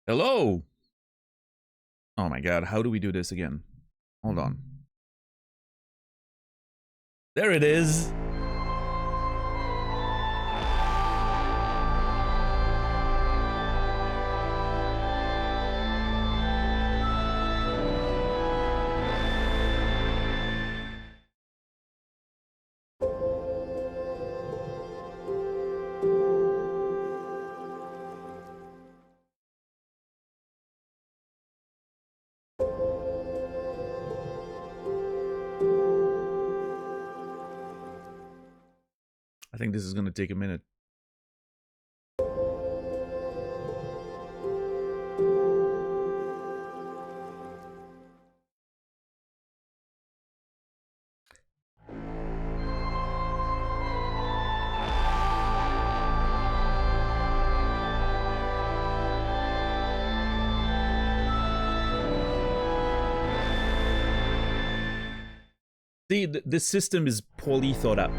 Hello. Oh my god, how do we do this again? Hold on. There it is. I think this is gonna take a minute. See, this system is poorly thought out.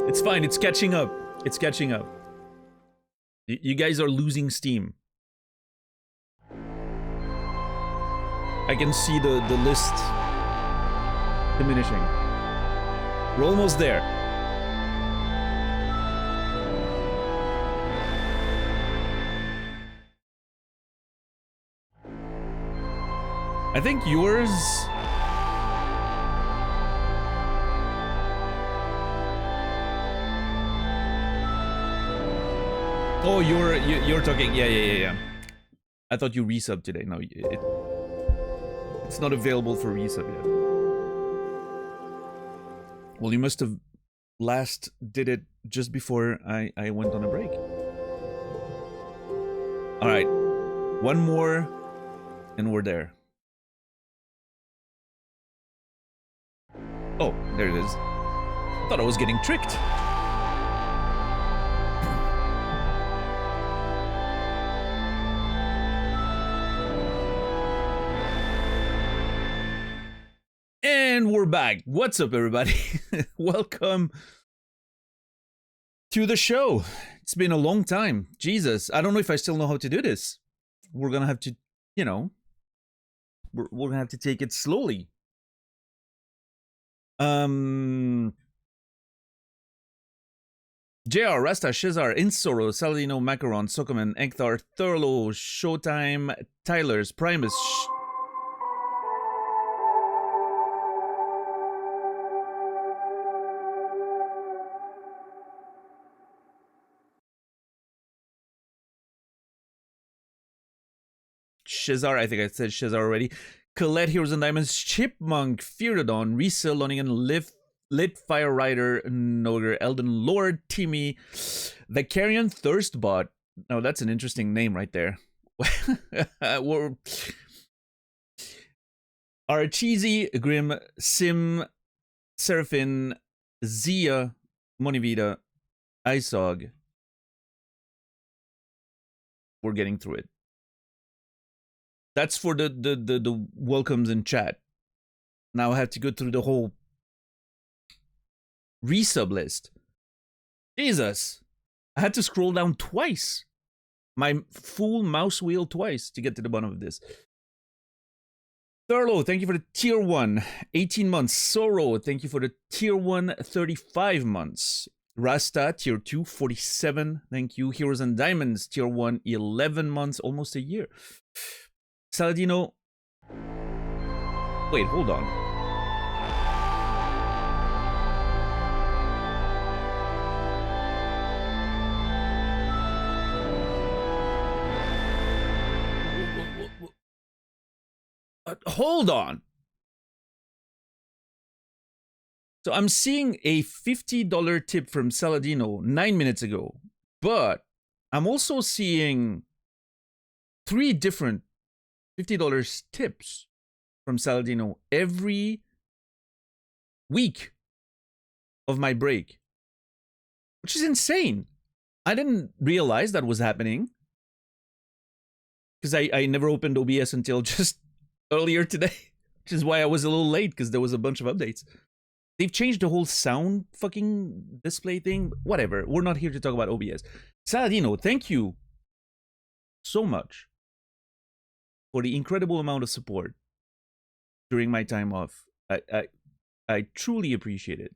It's fine, it's catching up. It's catching up. You guys are losing steam. I can see the list diminishing. We're almost there. I think yours... Oh, you're talking. Yeah. I thought you resub today. No, it's not available for resub yet. Well, you must have last did it just before I went on a break. All right, one more, and we're there. Oh, there it is. I thought I was getting tricked. And we're back. What's up, everybody? Welcome to the show. It's been a long time. Jesus, I don't know if I still know how to do this. We're gonna have to, you know, we're gonna have to take it slowly. JR, Rasta, Shazar, Insoro, Saladino, Macaron, Sokoman, Ekthar, Thurlo, Showtime, Tyler's, Primus, Shazar, I think I said Shazar already. Colette, Heroes and Diamonds, Chipmunk, Fearodon, Risa, Loningan, Lit Fire Rider, Noger, Elden Lord, Timmy, the Carrion Thirstbot. Oh, that's an interesting name right there. Archeesy, Grim, Sim, Seraphin, Zia, Monivita, Isog. We're getting through it. That's for the welcomes in chat. Now I have to go through the whole resub list. Jesus. I had to scroll down twice. My full mouse wheel twice to get to the bottom of this. Thurlo, thank you for the tier 1, 18 months. Sorrow, thank you for the tier 1, 35 months. Rasta, tier 2, 47. Thank you. Heroes and Diamonds, tier 1, 11 months, almost a year. Saladino. Wait, hold on. Hold on. So I'm seeing a $50 tip from Saladino 9 minutes ago, but I'm also seeing 3 different $50 tips. from Saladino every week of my break, which is insane. I didn't realize that was happening because I never opened OBS until just earlier today, which is why I was a little late because there was a bunch of updates. They've changed the whole sound fucking display thing. Whatever. We're not here to talk about OBS. Saladino, thank you so much for the incredible amount of support during my time off. I truly appreciate it.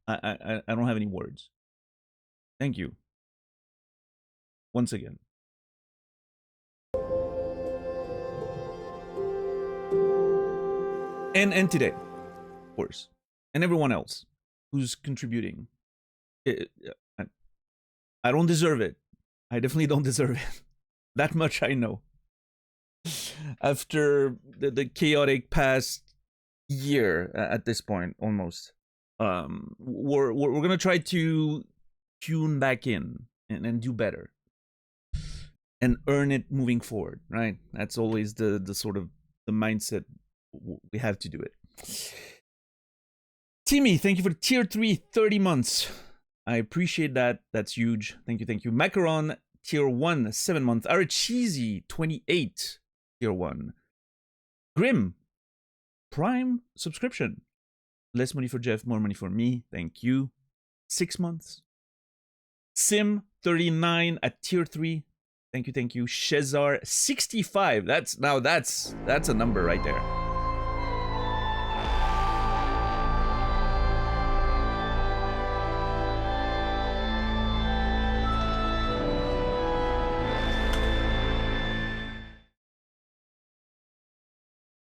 I don't have any words. Thank you. Once again. And today, of course. And everyone else who's contributing. I don't deserve it. I definitely don't deserve it. That much I know. After the chaotic past year at this point, almost, we're gonna try to tune back in and do better and earn it moving forward, right? That's always the sort of the mindset we have to do it. Timmy, thank you for the tier 3 30 months. I appreciate that. That's huge. Thank you, thank you. Macaron, tier 1 7 months. Aracheesy, 28, tier 1. Grim, Prime subscription. Less money for Jeff, more money for me. Thank you. 6 months. Sim, 39 at tier 3. Thank you, thank you. Shezar, 65. That's a number right there.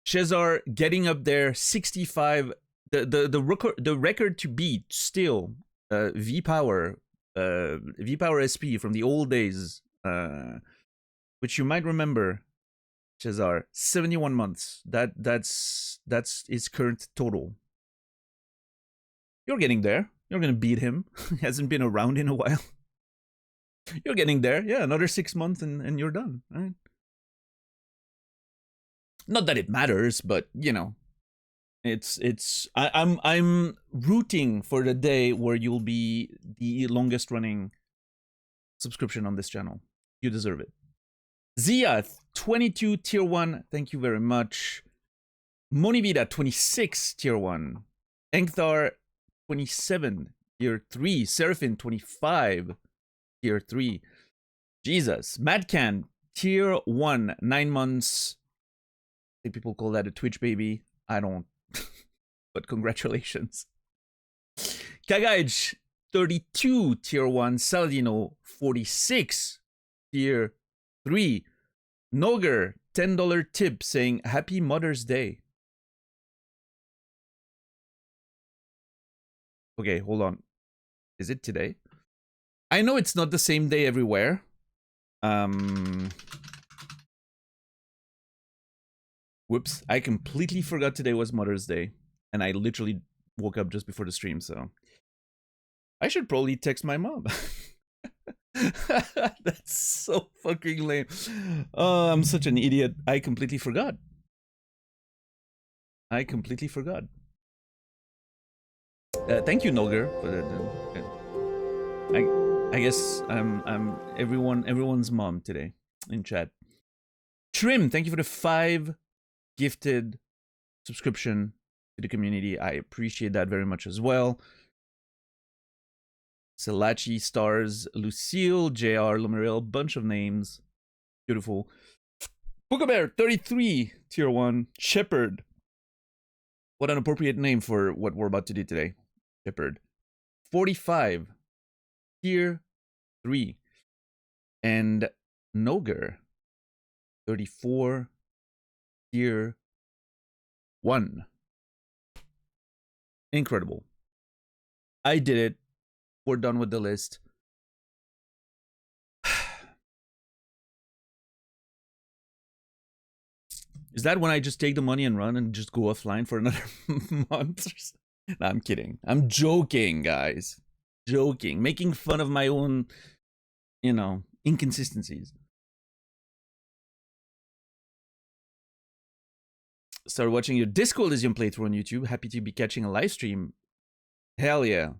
Shezar getting up there, 65. The record to beat still, V-Power SP from the old days, which you might remember. Shezar, 71 months. That's his current total. You're getting there. You're gonna beat him. He hasn't been around in a while. You're getting there. Yeah, another 6 months and you're done. All right. Not that it matters, but you know, I'm rooting for the day where you'll be the longest running subscription on this channel. You deserve it. Zia, 22 tier 1. Thank you very much. Monivida, 26 tier 1. Engthar, 27 tier 3. Seraphin, 25 tier 3. Jesus. Madcan, tier 1, 9 months. I think people call that a Twitch baby. I don't. But congratulations. Kagaij, 32 tier 1. Saladino, 46 tier 3. Noger, $10 tip saying Happy Mother's Day. Okay, hold on. Is it today? I know it's not the same day everywhere. Whoops, I completely forgot today was Mother's Day. And I literally woke up just before the stream, so I should probably text my mom. That's so fucking lame. Oh, I'm such an idiot. I completely forgot. Thank you, Noger, for the I guess I'm everyone's mom today in chat. Trim, thank you for the 5 gifted subscription to the community. I appreciate that very much as well. Salachi, Stars, Lucille, JR, Lomeril, bunch of names. Beautiful. Boogabear, 33, tier 1. Shepherd. What an appropriate name for what we're about to do today. Shepherd. 45, tier 3. And Noger, 34, tier 1. Incredible. I did it. We're done with the list. Is that when I just take the money and run and just go offline for another month? No, I'm kidding. I'm joking, guys. Joking. Making fun of my own, you know, inconsistencies. Started watching your Disco Elysium playthrough on YouTube. Happy to be catching a live stream. Hell yeah.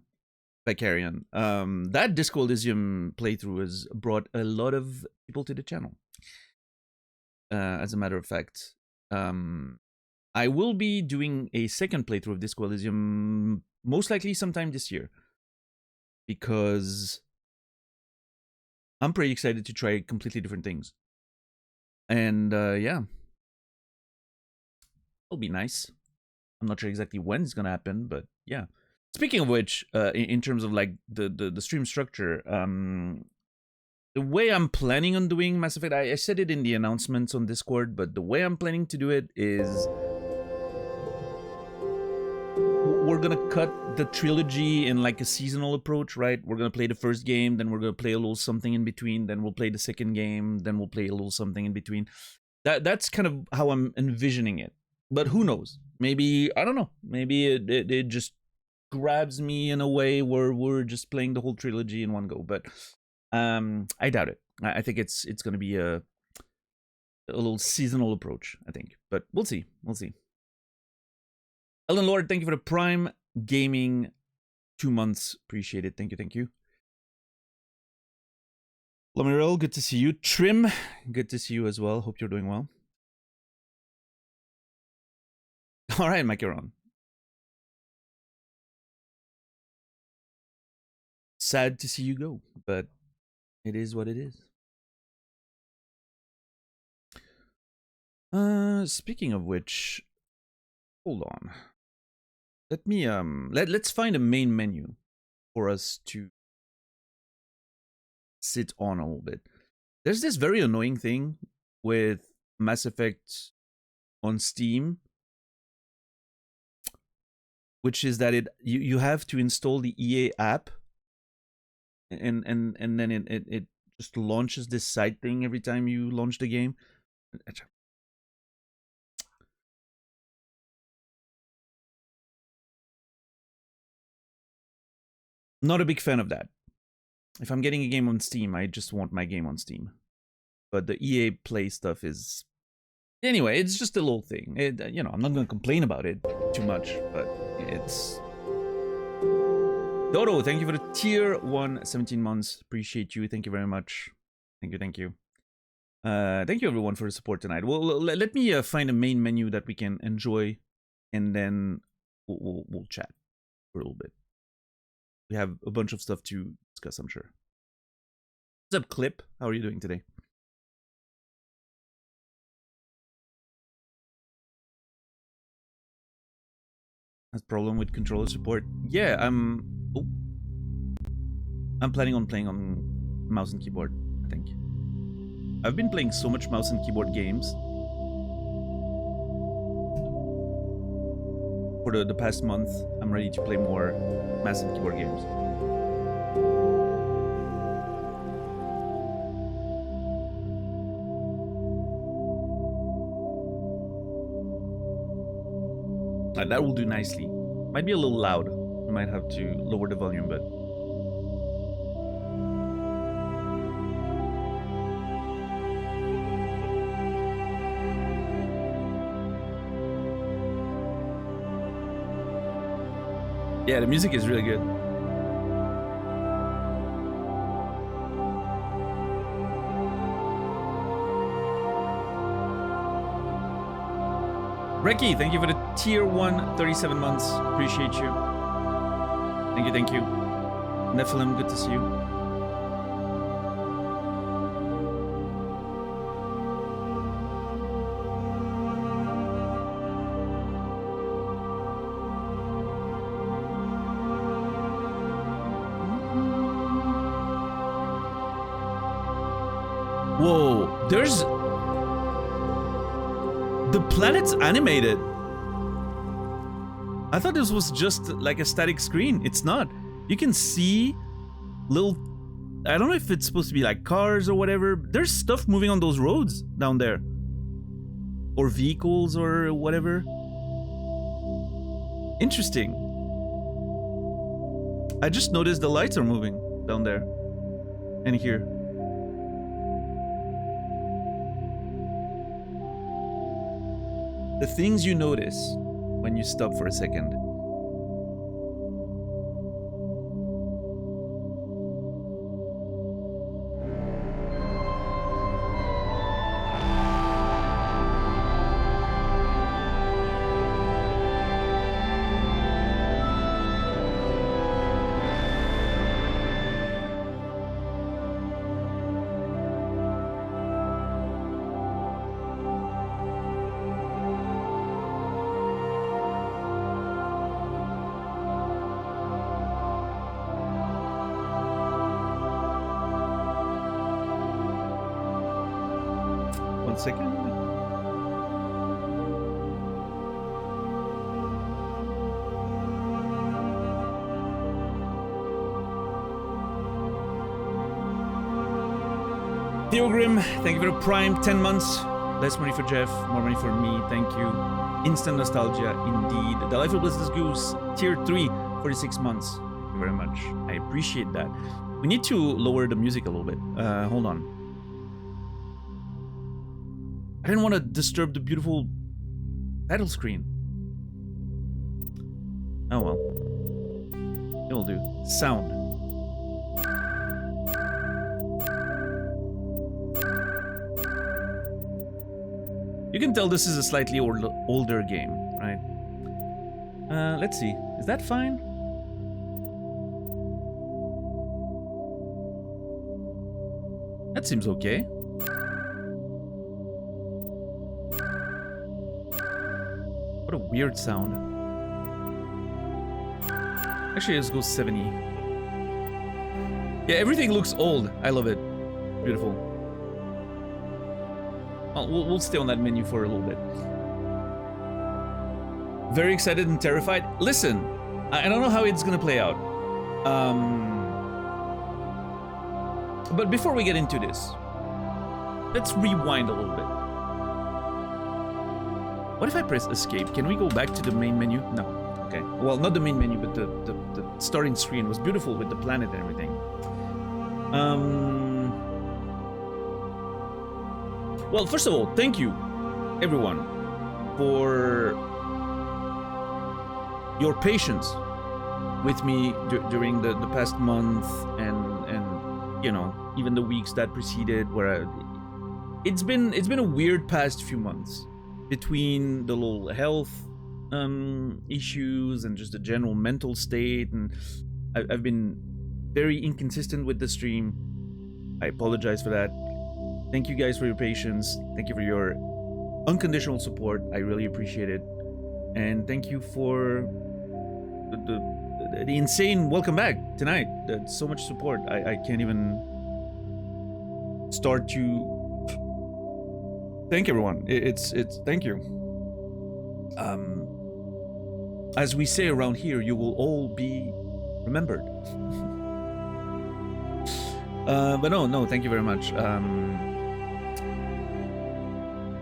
Vicarian. That Disco Elysium playthrough has brought a lot of people to the channel. As a matter of fact. I will be doing a second playthrough of Disco Elysium most likely sometime this year. Because I'm pretty excited to try completely different things. And yeah. It'll be nice. I'm not sure exactly when it's gonna happen, but yeah. Speaking of which, in terms of like the stream structure, the way I'm planning on doing Mass Effect, I said it in the announcements on Discord, but the way I'm planning to do it is we're gonna cut the trilogy in like a seasonal approach, right? We're gonna play the first game, then we're gonna play a little something in between, then we'll play the second game, then we'll play a little something in between. That's kind of how I'm envisioning it. But who knows? Maybe, I don't know. Maybe it just grabs me in a way where we're just playing the whole trilogy in one go. But I doubt it. I think it's going to be a little seasonal approach, I think. But we'll see. We'll see. Ellen Lord, thank you for the Prime Gaming 2 months. Appreciate it. Thank you. Thank you. Lamirel, good to see you. Trim, good to see you as well. Hope you're doing well. All right, Macaron. Sad to see you go, but it is what it is. Speaking of which, hold on. Let me let's find a main menu for us to sit on a little bit. There's this very annoying thing with Mass Effect on Steam, which is that you have to install the EA app, and then it just launches this side thing every time you launch the game. Not a big fan of that. If I'm getting a game on Steam, I just want my game on Steam. But the EA Play stuff is... Anyway, it's just a little thing. You know, I'm not going to complain about it too much, but it's... Dodo, thank you for the tier 1, 17 months. Appreciate you. Thank you very much. Thank you, thank you. Thank you, everyone, for the support tonight. Well, let me find a main menu that we can enjoy, and then we'll chat for a little bit. We have a bunch of stuff to discuss, I'm sure. What's up, Clip? How are you doing today? Has problem with controller support? Yeah, I'm planning on playing on mouse and keyboard, I think. I've been playing so much mouse and keyboard games for the past month. I'm ready to play more mouse and keyboard games. That will do nicely. Might be a little loud. I might have to lower the volume, but... yeah, the music is really good. Reki, thank you for the tier 1, 37 months. Appreciate you. Thank you, thank you. Nephilim, good to see you. Whoa, there's... the planet's animated. I thought this was just like a static screen. It's not. You can see little... I don't know if it's supposed to be like cars or whatever. There's stuff moving on those roads down there. Or vehicles or whatever. Interesting. I just noticed the lights are moving down there. And here. The things you notice when you stop for a second. One second. Theo Grim, thank you for the Prime, 10 months. Less money for Jeff, more money for me, thank you. Instant nostalgia, indeed. The Life of Blizzard's Goose, tier 3, 46 months. Thank you very much. I appreciate that. We need to lower the music a little bit. Hold on. I didn't want to disturb the beautiful title screen. Oh well. It'll do. Sound. You can tell this is a slightly older game, right? Let's see. Is that fine? That seems okay. What a weird sound. Actually, let's go 70. Yeah, everything looks old. I love it. Beautiful. Well, we'll stay on that menu for a little bit. Very excited and terrified. Listen, I don't know how it's gonna play out. But before we get into this, let's rewind a little bit. What if I press escape? Can we go back to the main menu? No. Okay. Well, not the main menu, but the starting screen was beautiful with the planet and everything. Well, first of all, thank you, everyone, for your patience with me during the past month and you know, even the weeks that preceded, where it's been a weird past few months. Between the little health issues and just the general mental state, and I've been very inconsistent with the stream. I apologize for that. Thank you guys for your patience. Thank you for your unconditional support. I really appreciate it. And thank you for the insane welcome back tonight. So much support. I can't even start to thank everyone. It's thank you. As we say around here, you will all be remembered. But no, thank you very much.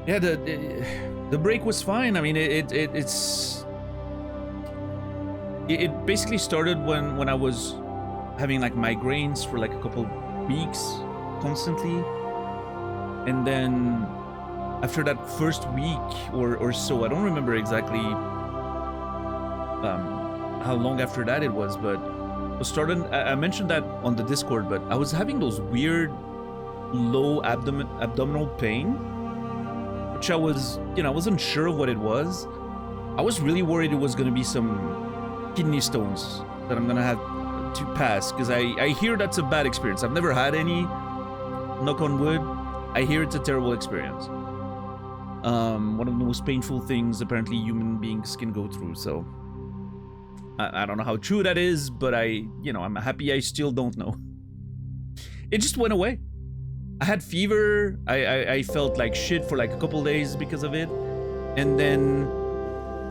Yeah, the break was fine. I mean, it basically started when I was having like migraines for like a couple weeks constantly, and then after that first week or so, I don't remember exactly how long after that it was, but it started. I mentioned that on the Discord, but I was having those weird low abdominal pain, which I was, I wasn't sure of what it was. I was really worried it was going to be some kidney stones that I'm going to have to pass, because I hear that's a bad experience. I've never had any, knock on wood. I hear it's a terrible experience. One of the most painful things apparently human beings can go through, so I don't know how true that is, but I'm happy I still don't know. It just went away. I had fever. I felt like shit for like a couple days because of it, and then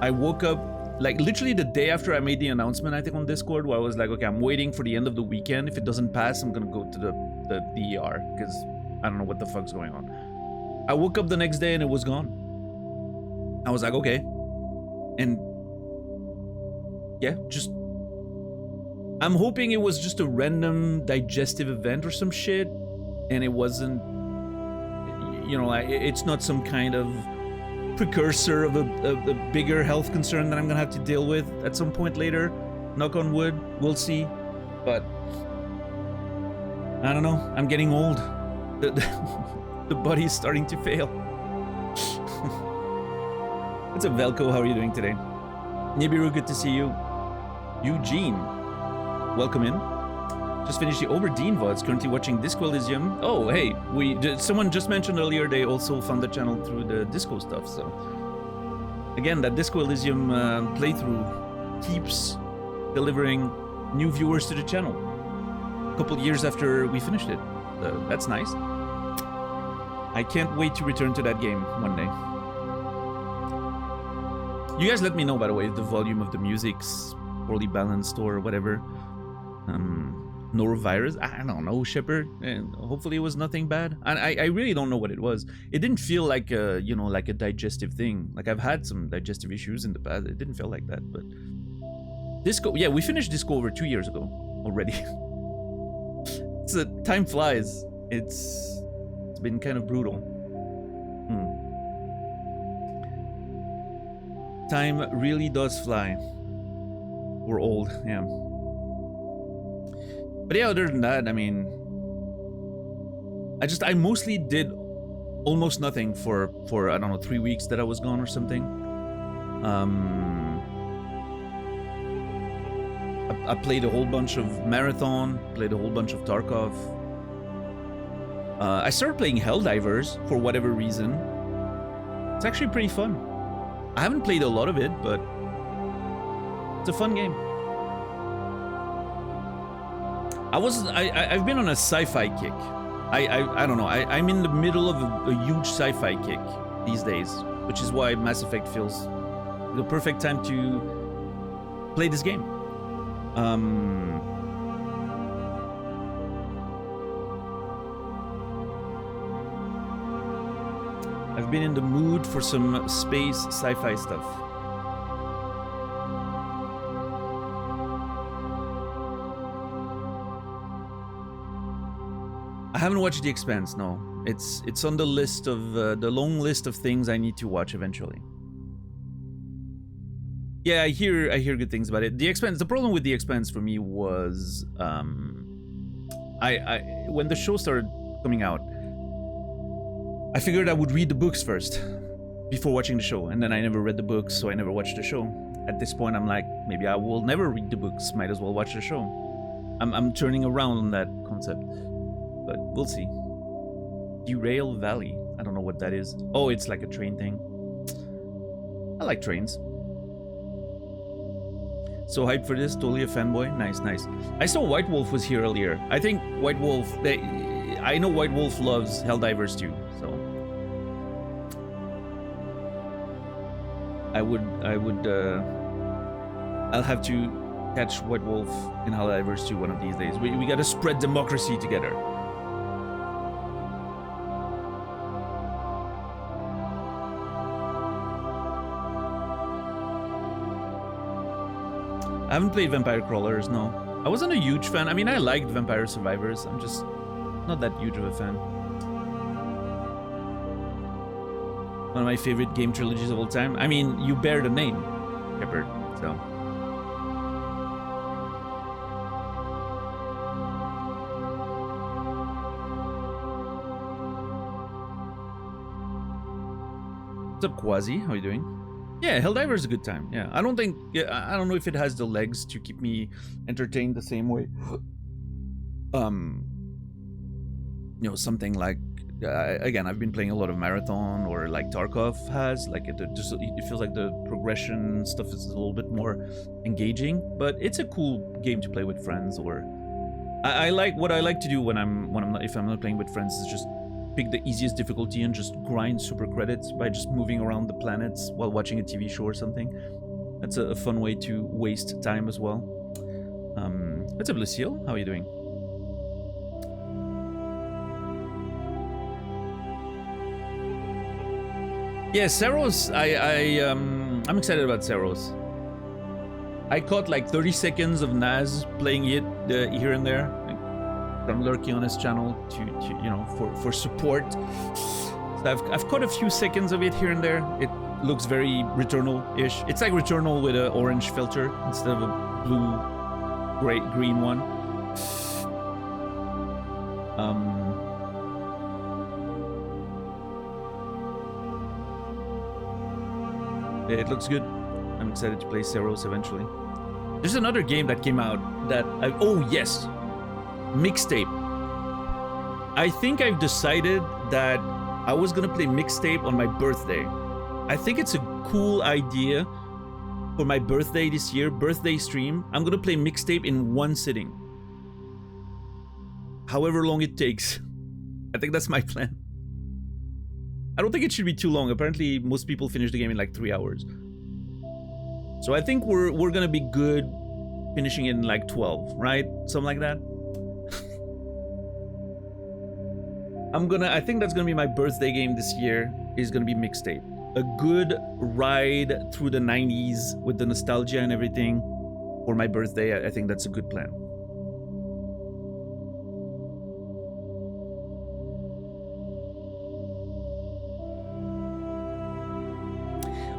I woke up like literally the day after I made the announcement, I think on Discord, where I was like, okay, I'm waiting for the end of the weekend. If it doesn't pass, I'm gonna go to the ER, because I don't know what the fuck's going on. I woke up the next day and it was gone. I was like, okay. And yeah, just I'm hoping it was just a random digestive event or some shit, and it wasn't, it's not some kind of precursor of a bigger health concern that I'm gonna have to deal with at some point later. Knock on wood, we'll see. But I don't know. I'm getting old. The body's starting to fail. What's up, Velko? How are you doing today? Nibiru, good to see you. Eugene, welcome in. Just finished the Oberdeen VODs, currently watching Disco Elysium. Oh, hey, someone just mentioned earlier they also found the channel through the Disco stuff, so... Again, that Disco Elysium playthrough keeps delivering new viewers to the channel. A couple years after we finished it. That's nice. I can't wait to return to that game one day. You guys let me know, by the way, if the volume of the music's poorly balanced or whatever. Norovirus? I don't know, Shepard. Hopefully it was nothing bad. And I really don't know what it was. It didn't feel like a, you know, like a digestive thing. Like I've had some digestive issues in the past. It didn't feel like that, but... Disco, yeah, we finished Disco over 2 years ago already. Time flies. It's been kind of brutal. Time really does fly. We're old, yeah. But yeah, other than that, I mean, I mostly did almost nothing for I don't know, 3 weeks that I was gone or something. I played a whole bunch of Marathon, played a whole bunch of Tarkov. I started playing Helldivers for whatever reason. It's actually pretty fun. I haven't played a lot of it, but it's a fun game. I've been on a sci-fi kick. I don't know. I'm in the middle of a huge sci-fi kick these days, which is why Mass Effect feels the perfect time to play this game. I've been in the mood for some space sci-fi stuff. I haven't watched The Expanse, no. It's on the list of the long list of things I need to watch eventually. Yeah, I hear good things about it. The Expanse. The problem with The Expanse for me was, when the show started coming out, I figured I would read the books first before watching the show, and then I never read the books, so I never watched the show. At this point, I'm like, maybe I will never read the books. Might as well watch the show. I'm turning around on that concept, but we'll see. Derail Valley. I don't know what that is. Oh, it's like a train thing. I like trains. So hyped for this, totally a fanboy. Nice, nice. I saw White Wolf was here earlier. I think White Wolf, I know White Wolf loves Helldivers too, so I'll have to catch White Wolf in Helldivers too one of these days. We gotta spread democracy together. I haven't played Vampire Crawlers, no. I wasn't a huge fan. I mean, I liked Vampire Survivors. I'm just not that huge of a fan. One of my favorite game trilogies of all time. I mean, you bear the name, Shepard, so. What's up, Quasi? How are you doing? Yeah, Helldivers is a good time. Yeah, I don't know if it has the legs to keep me entertained the same way. You know, something like again, I've been playing a lot of Marathon or like Tarkov has. Like it feels like the progression stuff is a little bit more engaging, but it's a cool game to play with friends. Or I like what I like to do when if I'm not playing with friends is just pick the easiest difficulty and just grind super credits by just moving around the planets while watching a TV show or something. That's a fun way to waste time as well. What's up, Lucille? How are you doing? Yeah, Seros, I'm excited about Seros. I caught like 30 seconds of Naz playing it here and there. I'm lurking on his channel to you know, for support. So I've caught a few seconds of it here and there. looks very Returnal-ish. It's like Returnal with an orange filter instead of a blue, green one. It looks good. I'm excited to play Seros eventually. There's another game that came out that oh yes, Mixtape. I think I've decided that I was gonna play Mixtape on my birthday. I think it's a cool idea for my birthday this year, birthday stream. I'm gonna play Mixtape in one sitting. However long it takes. I think that's my plan. I don't think it should be too long. Apparently, most people finish the game in like 3 hours. So I think we're gonna be good finishing in like 12, right? Something like that. I think that's gonna be my birthday game this year, is gonna be Mixtape. A good ride through the 90s with the nostalgia and everything for my birthday. I think that's a good plan.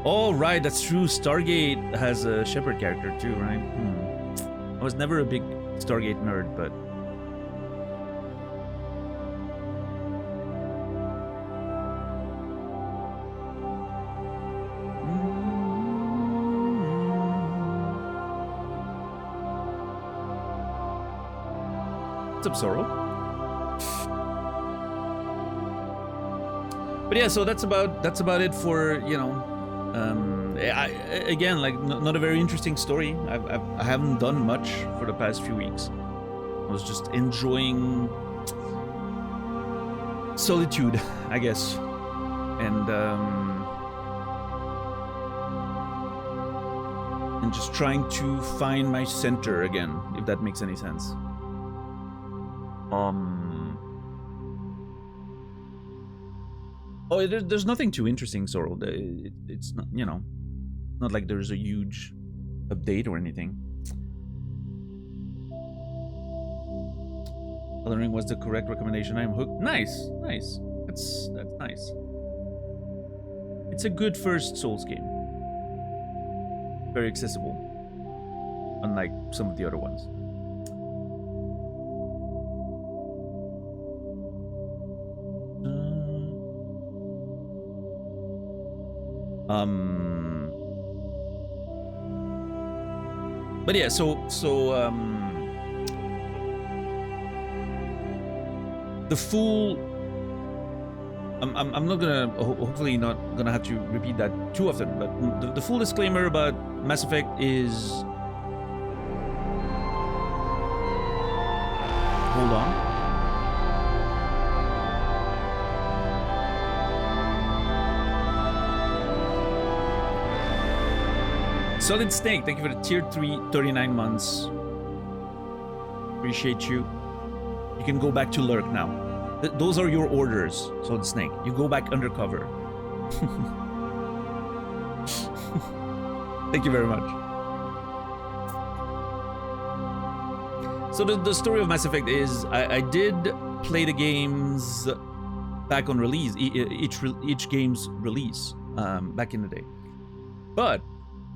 Oh, right, that's true. Stargate has a Shepard character too, right? I was never a big Stargate nerd, but... What's up, Zoro? But yeah, so that's about it for, you know... again, like, not a very interesting story. I haven't done much for the past few weeks. I was just enjoying solitude, I guess, and just trying to find my center again, if that makes any sense. Oh, there's nothing too interesting, Zoro. It's not, you know, not like there's a huge update or anything. Elden Ring was the correct recommendation. I am hooked. Nice, nice. That's nice. It's a good first Souls game. Very accessible, unlike some of the other ones. But yeah, so the full I'm not gonna, hopefully not gonna have to repeat that too often, but the full disclaimer about Mass Effect is, hold on. Solid Snake, thank you for the tier 3, 39 months. Appreciate you. You can go back to Lurk now. Those are your orders, Solid Snake. You go back undercover. Thank you very much. So the story of Mass Effect is, I did play the games back on release, each game's release, back in the day. But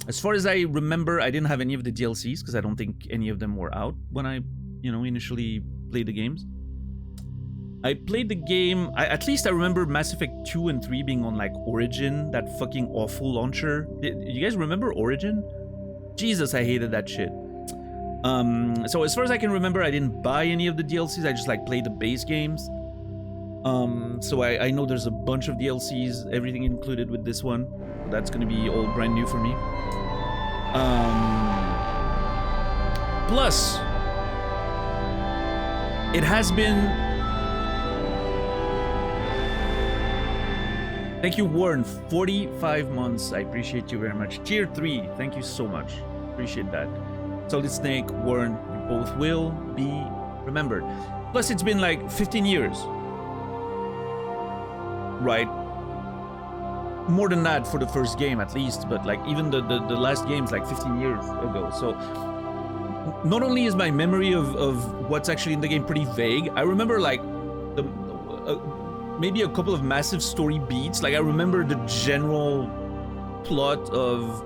as far as I remember, I didn't have any of the DLCs because I don't think any of them were out when I, initially played the games. I played the game, at least I remember Mass Effect 2 and 3 being on like Origin, that fucking awful launcher. You guys remember Origin? Jesus, I hated that shit. So as far as I can remember, I didn't buy any of the DLCs, I just like played the base games. So I know there's a bunch of DLCs, everything included with this one. That's gonna be all brand new for me. Plus, it has been... Thank you, Warren, 45 months. I appreciate you very much. Tier 3, thank you so much. Appreciate that. Solid Snake, Warren, you both will be remembered. Plus, it's been like 15 years. Right? More than that for the first game, at least, but like even the last game's like 15 years ago. So not only is my memory of what's actually in the game pretty vague, I remember like maybe a couple of massive story beats. Like I remember the general plot of,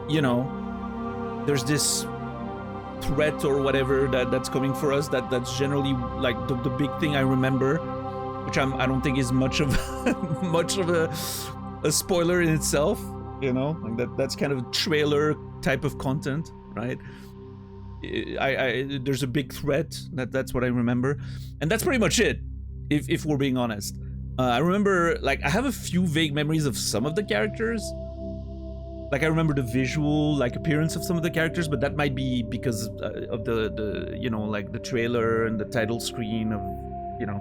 you know, there's this threat or whatever that's coming for us. That's generally like the big thing I remember, which I don't think is much of a spoiler in itself. You know, like that's kind of trailer type of content, right? There's a big threat. That's what I remember, and that's pretty much it. If we're being honest, I remember, like, I have a few vague memories of some of the characters. Like, I remember the visual, like, appearance of some of the characters, but that might be because of the you know, like, the trailer and the title screen of, you know,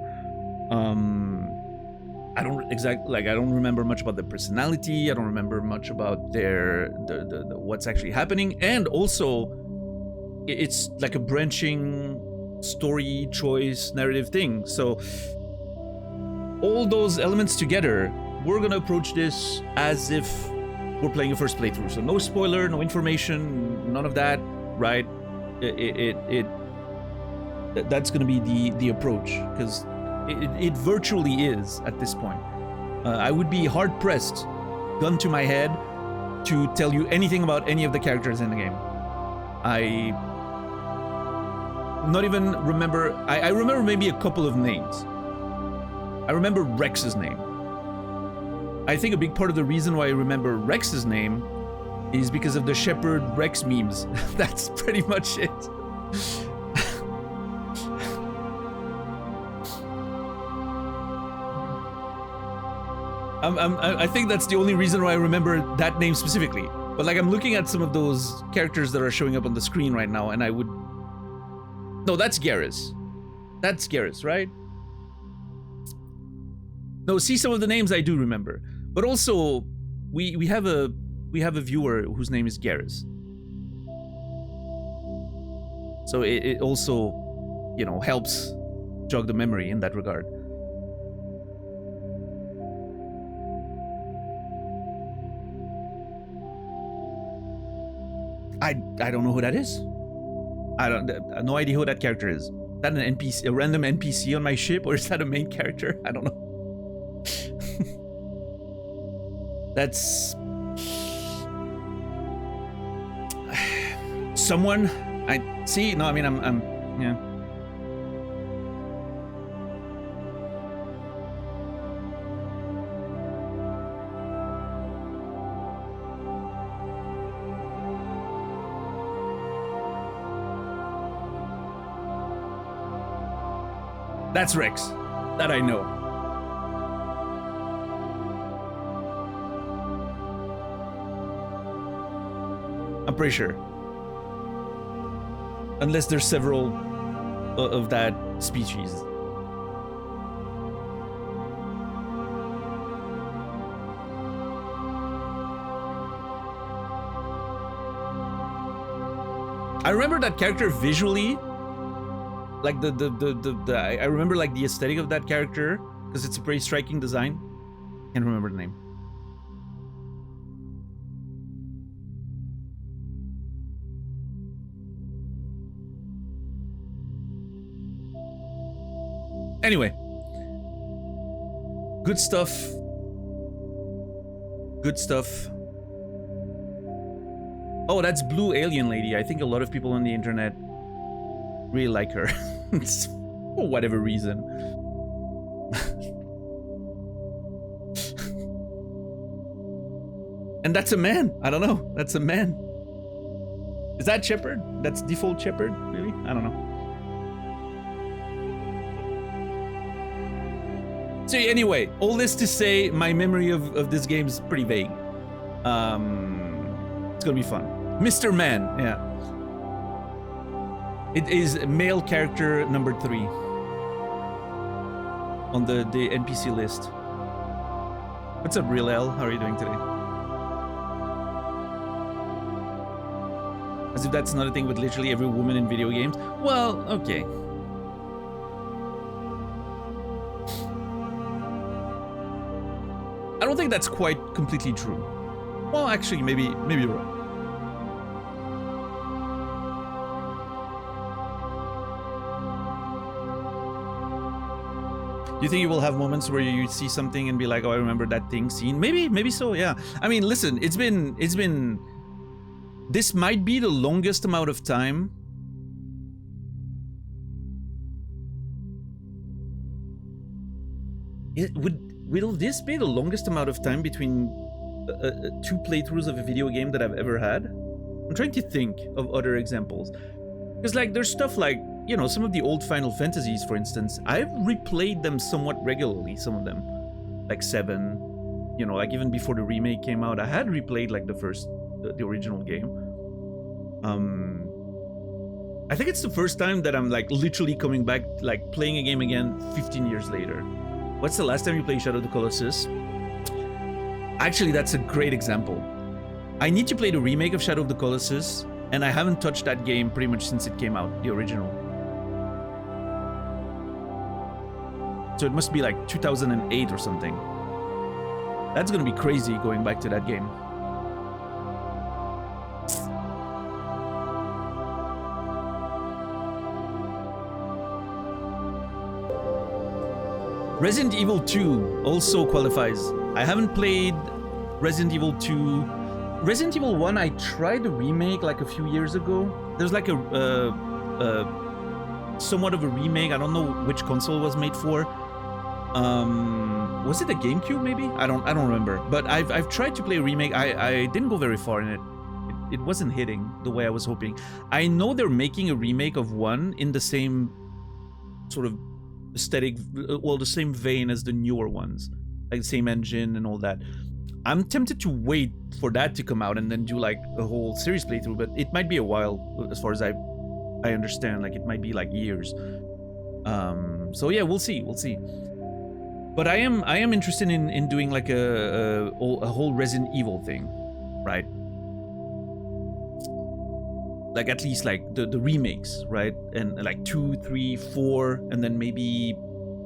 I don't remember much about their personality. I don't remember much about their the what's actually happening, and also it's like a branching story choice narrative thing. So all those elements together, we're gonna approach this as if we're playing a first playthrough. So no spoiler, no information, none of that, right? That's gonna be the approach, because it virtually is at this point. I would be hard pressed, gun to my head, to tell you anything about any of the characters in the game. I not even remember. I remember maybe a couple of names. I remember Rex's name. I think a big part of the reason why I remember Rex's name is because of the Shepherd Rex memes. That's pretty much it. I think that's the only reason why I remember that name specifically. But like, I'm looking at some of those characters that are showing up on the screen right now, and I would... No, that's Garrus. That's Garrus, right? No, see, some of the names I do remember. But also, we have a viewer whose name is Garrus. So it also, you know, helps jog the memory in that regard. I don't know who that is. I have no idea who that character is. Is that an NPC, a random NPC on my ship, or is that a main character? I don't know. That's someone I see. No, I mean, I'm yeah. That's Rex. That I know. I'm pretty sure. Unless there's several of that species. I remember that character visually. Like I remember like the aesthetic of that character, because it's a pretty striking design. Can't remember the name. Anyway, good stuff. Good stuff. Oh, that's Blue Alien Lady. I think a lot of people on the internet really like her. For whatever reason. And that's a man. I don't know. That's a man. Is that Shepard? That's default Shepard? Maybe? I don't know. So anyway, all this to say, my memory of this game is pretty vague. It's gonna be fun. Mr. Man, yeah. It is male character number 3 on the NPC list. What's up, Real L? How are you doing today? As if that's not a thing with literally every woman in video games. Well, okay. I don't think that's quite completely true. Well, actually, maybe you're right. Do you think you will have moments where you see something and be like, oh, I remember that thing scene? Maybe so, yeah. I mean, listen, it's been... This might be the longest amount of time. Will this be the longest amount of time between two playthroughs of a video game that I've ever had? I'm trying to think of other examples. Because, like, there's stuff like, you know, some of the old Final Fantasies, for instance. I've replayed them somewhat regularly, some of them. Like 7, you know, like even before the remake came out, I had replayed, like, the original game. I think it's the first time that I'm, like, literally coming back, like, playing a game again 15 years later. What's the last time you played Shadow of the Colossus? Actually, that's a great example. I need to play the remake of Shadow of the Colossus, and I haven't touched that game pretty much since it came out, the original. So it must be like 2008 or something. That's gonna be crazy going back to that game. Resident Evil 2 also qualifies. I haven't played Resident Evil 2. Resident Evil 1, I tried the remake like a few years ago. There's like a somewhat of a remake. I don't know which console it was made for. Was it a GameCube maybe? I don't remember. But I've tried to play a remake. I didn't go very far in it. It wasn't hitting the way I was hoping. I know they're making a remake of 1 in the same sort of aesthetic, well, the same vein as the newer ones, like the same engine and all that. I'm tempted to wait for that to come out and then do like a whole series playthrough, but it might be a while as far as I understand. Like it might be like years. So yeah, we'll see. But I am interested in doing like a whole Resident Evil thing, right? Like at least like the remakes, right? And like 2, 3, 4, and then maybe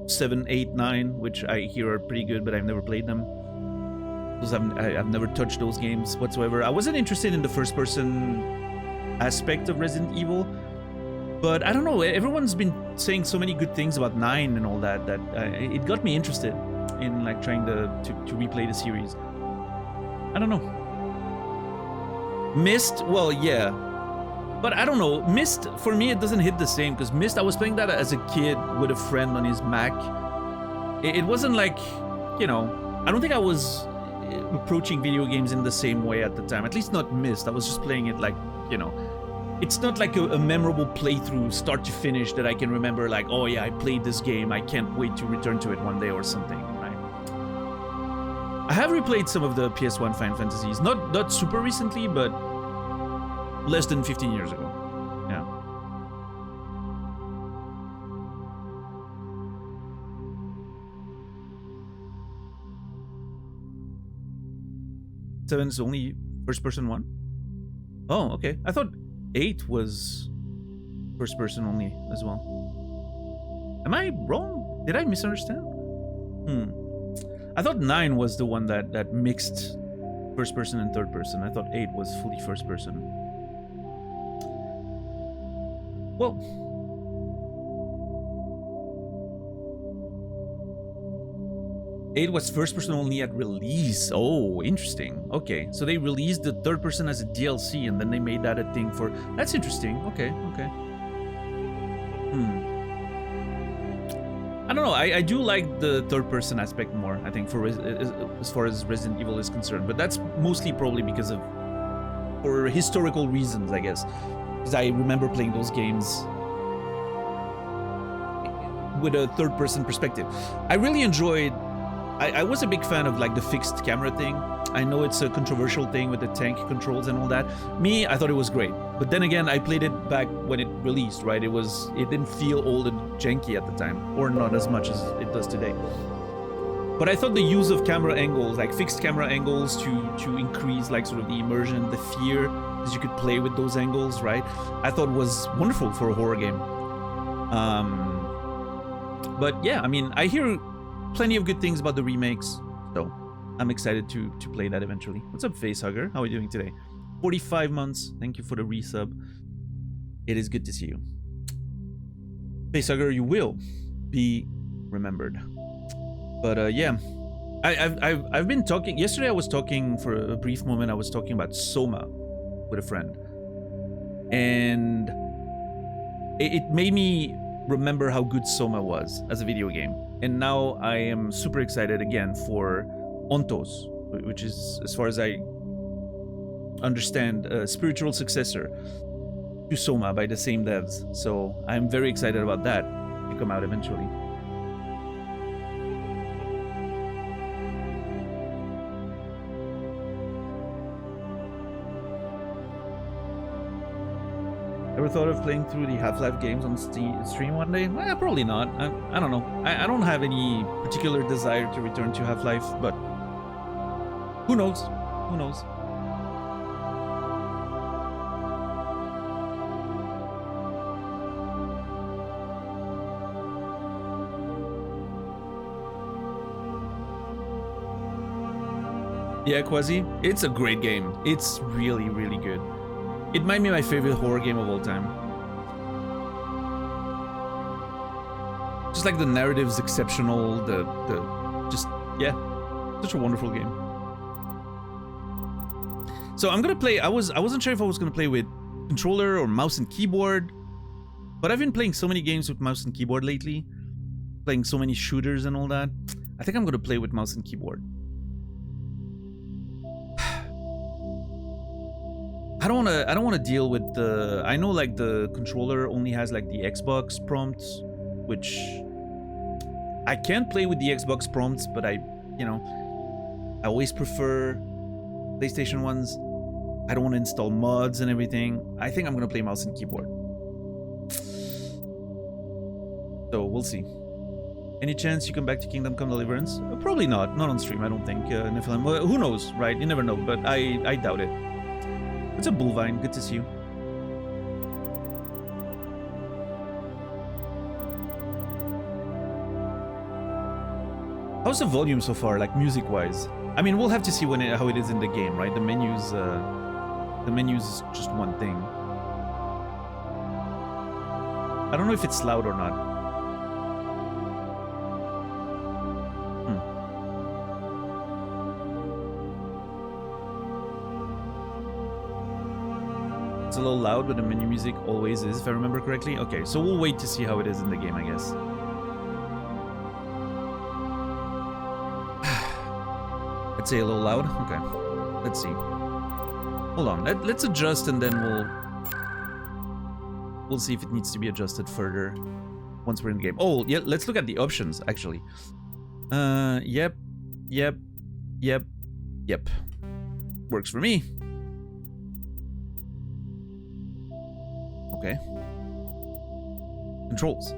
7, 8, 9, which I hear are pretty good, but I've never played them. Because I've never touched those games whatsoever. I wasn't interested in the first-person aspect of Resident Evil, but I don't know. Everyone's been saying so many good things about 9 and all that that it got me interested in like trying to replay the series. I don't know. Myst, well, yeah. But I don't know, Myst, for me, it doesn't hit the same, because Myst, I was playing that as a kid with a friend on his Mac. It wasn't like, you know, I don't think I was approaching video games in the same way at the time, at least not Myst. I was just playing it like, you know, it's not like a memorable playthrough, start to finish, that I can remember like, oh yeah, I played this game, I can't wait to return to it one day or something, right? I have replayed some of the PS1 Final Fantasies, not super recently, but less than 15 years ago. Yeah. Seven is only first-person one? Oh, okay. I thought 8 was first-person only as well. Am I wrong? Did I misunderstand? I thought 9 was the one that mixed first-person and third-person. I thought 8 was fully first-person. Well, it was first person only at release. Oh, interesting. Okay, so they released the third person as a DLC, and then they made that a thing for... That's interesting. Okay. I don't know. I do like the third person aspect more, I think, for as far as Resident Evil is concerned. But that's mostly probably because of... for historical reasons, I guess. Because I remember playing those games with a third-person perspective. I really enjoyed... I was a big fan of like the fixed camera thing. I know it's a controversial thing with the tank controls and all that. Me, I thought it was great. But then again, I played it back when it released, right? It didn't feel old and janky at the time, or not as much as it does today. But I thought the use of camera angles, like fixed camera angles to increase like sort of the immersion, the fear, as you could play with those angles, right? I thought was wonderful for a horror game. But yeah, I mean, I hear plenty of good things about the remakes, so I'm excited to play that eventually. What's up, Facehugger? How are you doing today? 45 months. Thank you for the resub. It is good to see you. Facehugger, you will be remembered. But yeah, I've been talking. Yesterday, I was talking for a brief moment. I was talking about Soma with a friend, and it made me remember how good Soma was as a video game. And now I am super excited again for Ontos, which is, as far as I understand, a spiritual successor to Soma by the same devs. So I'm very excited about that to come out eventually. Ever thought of playing through the Half-Life games on stream one day? Well, probably not. I don't know. I don't have any particular desire to return to Half-Life, but who knows? Who knows? Yeah, Quasi, it's a great game. It's really, really good. It might be my favorite horror game of all time. Just like the narrative's exceptional, yeah, such a wonderful game. So I'm gonna play. I wasn't sure if I was gonna play with controller or mouse and keyboard, but I've been playing so many games with mouse and keyboard lately, playing so many shooters and all that. I think I'm gonna play with mouse and keyboard. I don't want to deal with the. I know like the controller only has like the Xbox prompts, which I can play with the Xbox prompts, but I always prefer PlayStation ones. I don't want to install mods and everything. I think I'm gonna play mouse and keyboard. So we'll see. Any chance you come back to Kingdom Come Deliverance? Probably not. Not on stream, I don't think. Nephilim. Well, who knows, right? You never know, but I doubt it. What's up, Bullvine? Good to see you. How's the volume so far, like music-wise? I mean, we'll have to see how it is in the game, right? The menus is just one thing. I don't know if it's loud or not. It's a little loud, but the menu music always is, if I remember correctly. Okay, so we'll wait to see how it is in the game, I guess. I'd say a little loud. Okay, let's see. Hold on, let's adjust, and then we'll see if it needs to be adjusted further once we're in the game. Oh, yeah, let's look at the options, actually. Yep. Works for me. Okay. Controls.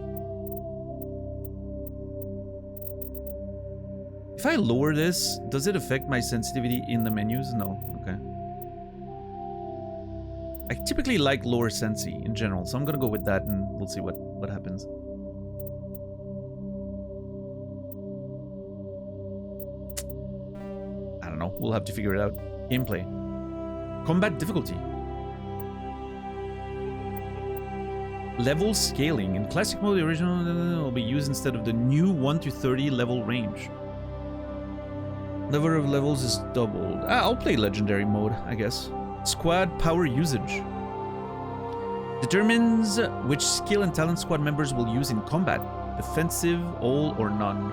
If I lower this, does it affect my sensitivity in the menus? No. Okay. I typically like lower sensi in general, so I'm gonna go with that and we'll see what happens. I don't know. We'll have to figure it out. Gameplay. Combat difficulty. Level scaling. In classic mode, the original will be used instead of the new 1 to 30 level range. Number of levels is doubled. I'll play legendary mode, I guess. Squad power usage. Determines which skill and talent squad members will use in combat. Defensive, all, or none.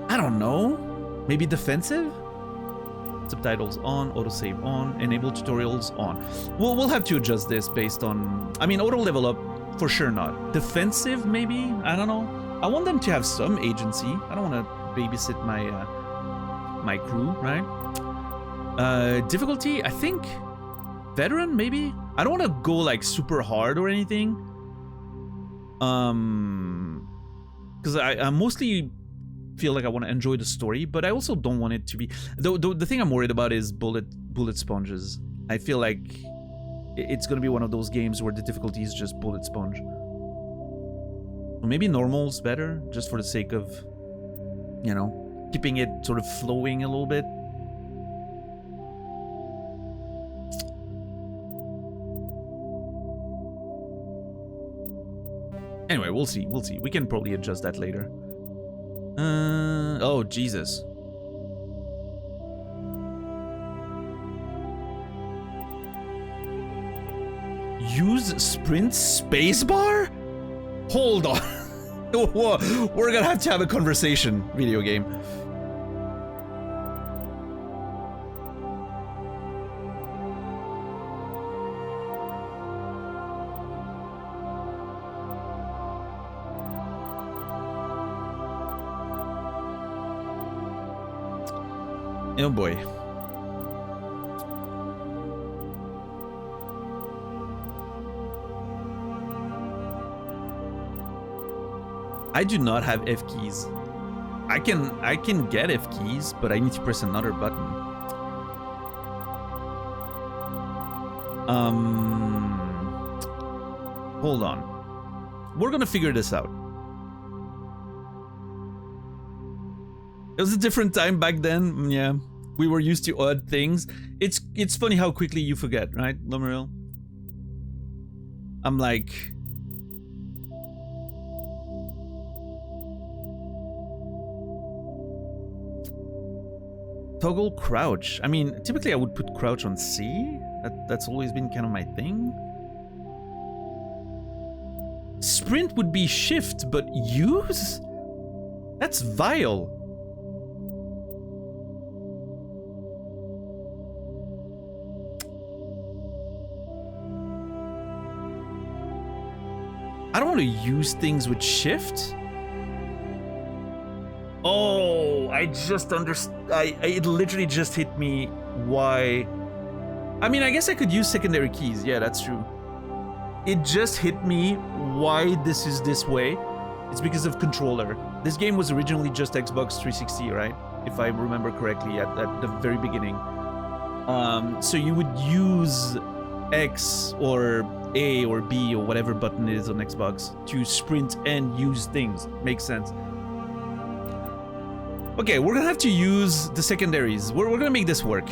I don't know. Maybe defensive? Subtitles on, autosave on, enable tutorials on. We'll have to adjust this based on. I mean, auto level up for sure not. Defensive maybe. I don't know. I want them to have some agency. I don't want to babysit my crew, right? Difficulty. I think veteran maybe. I don't want to go like super hard or anything. Because I mostly feel like I want to enjoy the story, but I also don't want it to be. The thing I'm worried about is bullet sponges. I feel like it's gonna be one of those games where the difficulty is just bullet sponge. Or maybe normal's better, just for the sake of, you know, keeping it sort of flowing a little bit. Anyway, we'll see. We'll see. We can probably adjust that later. Oh, Jesus. Use sprint spacebar? Hold on. We're gonna have to have a conversation, video game. Oh boy. I do not have F keys. I can get F keys, but I need to press another button. Hold on. We're gonna figure this out. It was a different time back then. Yeah, we were used to odd things. It's funny how quickly you forget, right, Lomaril? I'm like, toggle crouch. I mean, typically I would put crouch on C. That's always been kind of my thing. Sprint would be shift, but use? That's vile. I don't want to use things with shift. Oh, I just understand. It literally just hit me why. I mean, I guess I could use secondary keys. Yeah, that's true. It just hit me why this is this way. It's because of controller. This game was originally just Xbox 360, right? If I remember correctly at the very beginning. So you would use X or A or B or whatever button it is on Xbox to sprint and use things. Makes sense. Okay, we're gonna have to use the secondaries. We're gonna make this work.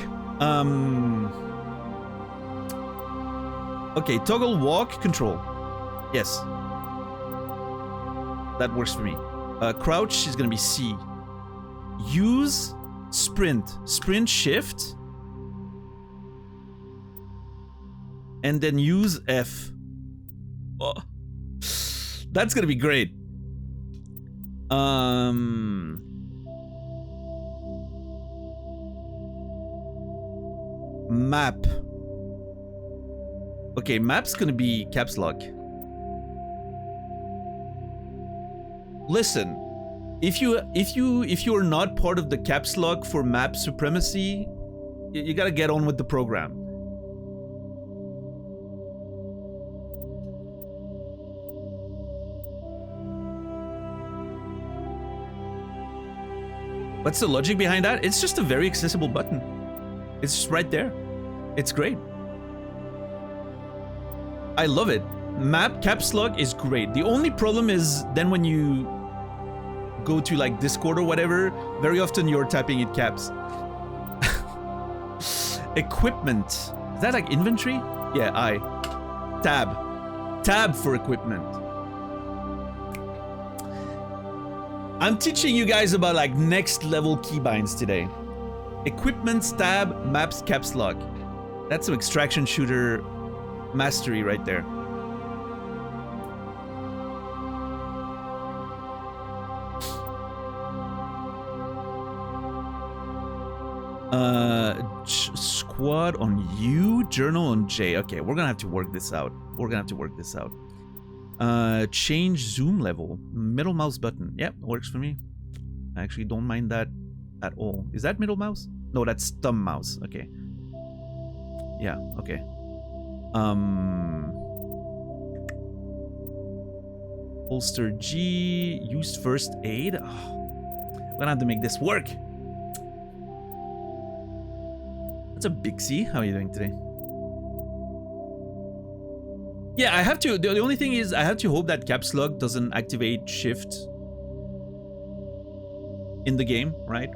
Okay, toggle walk control. Yes. That works for me. Crouch is gonna be C. Use sprint. Sprint shift. And then use F. Oh. That's gonna be great. Map. Okay, map's gonna be caps lock. Listen, if you are not part of the caps lock for map supremacy, you gotta get on with the program. What's the logic behind that? It's just a very accessible button. It's just right there. It's great. I love it. Map caps lock is great. The only problem is then when you go to like Discord or whatever, very often you're typing in caps. Equipment. Is that like inventory? Yeah, I. Tab. Tab for equipment. I'm teaching you guys about like next level keybinds today. Equipment, tab, maps, caps lock. That's some extraction shooter mastery right there. Squad on U, journal on J. Okay, we're gonna have to work this out. Change zoom level. Middle mouse button. Yep, works for me. I actually don't mind that at all. Is that middle mouse? No, that's thumb mouse. Okay. Yeah, okay. Holster G. Use first aid. Oh, I'm gonna have to make this work. That's a big C. How are you doing today? Yeah, I have to. The only thing is, I have to hope that caps lock doesn't activate shift in the game, right?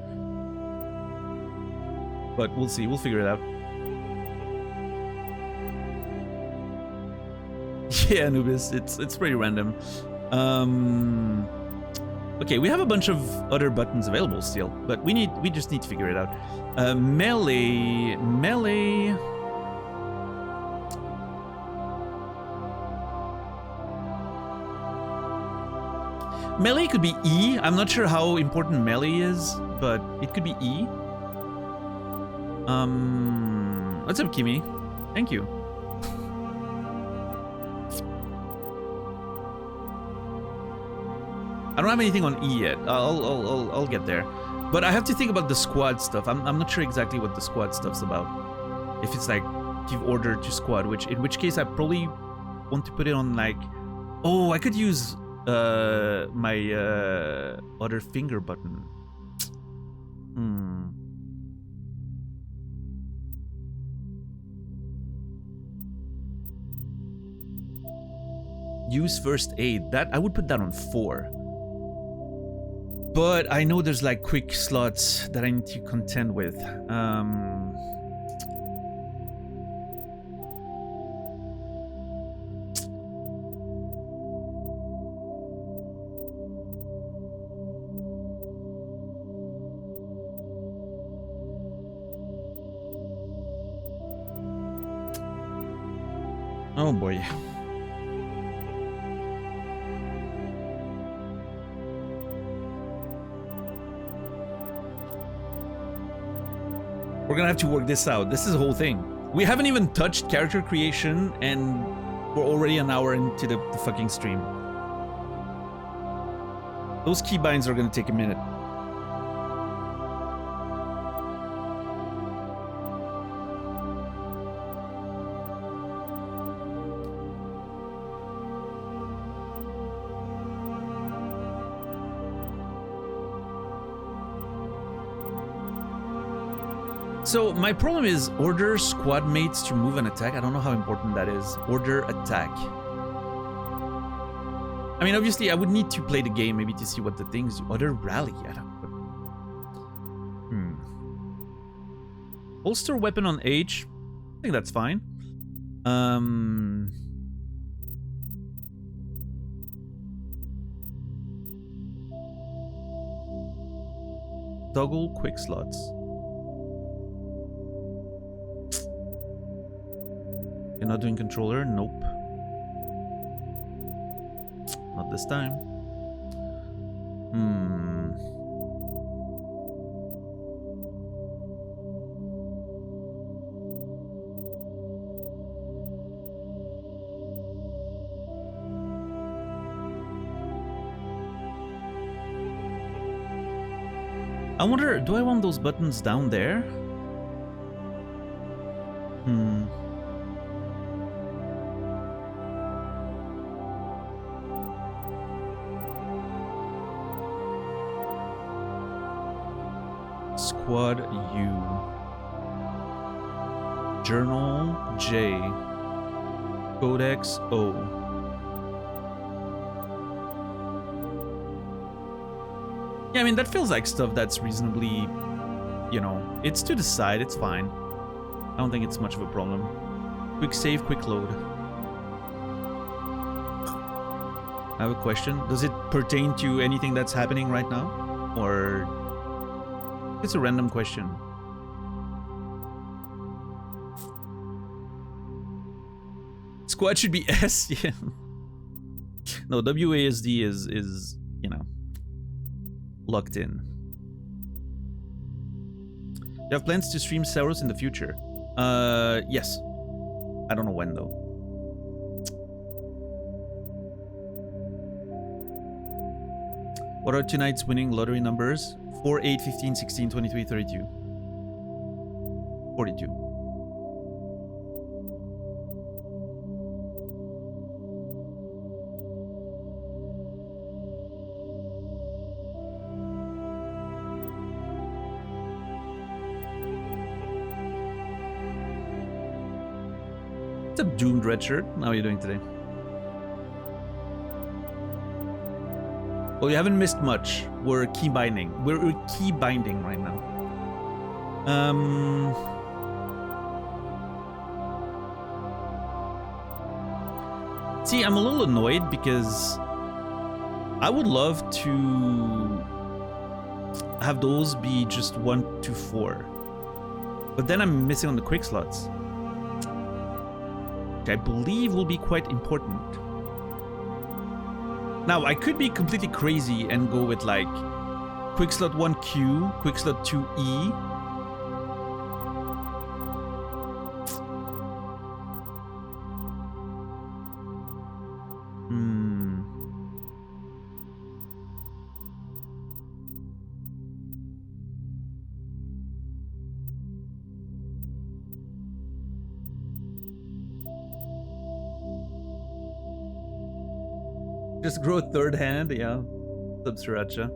But we'll see. We'll figure it out. Yeah, Anubis. It's pretty random. Okay, we have a bunch of other buttons available still, but we just need to figure it out. Melee. Melee could be E. I'm not sure how important melee is, but it could be E. What's up, Kimi? Thank you. I don't have anything on E yet. I'll get there. But I have to think about the squad stuff. I'm not sure exactly what the squad stuff's about. If it's like give order to squad, in which case I probably want to put it on like, oh, I could use my other finger button. Use first aid. That I would put that on 4. But I know there's like quick slots that I need to contend with. Oh boy. We're gonna have to work this out. This is the whole thing. We haven't even touched character creation and we're already an hour into the fucking stream. Those keybinds are gonna take a minute. So my problem is order squad mates to move and attack. I don't know how important that is. Order attack. I mean, obviously, I would need to play the game maybe to see what the things do. Other rally. I don't. Holster weapon on H. I think that's fine. Toggle quick slots. You're not doing controller? Nope. Not this time. I wonder, do I want those buttons down there? Squad U. Journal J. Codex O. Yeah, I mean, that feels like stuff that's reasonably, you know, it's to the side, it's fine. I don't think it's much of a problem. Quick save, quick load. I have a question. Does it pertain to anything that's happening right now? Or... it's a random question. Squad should be S, yeah. No, WASD is, you know, locked in. You have plans to stream Saros in the future? Yes. I don't know when though. What are tonight's winning lottery numbers? 4, 8, 15, 16, 23, 32. 42. What's up, Doomed Red Shirt? How are you doing today? Well, you haven't missed much. We're key binding. We're key binding right now. See, I'm a little annoyed because I would love to have those be just 1 to 4. But then I'm missing on the quick slots, which I believe will be quite important. Now, I could be completely crazy and go with like quick slot 1Q, quick slot 2E. Just grow a third hand, yeah. Sub-Sriracha.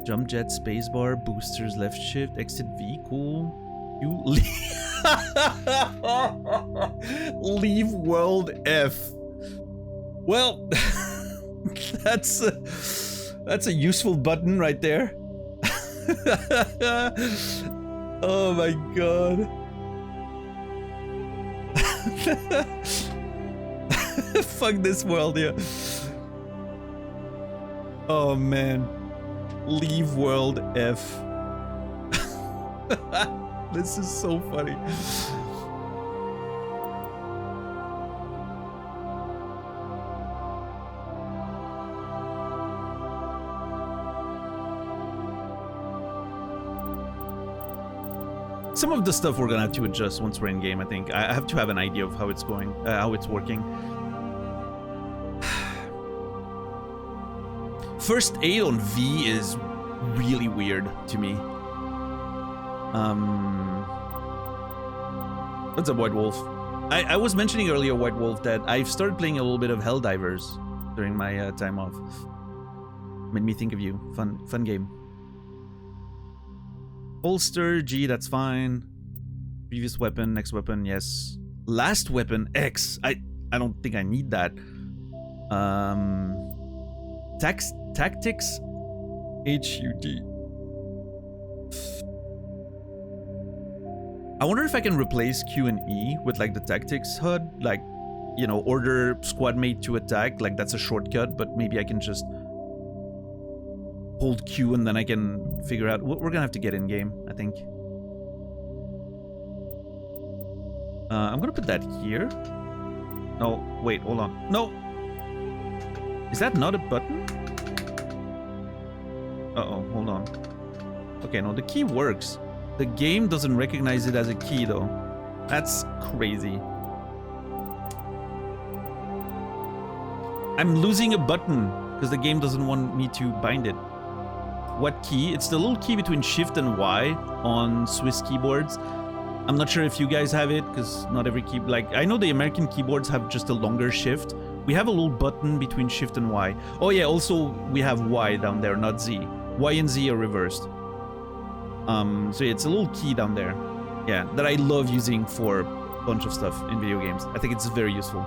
Jump jet, spacebar, boosters, left shift, exit V, cool. You leave world F. Well, that's a useful button right there. Oh my god. Fuck this world here. Oh man. Leave world F. This is so funny. Some of the stuff we're gonna have to adjust once we're in game, I think. I have to have an idea of how it's going, how it's working. First aid on V is really weird to me. What's up, White Wolf? I was mentioning earlier, White Wolf, that I've started playing a little bit of Helldivers during my time off. Made me think of you. Fun game. Holster, G, that's fine. Previous weapon, next weapon, yes. Last weapon, X. I don't think I need that. Tactics, HUD. I wonder if I can replace Q and E with like the tactics HUD, like, you know, order squad mate to attack, like that's a shortcut, but maybe I can just hold Q and then I can figure out what we're gonna have to get in game, I think. I'm gonna put that here. No, wait, hold on. No! Is that not a button? Uh-oh, hold on. Okay, no, the key works. The game doesn't recognize it as a key, though. That's crazy. I'm losing a button because the game doesn't want me to bind it. What key? It's the little key between Shift and Y on Swiss keyboards. I'm not sure if you guys have it, because not every key... Like, I know the American keyboards have just a longer Shift. We have a little button between Shift and Y. Oh yeah, also we have Y down there, not Z. Y and Z are reversed. So yeah, it's a little key down there. Yeah, that I love using for a bunch of stuff in video games. I think it's very useful.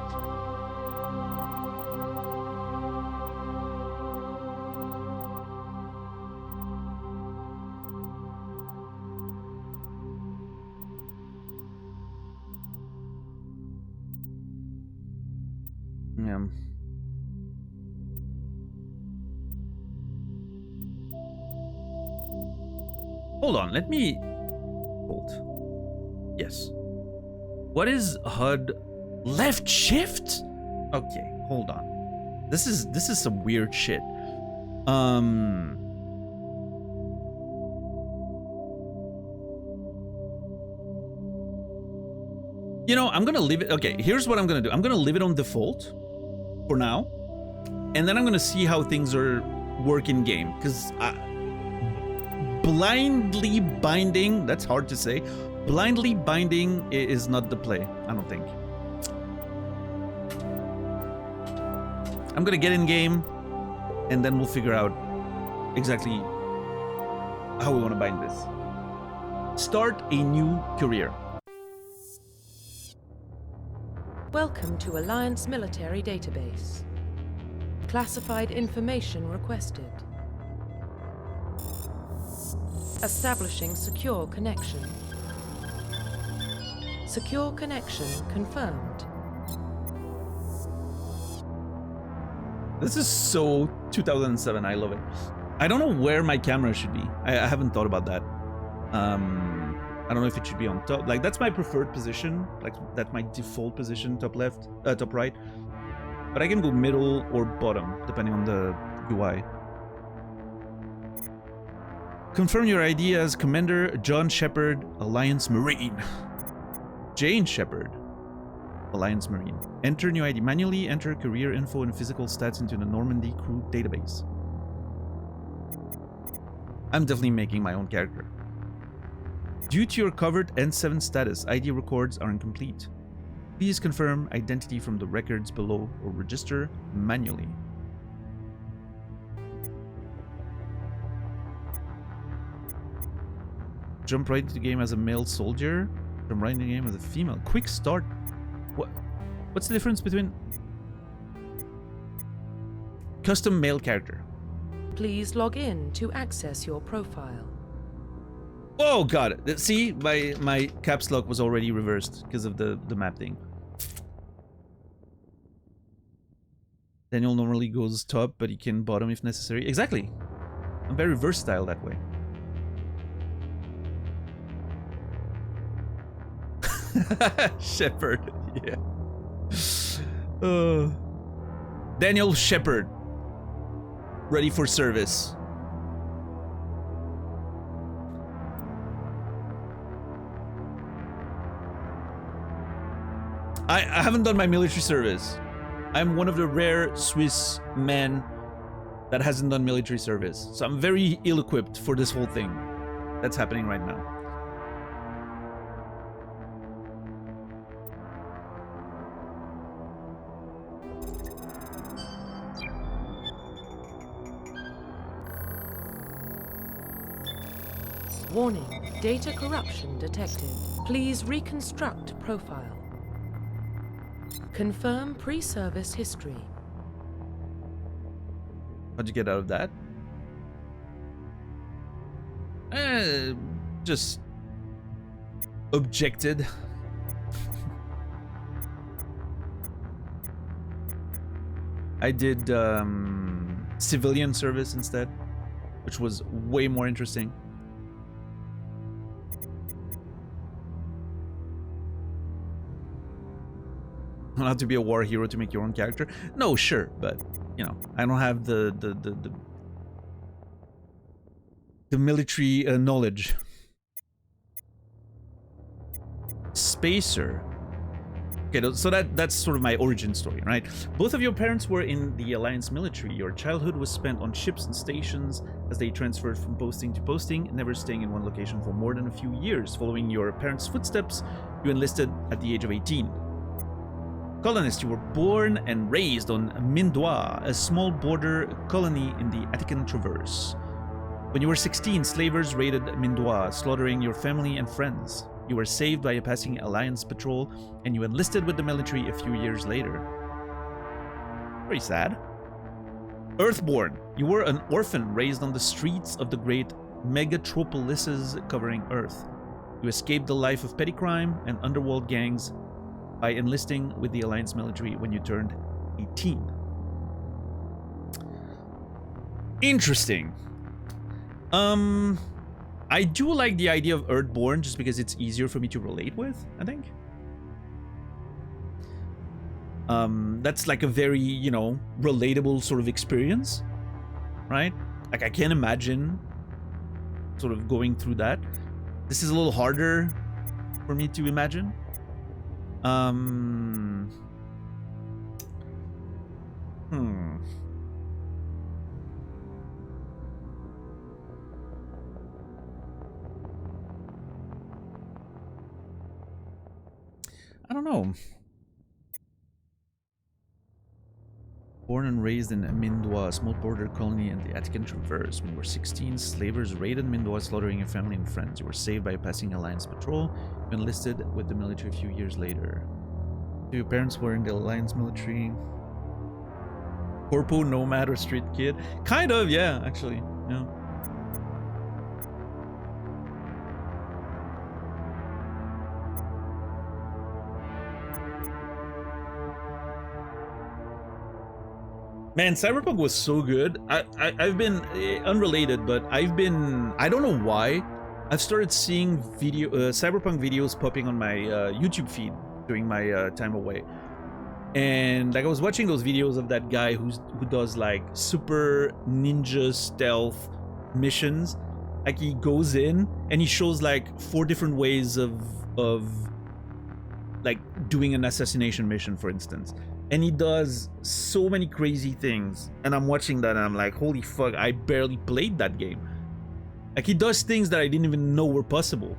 Yeah. Hold on, let me... Hold. Yes. What is HUD? Left shift? Okay, hold on. This is some weird shit. You know, I'm gonna leave it... Okay, here's what I'm gonna do. I'm gonna leave it on default for now. And then I'm gonna see how things are work in game. Because blindly binding, that's hard to say. Blindly binding is not the play, I don't think. I'm gonna get in game, and then we'll figure out exactly how we want to bind this. Start a new career. Welcome to Alliance Military Database. Classified information requested. Establishing secure connection. Secure connection confirmed. This is so 2007. I love it. I don't know where my camera should be. I haven't thought about that. I don't know if it should be on top. Like, that's my preferred position. Like, that's my default position, top left, top right. But I can go middle or bottom, depending on the UI. Confirm your ID as Commander John Shepard, Alliance Marine. Jane Shepard, Alliance Marine. Enter new ID. Manually enter career info and physical stats into the Normandy crew database. I'm definitely making my own character. Due to your covered N7 status, ID records are incomplete. Please confirm identity from the records below or register manually. Jump right into the game as a male soldier. Jump right into the game as a female. Quick start. What's the difference between custom male character? Please log in to access your profile. Oh, got it. See, my caps lock was already reversed because of the map thing. Daniel normally goes top, but he can bottom if necessary. Exactly. I'm very versatile that way. Shepard, yeah. Daniel Shepard, ready for service. I haven't done my military service. I'm one of the rare Swiss men that hasn't done military service. So I'm very ill-equipped for this whole thing that's happening right now. Warning, data corruption detected. Please reconstruct profile. Confirm pre-service history. How'd you get out of that? Just objected. I did civilian service instead, which was way more interesting. Not to be a war hero to make your own character. No, sure, but you know, I don't have the military knowledge. Spacer. Okay, so that's sort of my origin story, right? Both of your parents were in the Alliance military. Your childhood was spent on ships and stations as they transferred from posting to posting, never staying in one location for more than a few years. Following your parents' footsteps, you enlisted at the age of 18. Colonist, you were born and raised on Mindois, a small border colony in the Attican Traverse. When you were 16, slavers raided Mindois, slaughtering your family and friends. You were saved by a passing Alliance patrol, and you enlisted with the military a few years later. Very sad. Earthborn, you were an orphan raised on the streets of the great megatropolises covering Earth. You escaped the life of petty crime and underworld gangs by enlisting with the Alliance military when you turned 18. Interesting. I do like the idea of Earthborn just because it's easier for me to relate with, I think. That's like a very, you know, relatable sort of experience, right? Like I can't imagine sort of going through that. This is a little harder for me to imagine. I don't know. Born and raised in Mindois, a small border colony in the Attican Traverse. When you were 16, slavers raided Mindois, slaughtering your family and friends. You were saved by a passing Alliance patrol. You enlisted with the military a few years later. Your parents were in the Alliance military. Corpo, nomad, or street kid? Kind of, yeah, actually. Yeah. Man, Cyberpunk was so good. I've been unrelated, but I don't know why, I've started seeing Cyberpunk videos popping on my YouTube feed during my time away. And like I was watching those videos of that guy who does like super ninja stealth missions. Like he goes in and he shows like 4 different ways of like doing an assassination mission, for instance. And he does so many crazy things. And I'm watching that and I'm like, holy fuck, I barely played that game. Like he does things that I didn't even know were possible.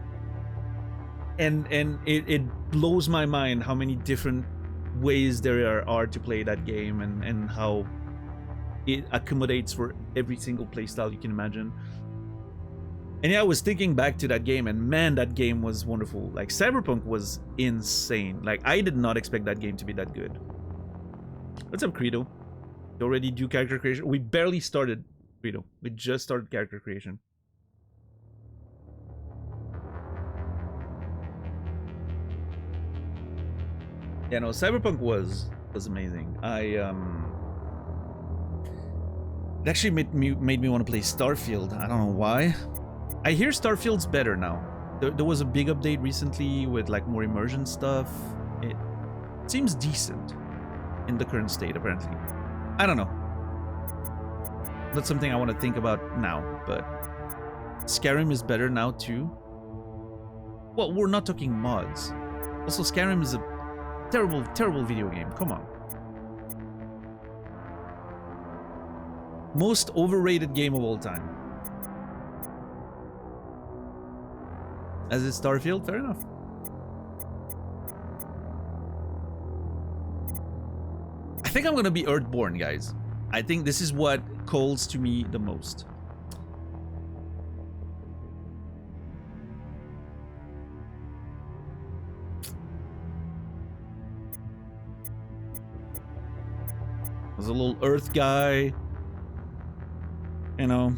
And it blows my mind how many different ways there are to play that game, and how it accommodates for every single playstyle you can imagine. And yeah, I was thinking back to that game, and man, that game was wonderful. Like Cyberpunk was insane. Like I did not expect that game to be that good. What's up, Credo? You already do character creation? We barely started, Credo. We just started character creation. Yeah, no, Cyberpunk was amazing. It actually made me want to play Starfield. I don't know why. I hear Starfield's better now. There was a big update recently with like more immersion stuff. It seems decent in the current state, apparently. I don't know. That's something I want to think about now, but Skyrim is better now too. Well, we're not talking mods. Also, Skyrim is a terrible video game. Come on. Most overrated game of all time. As is Starfield, fair enough. I think I'm gonna be Earthborn, guys. I think this is what calls to me the most. I was a little Earth guy. You know,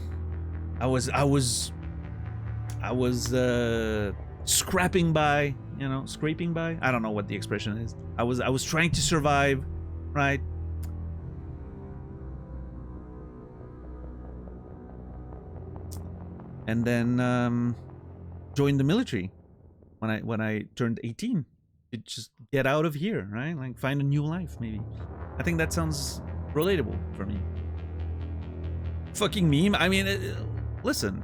I was scrapping by, you know, scraping by. I don't know what the expression is. I was trying to survive, right? And then joined the military when I turned 18. To just get out of here, right? Like find a new life, maybe. I think that sounds relatable for me. Fucking meme. I mean, listen.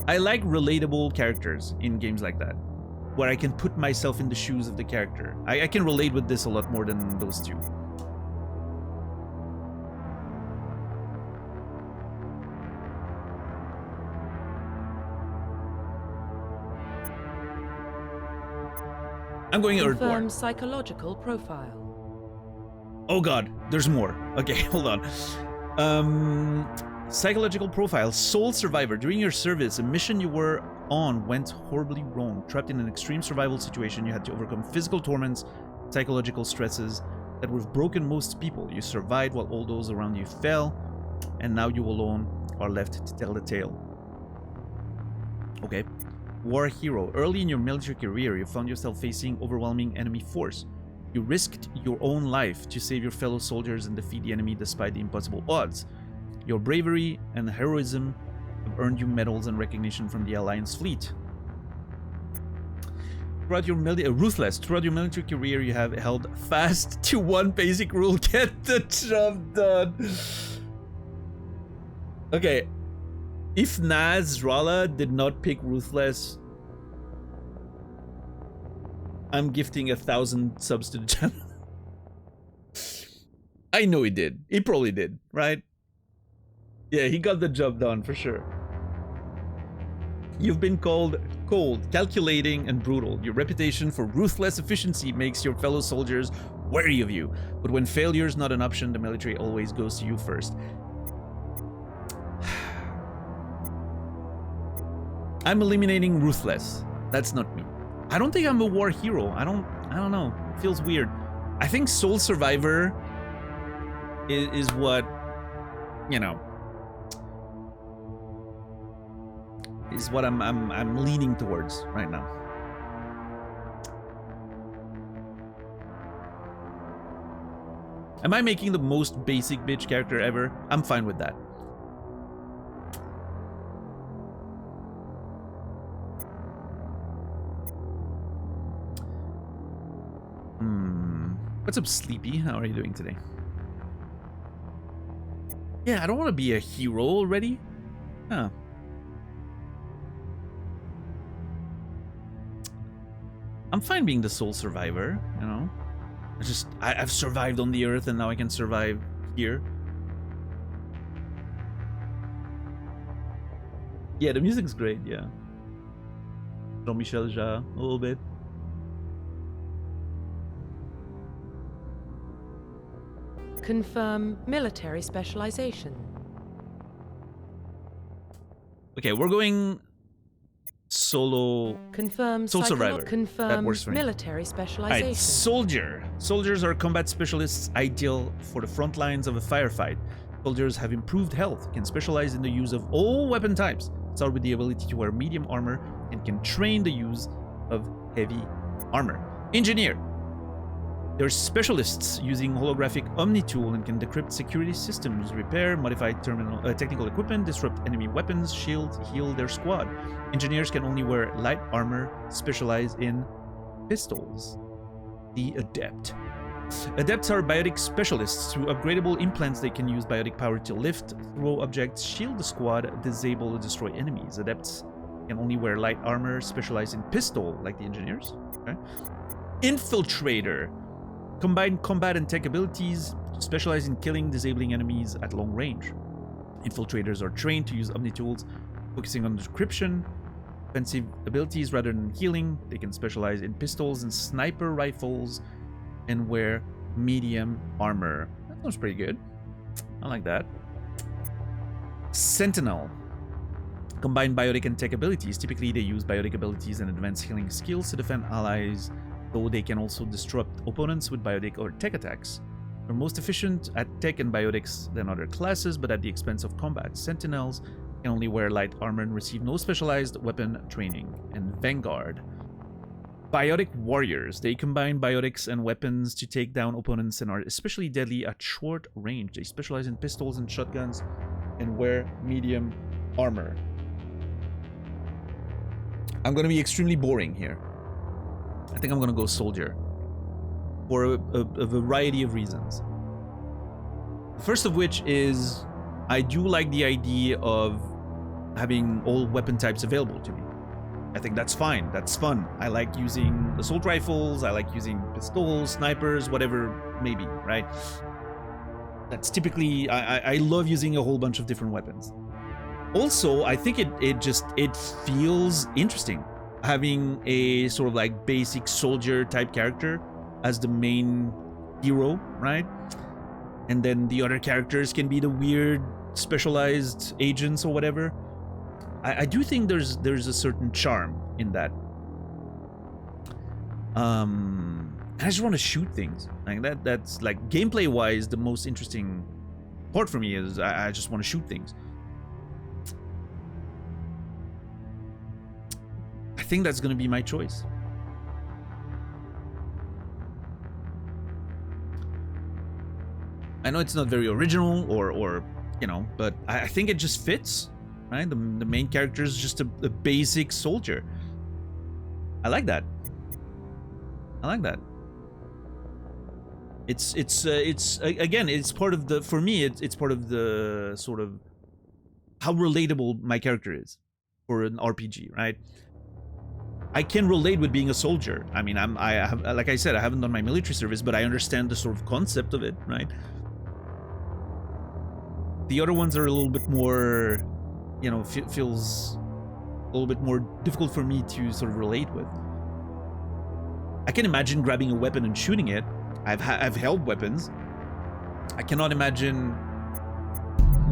I like relatable characters in games like that, where I can put myself in the shoes of the character. I can relate with this a lot more than those two. I'm going Earthborn. Confirm psychological profile. Oh god, there's more. Okay, hold on. Psychological profile. Sole survivor. During your service, a mission you were on went horribly wrong. Trapped in an extreme survival situation, you had to overcome physical torments, psychological stresses that would have broken most people. You survived while all those around you fell, and now you alone are left to tell the tale. Okay. War hero. Early in your military career, you found yourself facing overwhelming enemy force. You risked your own life to save your fellow soldiers and defeat the enemy despite the impossible odds. Your bravery and heroism have earned you medals and recognition from the Alliance fleet. Throughout your ruthless. Throughout your military career, you have held fast to one basic rule: get the job done. Okay, if Nasrallah did not pick ruthless, I'm gifting 1,000 subs to the channel. I know he did. He probably did, right? Yeah, he got the job done for sure. You've been called cold, calculating, and brutal. Your reputation for ruthless efficiency makes your fellow soldiers wary of you. But when failure is not an option, the military always goes to you first. I'm eliminating ruthless. That's not me. I don't think I'm a war hero. I don't know. It feels weird. I think Sole Survivor is what, you know, is what I'm leaning towards right now. Am I making the most basic bitch character ever? I'm fine with that. What's up, Sleepy? How are you doing today? Yeah, I don't want to be a hero already. Huh. I'm fine being the sole survivor, you know? I've survived on the earth and now I can survive here. Yeah, the music's great, yeah. Jean-Michel Jarre, a little bit. Confirm military specialization. Okay, we're going solo. Confirm Soul survivor. Confirm That works for me. military specialization. Alright, soldier. Soldiers are combat specialists ideal for the front lines of a firefight. Soldiers have improved health, can specialize in the use of all weapon types, start with the ability to wear medium armor, and can train the use of heavy armor. Engineer. They're specialists using holographic Omni-tool and can decrypt security systems, repair, modify technical equipment, disrupt enemy weapons, shield, heal their squad. Engineers can only wear light armor, specialize in pistols. The Adept. Adepts are biotic specialists. Through upgradable implants, they can use biotic power to lift, throw objects, shield the squad, disable or destroy enemies. Adepts can only wear light armor, specialize in pistol, like the engineers. Okay. Infiltrator. Combine combat and tech abilities, specialize in killing, disabling enemies at long range. Infiltrators are trained to use Omni-tools, focusing on decryption, offensive abilities rather than healing. They can specialize in pistols and sniper rifles and wear medium armor. That sounds pretty good. I like that. Sentinel. Combine biotic and tech abilities. Typically, they use biotic abilities and advanced healing skills to defend allies, though they can also disrupt opponents with biotic or tech attacks. They're most efficient at tech and biotics than other classes, but at the expense of combat. Sentinels can only wear light armor and receive no specialized weapon training. And Vanguard. Biotic warriors. They combine biotics and weapons to take down opponents and are especially deadly at short range. They specialize in pistols and shotguns and wear medium armor. I'm going to be extremely boring here. I think I'm going to go soldier for a variety of reasons. First of which is I do like the idea of having all weapon types available to me. I think that's fine. That's fun. I like using assault rifles. I like using pistols, snipers, whatever maybe, right? That's typically, I love using a whole bunch of different weapons. Also, I think it feels interesting having a sort of like basic soldier type character as the main hero, right? And then the other characters can be the weird specialized agents or whatever. I do think there's a certain charm in that. I just want to shoot things like that. That's like gameplay wise the most interesting part for me is I just want to shoot things. I think that's going to be my choice. I know it's not very original or you know, but I think it just fits. Right? The main character is just a basic soldier. I like that. I like that. It's again, it's part of the, for me, it's part of the sort of how relatable my character is for an RPG, right? I can relate with being a soldier. I mean, I have, like I said, I haven't done my military service, but I understand the sort of concept of it, right? The other ones are a little bit more, you know, feels a little bit more difficult for me to sort of relate with. I can imagine grabbing a weapon and shooting it. I've held weapons. I cannot imagine,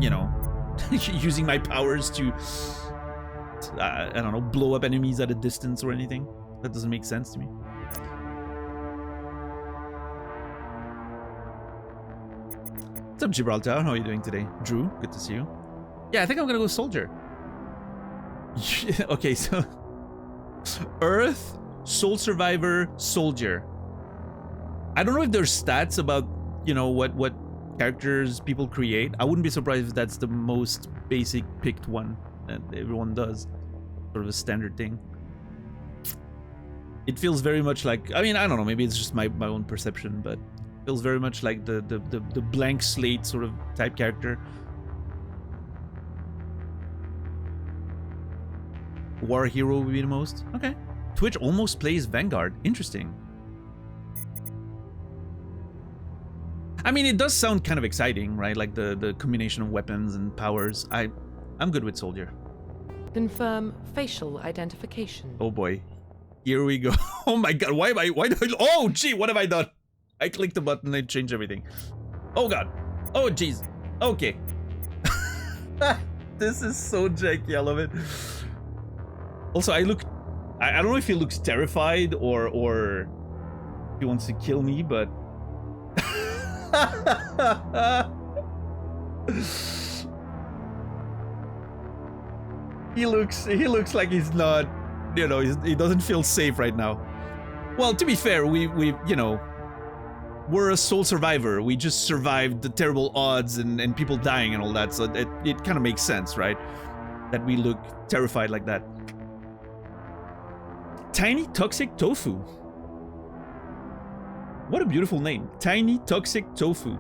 you know, using my powers to, I don't know, blow up enemies at a distance or anything. That doesn't make sense to me. What's up, Gibraltar? How are you doing today? Drew, good to see you. Yeah, I think I'm gonna go soldier. Okay, so Earth, Soul Survivor, Soldier. I don't know if there's stats about, you know, what characters people create. I wouldn't be surprised if that's the most basic picked one that everyone does. Sort of a standard thing. It feels very much like, I mean, I don't know, maybe it's just my own perception, but it feels very much like the blank slate sort of type character. War hero would be the most. Okay. Twitch almost plays Vanguard. Interesting. I mean, it does sound kind of exciting, right? Like the combination of weapons and powers. I'm good with Soldier. Confirm facial identification. Oh boy. Here we go. Oh my god, why do I, oh gee, what have I done? I clicked the button and it changed everything. Oh god. Oh jeez. Okay. This is so janky, I love it. Also, I don't know if he looks terrified or he wants to kill me, but he looks like he's not, you know, he doesn't feel safe right now. Well, to be fair, we you know, we're a sole survivor. We just survived the terrible odds and people dying and all that, so it kind of makes sense, right? That we look terrified like that. Tiny Toxic Tofu. What a beautiful name. Tiny Toxic Tofu.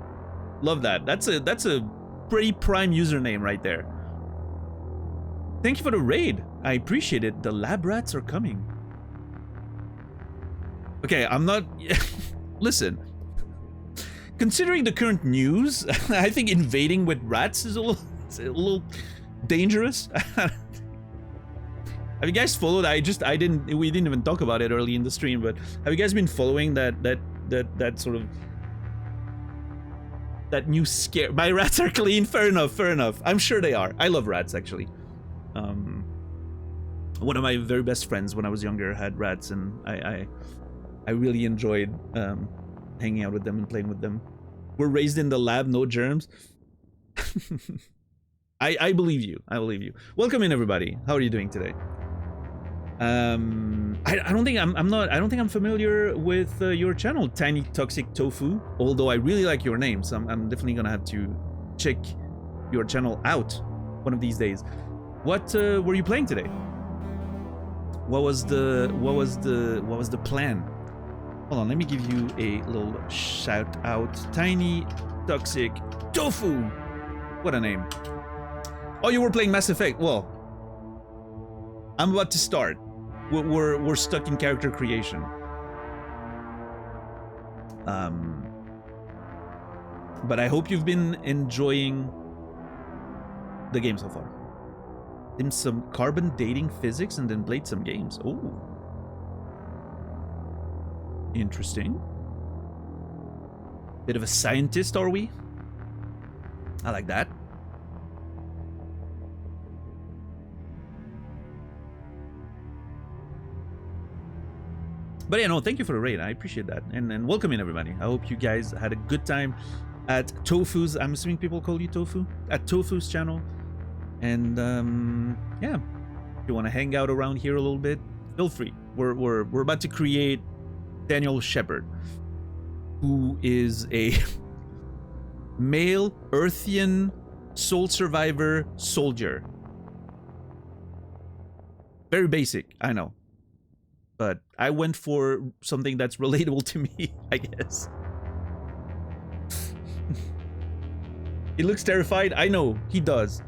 Love that. That's a pretty prime username right there. Thank you for the raid. I appreciate it. The lab rats are coming. Okay, I'm not... Listen. Considering the current news, I think invading with rats is a little dangerous. Have you guys followed? We didn't even talk about it early in the stream, but have you guys been following that sort of that new scare? My rats are clean. Fair enough. I'm sure they are. I love rats, actually. One of my very best friends when I was younger had rats, and I really enjoyed hanging out with them and playing with them. We're raised in the lab, no germs. I believe you. I believe you. Welcome in, everybody. How are you doing today? I don't think I'm familiar with your channel, Tiny Toxic Tofu. Although I really like your name, so I'm definitely gonna have to check your channel out one of these days. What were you playing today? What was the plan? Hold on, let me give you a little shout out. Tiny Toxic Tofu. What a name. Oh, you were playing Mass Effect. Well, I'm about to start. We're stuck in character creation. But I hope you've been enjoying the game so far. Did some carbon dating physics and then played some games. Oh, interesting. Bit of a scientist, are we? I like that. But yeah, no, thank you for the raid. I appreciate that. And welcome in, everybody. I hope you guys had a good time at Tofu's. I'm assuming people call you Tofu? At Tofu's channel. And yeah, if you want to hang out around here a little bit, feel free. We're about to create Daniel Shepard, who is a male Earthian soul survivor soldier. Very basic, I know. But I went for something that's relatable to me, I guess. He looks terrified. I know, he does.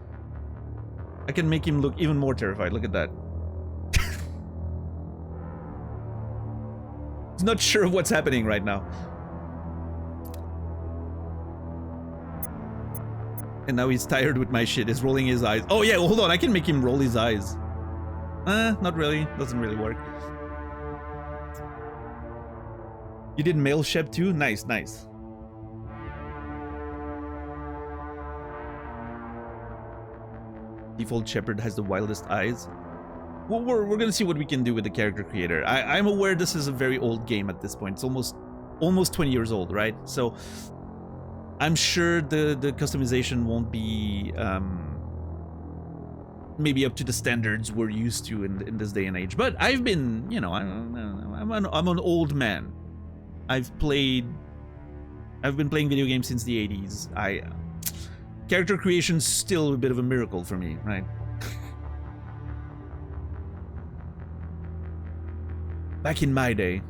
I can make him look even more terrified. Look at that. He's not sure of what's happening right now. And now he's tired with my shit. He's rolling his eyes. Oh yeah, hold on. I can make him roll his eyes. Not really. Doesn't really work. You did male Shep too? Nice, nice. Default Shepard has the wildest eyes. Well, we're gonna see what we can do with the character creator. I'm aware this is a very old game at this point. It's almost 20 years old, right? So I'm sure the customization won't be maybe up to the standards we're used to in this day and age. But I've been, you know, I'm an old man. I've played I've been playing video games since the 80s. Character creation's still a bit of a miracle for me, right? Back in my day.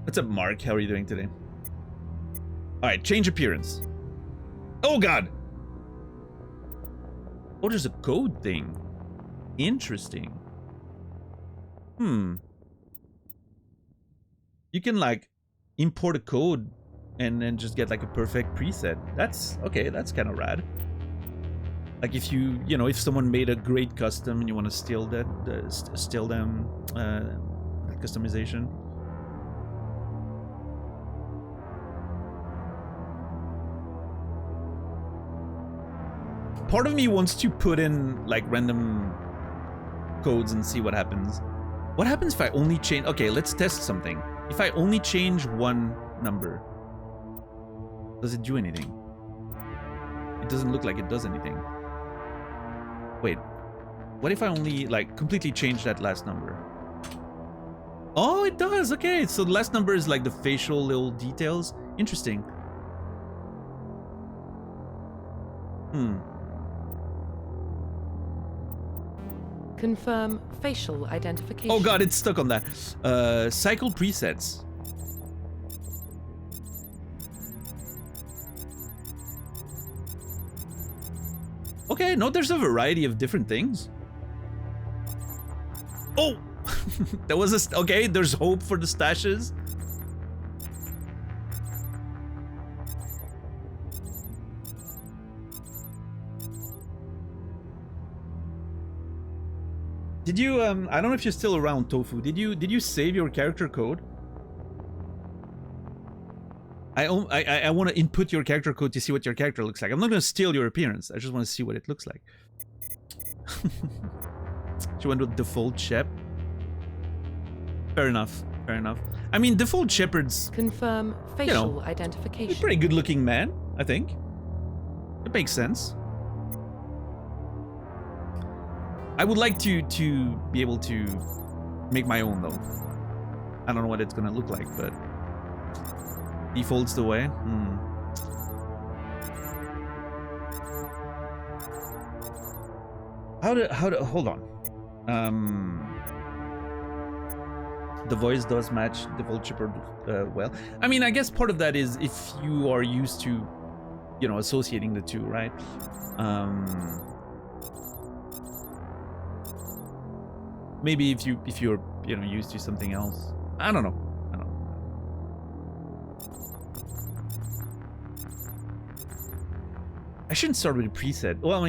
What's up, Mark? How are you doing today? Alright, change appearance. Oh god! Oh, there's a code thing. Interesting. You can like import a code and then just get like a perfect preset. That's okay, that's kind of rad. Like if if someone made a great custom and you want to steal that, steal them that customization. Part of me wants to put in like random codes and see what happens. What happens if I only change? Okay, let's test something. If I only change one number, does it do anything? It doesn't look like it does anything. Wait, what if I only like completely change that last number? Oh, it does. Okay, so the last number is like the facial little details. Interesting. Confirm facial identification. Oh god, it's stuck on that. Cycle presets. Okay, no, there's a variety of different things. Oh! There was a... Okay, there's hope for the stashes. Did you, I don't know if you're still around, Tofu. Did you save your character code? I want to input your character code to see what your character looks like. I'm not going to steal your appearance. I just want to see what it looks like. She went with default Shep. Fair enough. Fair enough. I mean, default Shepard's... Confirm facial identification. A pretty good-looking man, I think. It makes sense. I would like to be able to make my own, though. I don't know what it's going to look like, but... Default's the way. How to hold on. The voice does match default Shepard well. I mean, I guess part of that is if you are used to, associating the two, right? Maybe if you're used to something else. I don't know. I shouldn't start with a preset. Well,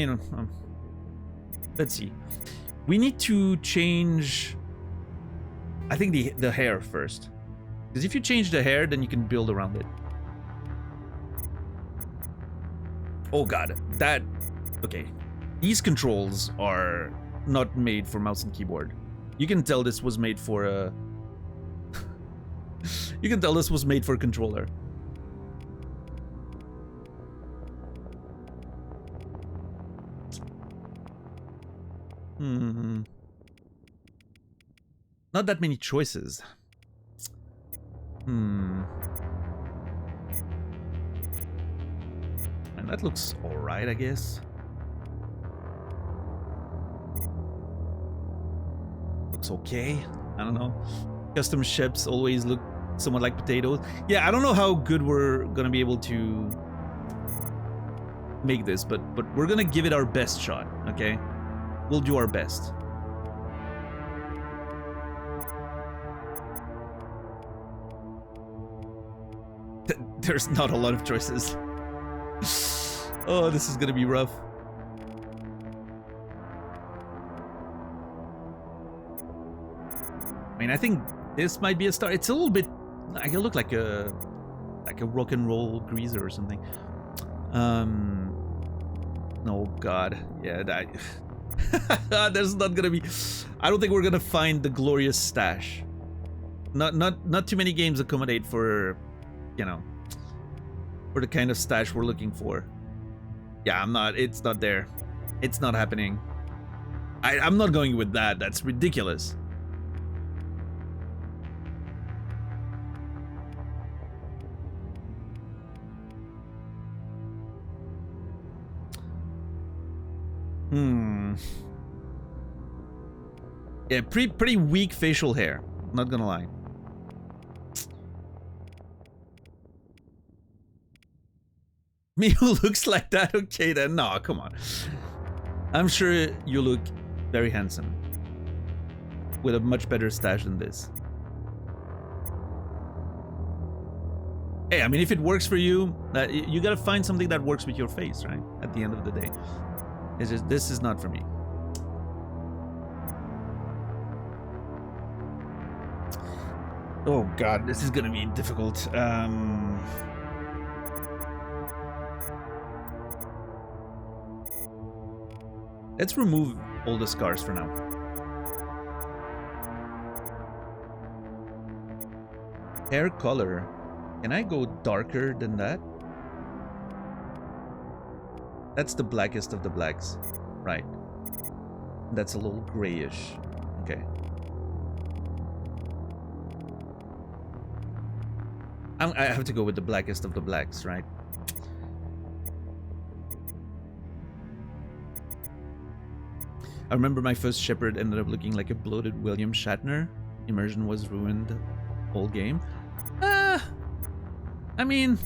let's see. We need to change, I think, the hair first. Because if you change the hair, then you can build around it. Oh god, okay. These controls are not made for mouse and keyboard. You can tell this was made for a... You can tell this was made for a controller. Not that many choices. And that looks alright, I guess. Looks okay. I don't know. Custom ships always look somewhat like potatoes. Yeah, I don't know how good we're gonna be able to make this, but we're gonna give it our best shot, okay? We'll do our best. There's not a lot of choices. Oh, this is gonna be rough. I mean, I think this might be a start. It's a little bit like it look like a rock and roll greaser or something. Oh god, yeah, that. There's not gonna be. I don't think we're gonna find the glorious stash. Not too many games accommodate for, for the kind of stash we're looking for. Yeah, I'm not. It's not there. It's not happening. I'm not going with that. That's ridiculous. Yeah, pretty weak facial hair. Not gonna lie. Me who looks like that? Okay then. No, come on. I'm sure you look very handsome. With a much better stash than this. Hey, I mean, if it works for you, you gotta find something that works with your face, right? At the end of the day. It's just, this is not for me. Oh god, this is gonna be difficult. Let's remove all the scars for now. Hair color. Can I go darker than that? That's the blackest of the blacks. Right. That's a little grayish. Okay. I have to go with the blackest of the blacks, right? I remember my first Shepherd ended up looking like a bloated William Shatner. Immersion was ruined. Whole game. I mean,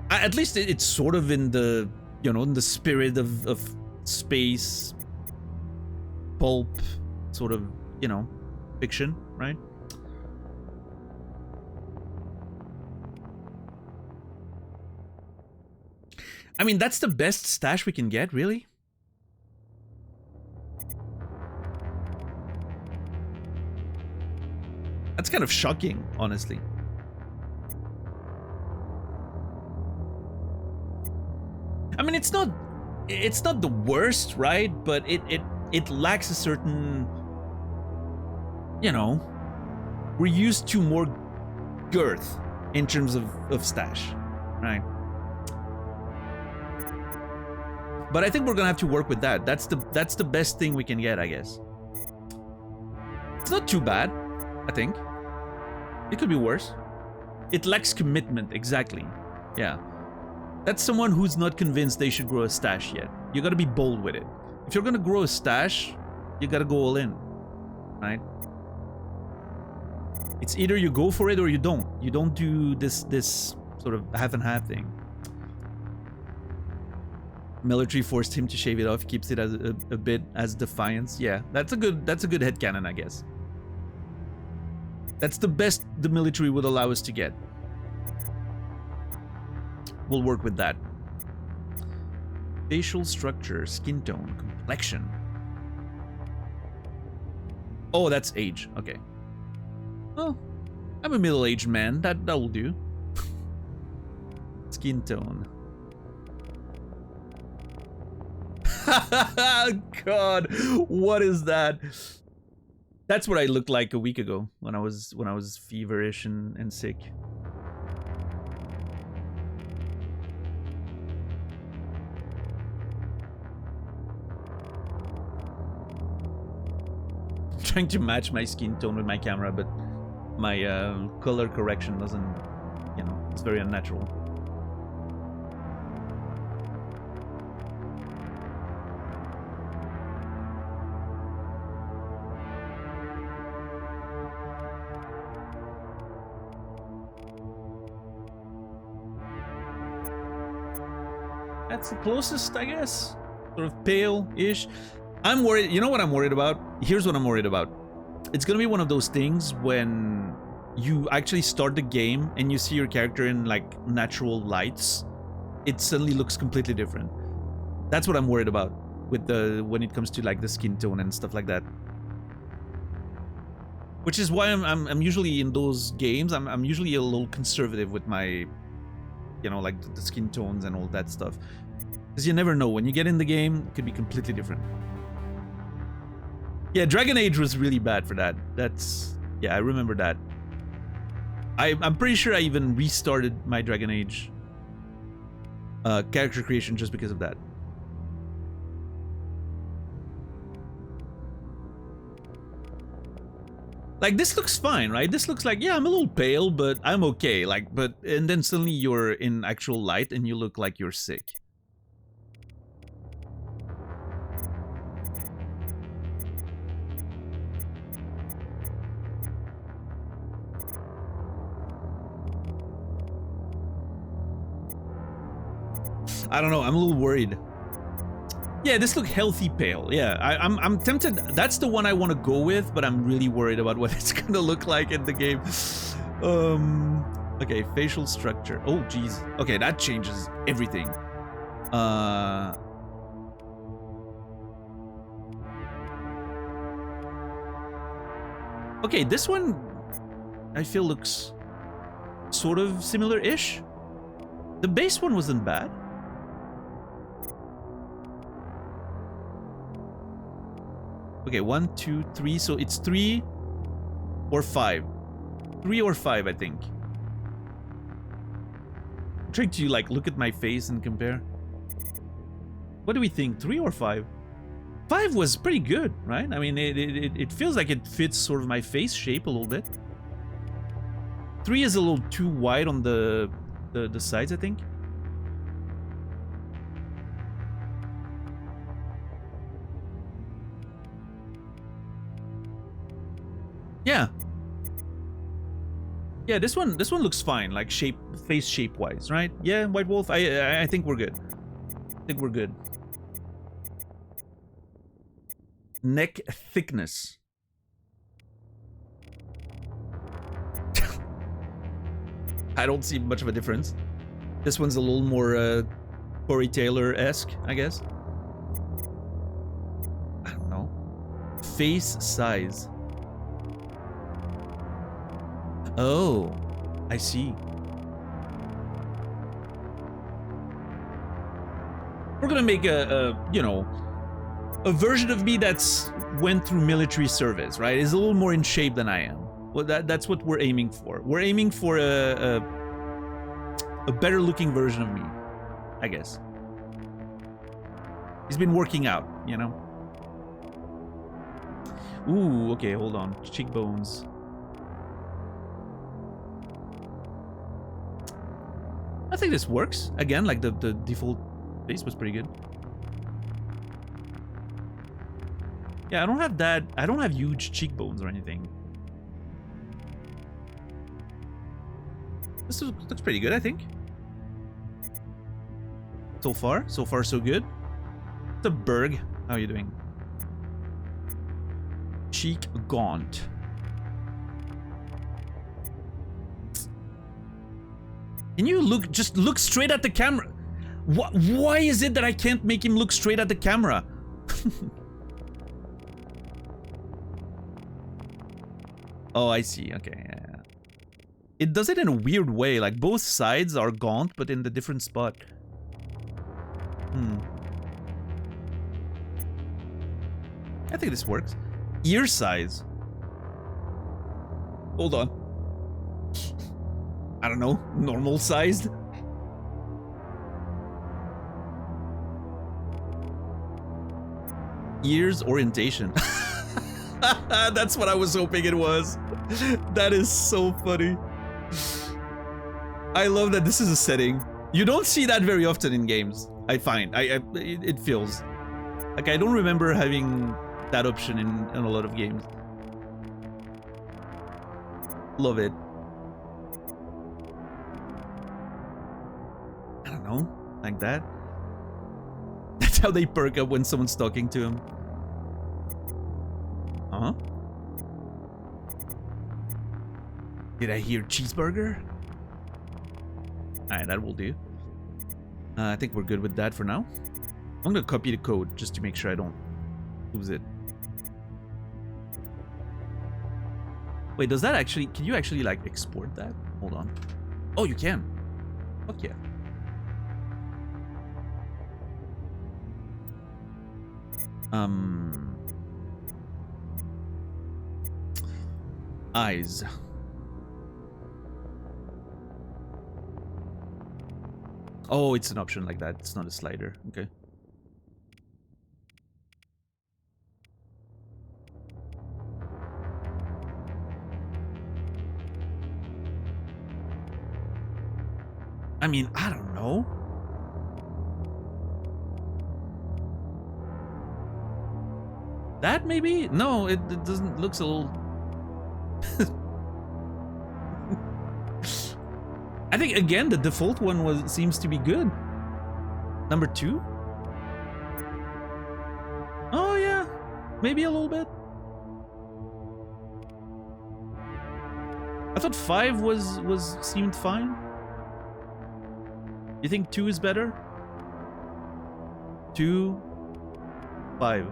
at least it's sort of in the, you know, in the spirit of space, pulp, sort of, you know, fiction, right? I mean, that's the best stash we can get, really? That's kind of shocking, honestly. I mean, it's not the worst, right? But it lacks a certain, you know, we're used to more girth in terms of stash, right? But I think we're gonna have to work with that. That's the best thing we can get, I guess. It's not too bad, I think. It could be worse. It lacks commitment, exactly. Yeah. That's someone who's not convinced they should grow a stash yet. You gotta be bold with it. If you're gonna grow a stash, you gotta go all in, right? It's either you go for it or you don't. You don't do this sort of half and half thing. Military forced him to shave it off. He keeps it as a bit as defiance. Yeah, that's a good headcanon, I guess. That's the best the military would allow us to get. We'll work with that. Facial structure, skin tone, complexion. Oh, that's age. Okay. Oh, I'm a middle-aged man. That will do. Skin tone. God, what is that? That's what I looked like a week ago when I was feverish and sick. I'm trying to match my skin tone with my camera, but my color correction doesn't, you know, it's very unnatural. That's the closest, I guess. Sort of pale-ish. I'm worried. You know what I'm worried about? Here's what I'm worried about. It's gonna be one of those things when you actually start the game and you see your character in like natural lights, it suddenly looks completely different. That's what I'm worried about with when it comes to like the skin tone and stuff like that. Which is why I'm usually in those games. I'm usually a little conservative with my, you know, like the skin tones and all that stuff. Because you never know. When you get in the game, it could be completely different. Yeah, Dragon Age was really bad for that. Yeah, I remember that. I'm pretty sure I even restarted my Dragon Age character creation just because of that. Like, this looks fine, right? This looks like, yeah, I'm a little pale, but I'm okay. Like, and then suddenly you're in actual light and you look like you're sick. I don't know, I'm a little worried. Yeah, this look healthy pale. Yeah, I'm tempted. That's the one I want to go with, but I'm really worried about what it's gonna look like in the game. Okay, facial structure. Oh, geez. Okay, that changes everything. Okay, this one I feel looks sort of similar-ish. The base one wasn't bad. Okay, 1, 2, 3. So it's 3 or 5. 3 or 5, I think. I'm trying to like look at my face and compare. What do we think? 3 or 5? 5 was pretty good, right? I mean, it feels like it fits sort of my face shape a little bit. 3 is a little too wide on the sides, I think. Yeah. Yeah, this one looks fine, like face shape wise, right? Yeah, White Wolf, I think we're good. I think we're good. Neck thickness. I don't see much of a difference. This one's a little more Corey Taylor-esque, I guess. I don't know. Face size. Oh, I see. We're gonna make you know, a version of me that's went through military service, right? Is a little more in shape than I am. Well, that's what we're aiming for. We're aiming for a better looking version of me, I guess. He's been working out, you know? Ooh, okay, hold on. Cheekbones. I think this works. Again, like the default face was pretty good. Yeah, I don't have huge cheekbones or anything. This looks pretty good, I think. So far so good. What's up, Berg? How are you doing? Cheek gaunt. Can you just look straight at the camera? Why is it that I can't make him look straight at the camera? Oh, I see. Okay, yeah. It does it in a weird way. Like, both sides are gaunt, but in the different spot. I think this works. Ear size. Hold on. I don't know. Normal sized? Ears orientation. That's what I was hoping it was. That is so funny. I love that this is a setting. You don't see that very often in games, I find. It feels. Like, I don't remember having that option in a lot of games. Love it. I don't know. Like that. That's how they perk up when someone's talking to him. Huh? Did I hear cheeseburger? Alright, that will do. I think we're good with that for now. I'm gonna copy the code just to make sure I don't lose it. Wait, does that actually... Can you actually, like, export that? Hold on. Oh, you can. Fuck yeah. Eyes. Oh, it's an option like that. It's not a slider. Okay. I mean, I don't know. That maybe? No, it doesn't. Looks a little. I think again the default one seems to be good. Number 2. Oh yeah, maybe a little bit. I thought 5 seemed fine. You think 2 is better? 2, 5.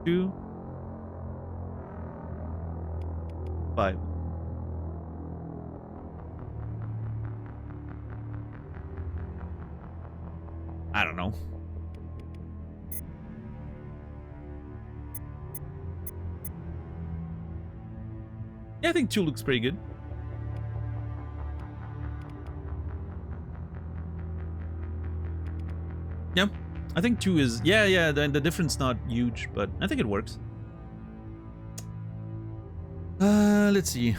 2, 5. I don't know. Yeah, I think 2 looks pretty good. Yeah, I think 2 is... Yeah, the difference not huge, but I think it works. Let's see.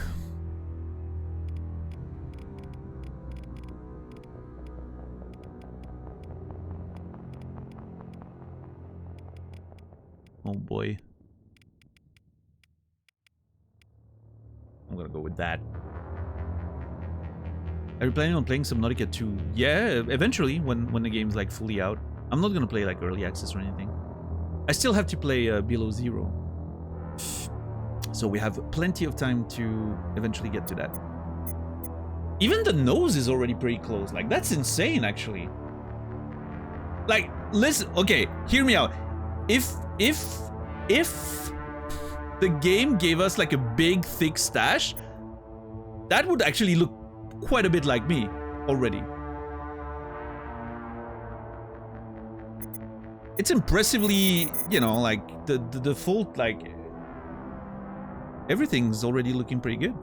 Oh boy. I'm gonna go with that. Are you planning on playing Subnautica 2? Yeah, eventually, when the game's like fully out. I'm not gonna play like early access or anything. I still have to play Below Zero. So we have plenty of time to eventually get to that. Even the nose is already pretty close. Like, that's insane, actually. Like, listen, okay, hear me out. If the game gave us like a big, thick stash, that would actually look quite a bit like me already. It's impressively, you know, like the default, like everything's already looking pretty good.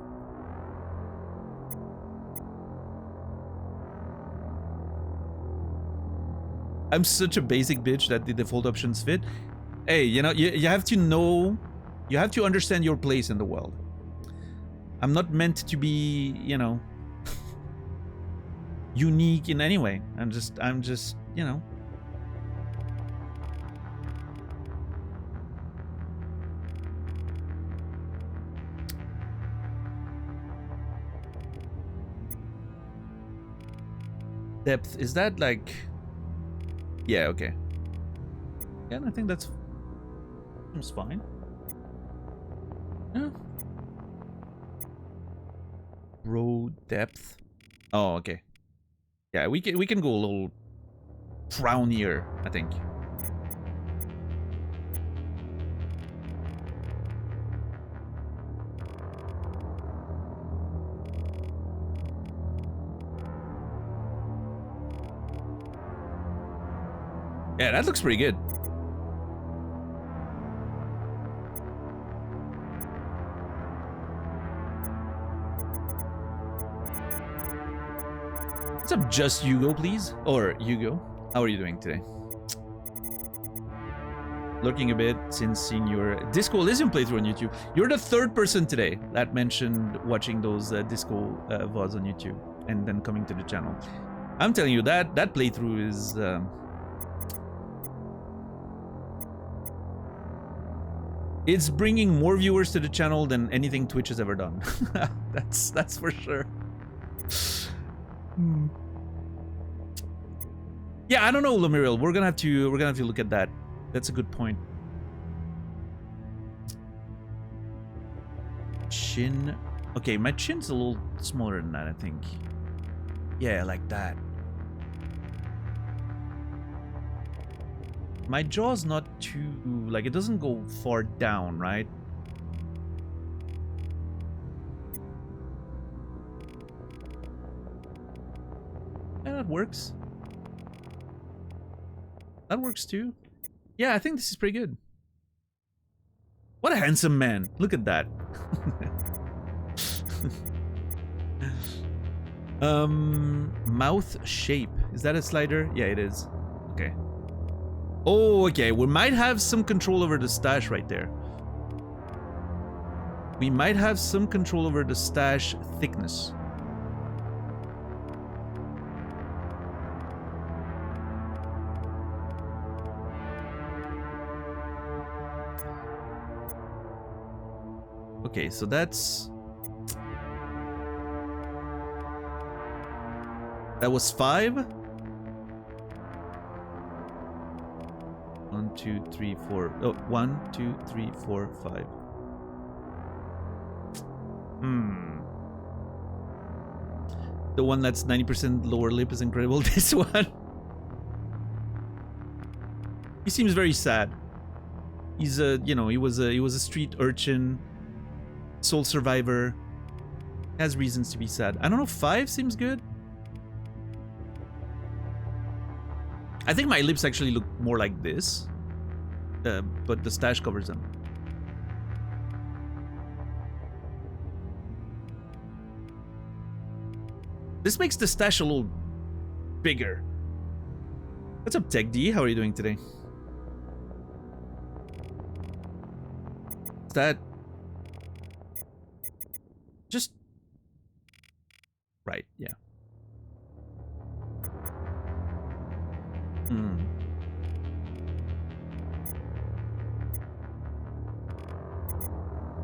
I'm such a basic bitch that the default options fit. Hey, you know, you have to know, you have to understand your place in the world. I'm not meant to be, you know, unique in any way. I'm just, you know. Depth, is that like... Yeah, okay. Yeah, I think that's fine. Yeah. Row depth. Oh, okay. Yeah, we can go a little frownier, I think. Yeah, that looks pretty good. What's up, Just Hugo, please? Or Hugo, how are you doing today? Lurking a bit since seeing your Disco Elysium playthrough on YouTube. You're the 3rd person today that mentioned watching those Disco VODs on YouTube and then coming to the channel. I'm telling you, that playthrough is... It's bringing more viewers to the channel than anything Twitch has ever done. That's for sure. Yeah, I don't know, Lumiriel. We're gonna have to look at that. That's a good point. Chin. Okay, my chin's a little smaller than that, I think. Yeah, like that. My jaw's not too, like, it doesn't go far down, right? Yeah, that works. That works too. Yeah, I think this is pretty good. What a handsome man. Look at that. Mouth shape. Is that a slider? Yeah, it is. Okay. Oh, okay. We might have some control over the stash right there. we might have some control over the stash thickness. Okay, so that's... That was 5? 1, 2, 3, 4. Oh, 1, 2, 3, 4, 5. The one that's 90% lower lip is incredible. This one. He seems very sad. He's a, you know, he was a street urchin, soul survivor. Has reasons to be sad. I don't know, 5 seems good. I think my lips actually look more like this, but the stash covers them. This makes the stash a little bigger. What's up, Tech D? How are you doing today? Is that just right? Yeah.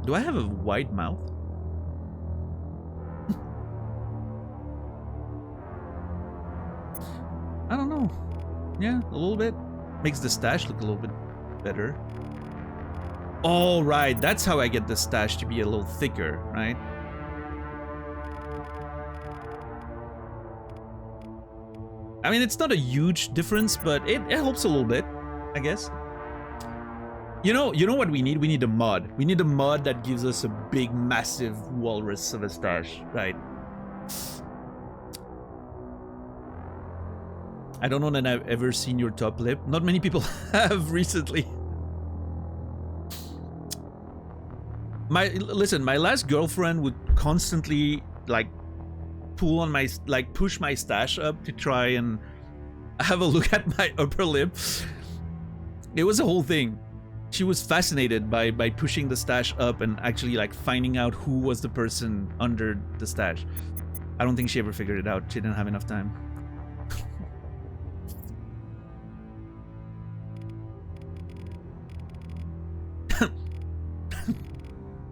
Do I have a wide mouth? I don't know. Yeah, a little bit. Makes the stash look a little bit better. Oh, right. That's how I get the stash to be a little thicker, right? I mean, it's not a huge difference, but it helps a little bit, I guess. You know what we need? We need a mod. We need a mod that gives us a big, massive walrus of a stash, right? I don't know that I've ever seen your top lip. Not many people have recently. Listen, my last girlfriend would constantly like push my stash up to try and have a look at my upper lip. It was a whole thing. She was fascinated by pushing the stash up and actually like finding out who was the person under the stash. I don't think she ever figured it out. She didn't have enough time.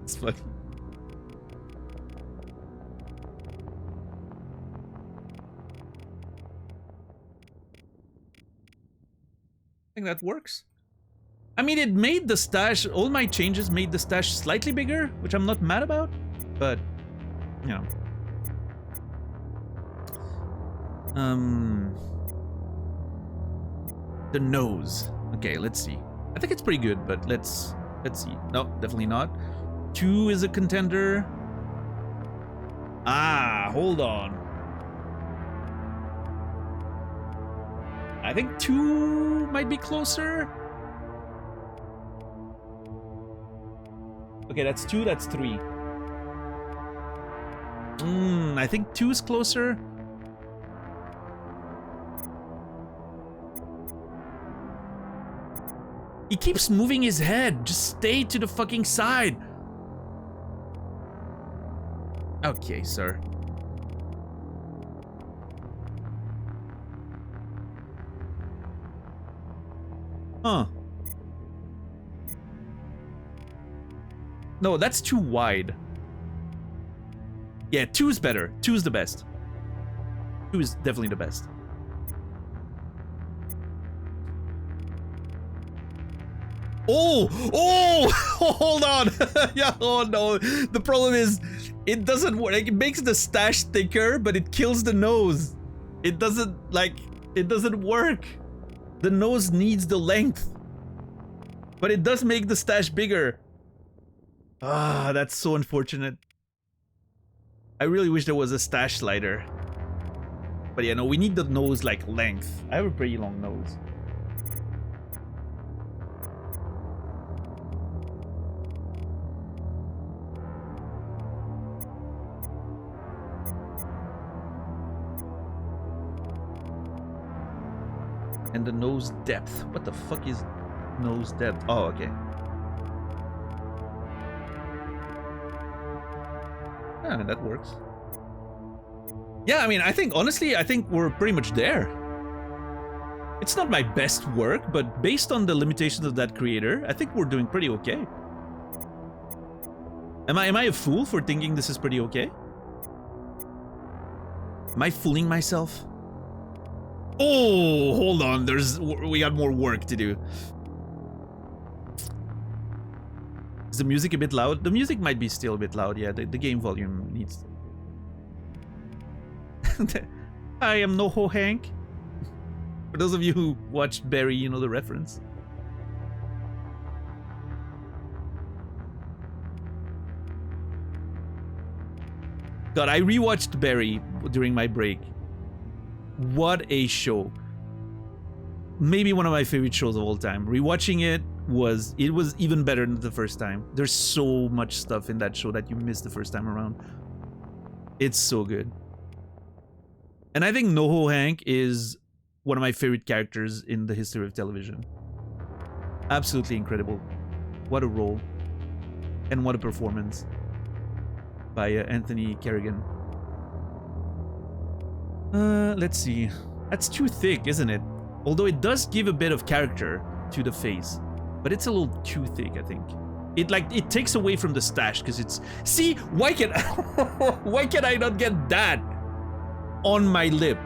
It's funny. I think that works. I mean, it made the stash, all my changes made the stash slightly bigger, which I'm not mad about, but, you know. The nose. Okay, let's see. I think it's pretty good, but let's see. No, definitely not. 2 is a contender. Ah, hold on. I think 2 might be closer. Okay, that's 2, that's 3. I think 2 is closer. He keeps moving his head. Just stay to the fucking side. Okay, sir. Huh. No, that's too wide. Yeah, 2 is better. 2 is the best. 2 is definitely the best. Oh! Oh! Hold on! Yeah, oh no. The problem is, it doesn't work. Like, it makes the stash thicker, but it kills the nose. It doesn't, like, it doesn't work. The nose needs the length. But it does make the stash bigger. Ah, that's so unfortunate. I really wish there was a stash slider. But yeah, no, we need the nose, like, length. I have a pretty long nose. And the nose depth. What the fuck is nose depth? Oh, okay. Yeah, I mean, that works. Yeah, I mean, I think, honestly, I think we're pretty much there. It's not my best work, but based on the limitations of that creator, I think we're doing pretty okay. Am I a fool for thinking this is pretty okay? Am I fooling myself? Oh, hold on. We got more work to do. Is the music a bit loud? The music might be still a bit loud. Yeah, the game volume needs. I am NoHo Hank. For those of you who watched Barry, you know the reference. God, I rewatched Barry during my break. What a show. Maybe one of my favorite shows of all time. Rewatching it was even better than the first time. There's so much stuff in that show that you missed the first time around. It's so good. And I think NoHo Hank is one of my favorite characters in the history of television. Absolutely incredible. What a role. And what a performance by Anthony Carrigan. Let's see. That's too thick, isn't it? Although it does give a bit of character to the face, but it's a little too thick, I think. It takes away from the stash because it's. See, why can I not get that on my lip?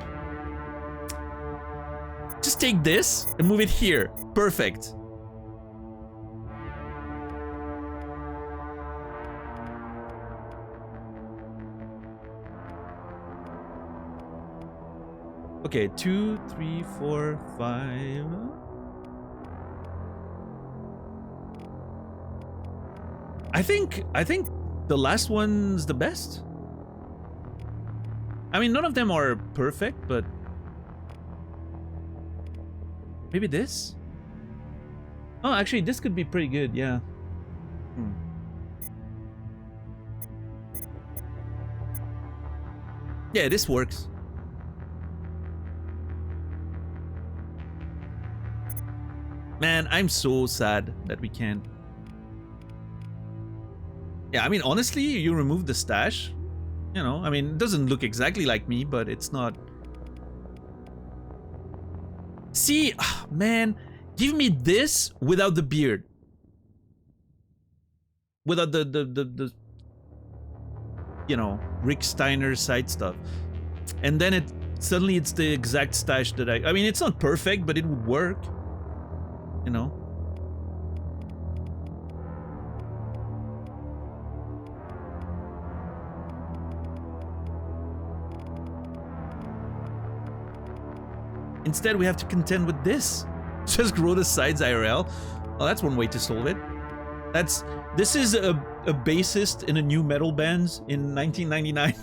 Just take this and move it here. Perfect. Okay, 2, 3, 4, 5. I think the last one's the best. I mean, none of them are perfect, but maybe this? Oh, actually, this could be pretty good, yeah. Yeah, this works. Man, I'm so sad that we can't. Yeah, I mean, honestly, you remove the stash. You know, I mean, it doesn't look exactly like me, but it's not. See, man, give me this without the beard. Without the you know, Rick Steiner side stuff. And then suddenly it's the exact stash that I mean, it's not perfect, but it would work. You know? Instead, we have to contend with this. Just grow the sides IRL. Well, that's one way to solve it. This is a bassist in a new metal band in 1999.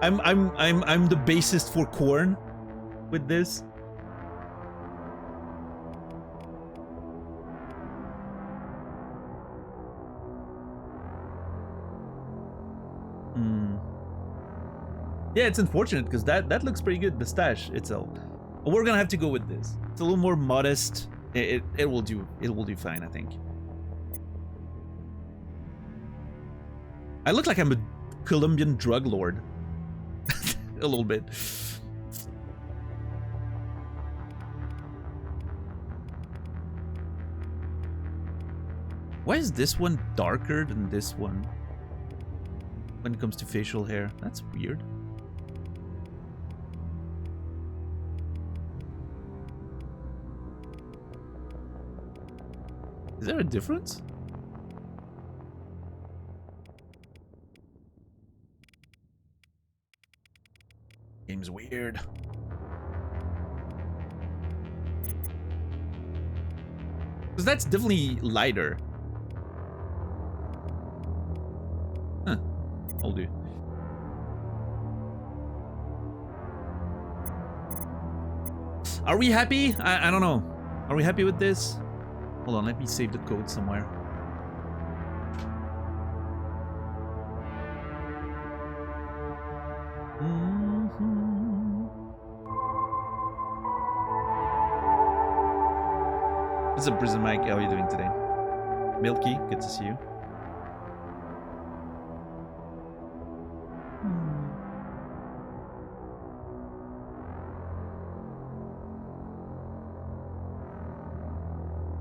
I'm the bassist for Korn with this. Yeah, it's unfortunate because that looks pretty good, the stash itself. But we're gonna have to go with this. It's a little more modest. It will do fine, I think. I look like I'm a Colombian drug lord. A little bit. Why is this one darker than this one when it comes to facial hair? That's weird. Is there a difference? Game's weird. Because that's definitely lighter. Huh. I'll do. Are we happy? I don't know. Are we happy with this? Hold on, let me save the code somewhere. What's up, Prison Mike? How are you doing today? Milky, good to see you.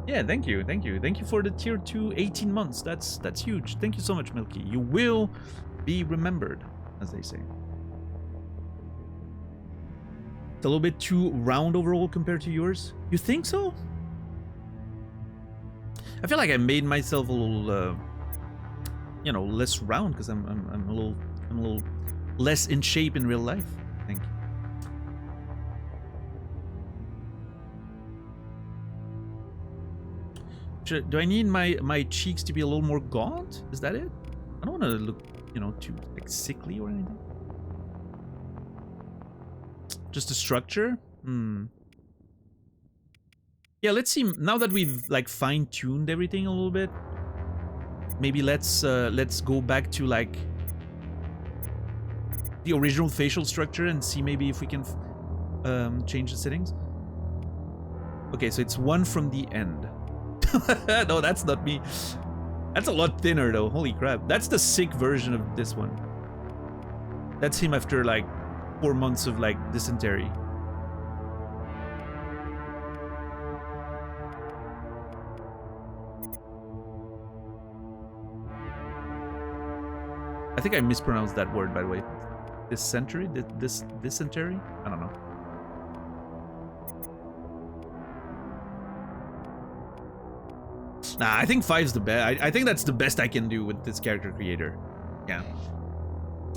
Yeah, thank you, thank you. Thank you for the tier 2 18 months. That's huge. Thank you so much, Milky. You will be remembered, as they say. It's a little bit too round overall compared to yours. You think so? I feel like I made myself a little, you know, less round because I'm a little less in shape in real life, I think. Do I need my cheeks to be a little more gaunt? Is that it? I don't want to look, you know, too like sickly or anything. Just the structure? Yeah, let's see. Now that we've like fine-tuned everything a little bit, maybe let's go back to like the original facial structure and see maybe if we can change the settings. Okay, so it's one from the end. No, that's not me. That's a lot thinner though. Holy crap. That's the sick version of this one. That's him after like 4 months of like dysentery. I think I mispronounced that word, by the way. Dysentery? Dysentery? I don't know. Nah, I think 5's the best. I think that's the best I can do with this character creator. Yeah.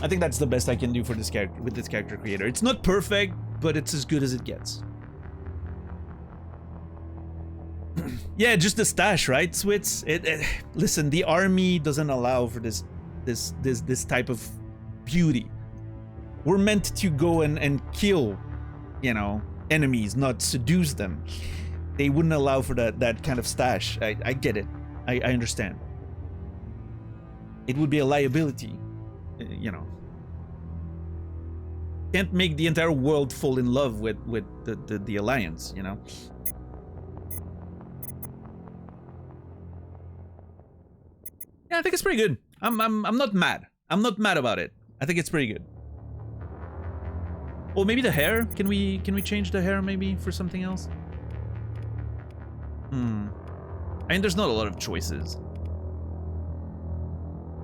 I think that's the best I can do for this character with this character creator. It's not perfect, but it's as good as it gets. Yeah, just the stash, right, Switz? Listen, the army doesn't allow for this type of beauty. We're meant to go and kill, you know, enemies, not seduce them. They wouldn't allow for that kind of stash. I get it. I understand. It would be a liability, you know. Can't make the entire world fall in love with the Alliance, you know. Yeah, I think it's pretty good. I'm not mad. I'm not mad about it. I think it's pretty good. Oh, maybe the hair? Can we change the hair maybe for something else? I mean, there's not a lot of choices.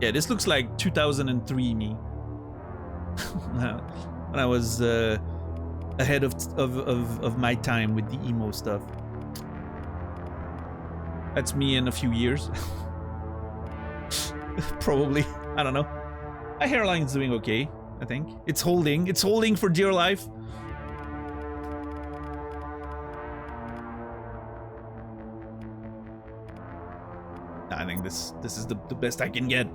Yeah, this looks like 2003 me. When I was ahead of my time with the emo stuff. That's me in a few years. Probably. I don't know. My hairline's doing okay, I think. It's holding. It's holding for dear life. I think this is the best I can get.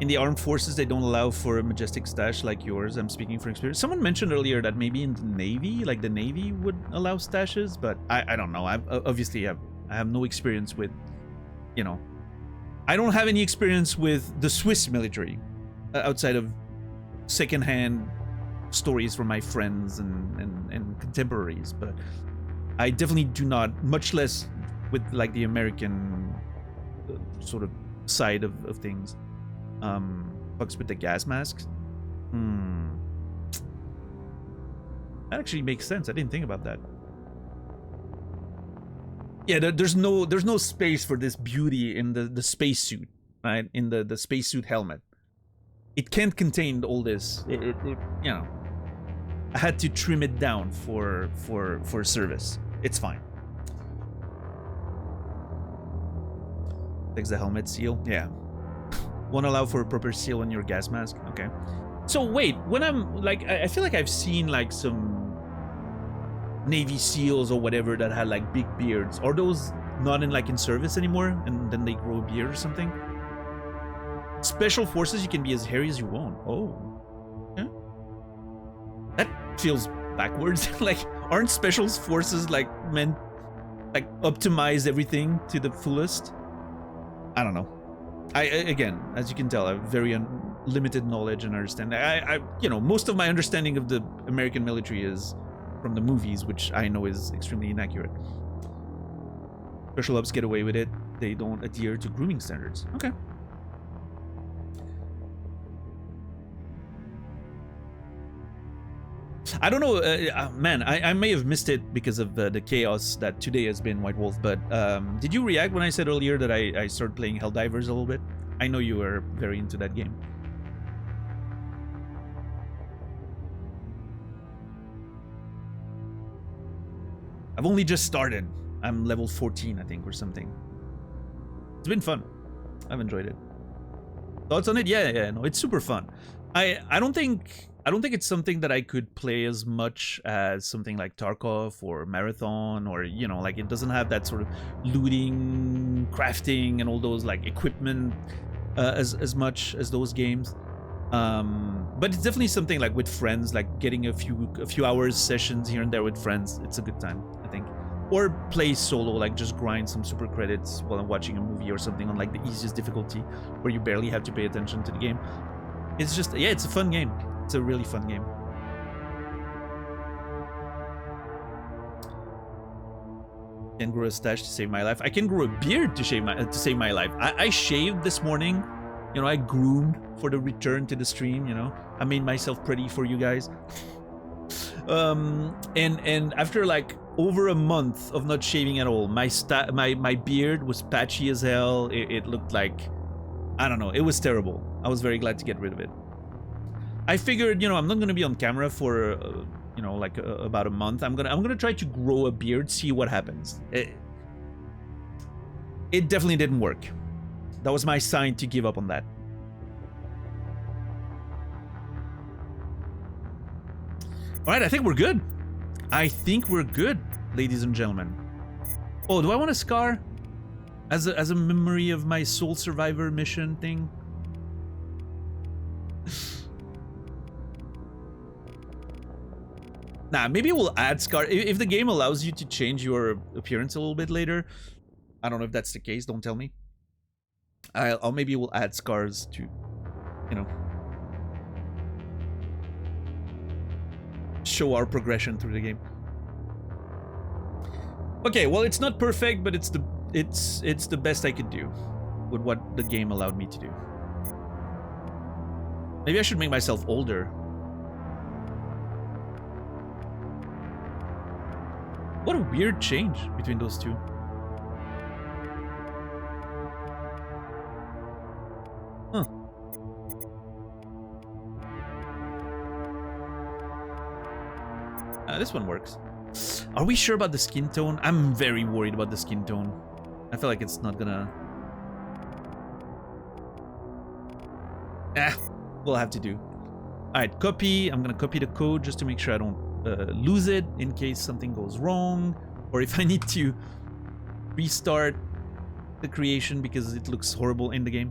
In the armed forces, they don't allow for a majestic stash like yours. I'm speaking from experience. Someone mentioned earlier that maybe in the Navy, like the Navy would allow stashes, but I don't know. I have no experience with, you know, I don't have any experience with the Swiss military outside of secondhand stories from my friends and contemporaries, but I definitely do not, much less with like the American sort of side of things. Bugs with the gas masks. That actually makes sense. I didn't think about that. Yeah, there's no space for this beauty in the spacesuit, right? In the spacesuit helmet. It can't contain all this. It you know, I had to trim it down for service. It's fine. Fix the helmet seal. Yeah. Won't allow for a proper seal on your gas mask. Okay. So wait, when I'm like, I feel like I've seen like some Navy SEALs or whatever that had like big beards. Are those not in service anymore, and then they grow a beard or something? Special forces, you can be as hairy as you want. Oh. Yeah. That feels backwards. Like, aren't special forces like meant like optimize everything to the fullest? I don't know. Again, as you can tell, I have very limited knowledge and understanding. You know, most of my understanding of the American military is from the movies, which I know is extremely inaccurate. Special ops get away with it. They don't adhere to grooming standards. Okay. I don't know, man. I may have missed it because of the chaos that today has been White Wolf. But did you react when I said earlier that I started playing Helldivers a little bit? I know you were very into that game. I've only just started. I'm level 14, I think, or something. It's been fun. I've enjoyed it. Thoughts on it? Yeah, no, it's super fun. I don't think it's something that I could play as much as something like Tarkov or Marathon, or, you know, like, it doesn't have that sort of looting, crafting, and all those like equipment as much as those games. But it's definitely something like with friends, like getting a few hours sessions here and there with friends. It's a good time, I think. Or play solo, like just grind some super credits while I'm watching a movie or something on like the easiest difficulty where you barely have to pay attention to the game. It's just, yeah, it's a fun game. It's a really fun game. Can grow a stash to save my life. I can grow a beard to save my life. I shaved this morning. You know, I groomed for the return to the stream, you know. I made myself pretty for you guys. And after like over a month of not shaving at all, my beard was patchy as hell. It looked like, I don't know, it was terrible. I was very glad to get rid of it. I figured, you know, I'm not gonna be on camera for you know, like about a month. I'm gonna try to grow a beard, see what happens. It definitely didn't work. That was my sign to give up on that. All right, I think we're good. I think we're good, ladies and gentlemen. Oh, do I want a scar as a memory of my Soul Survivor mission thing? Nah, maybe we'll add scar if the game allows you to change your appearance a little bit later. I don't know if that's the case. Don't tell me. I'll maybe we'll add scars to, you know, show our progression through the game. Okay, well, it's not perfect, but it's the best I could do with what the game allowed me to do. Maybe I should make myself older. What a weird change between those two. Huh. This one works. Are we sure about the skin tone? I'm very worried about the skin tone. I feel like it's not gonna... We'll have to do. Alright, copy. I'm gonna copy the code just to make sure I don't lose it in case something goes wrong, or if I need to restart the creation because it looks horrible in the game.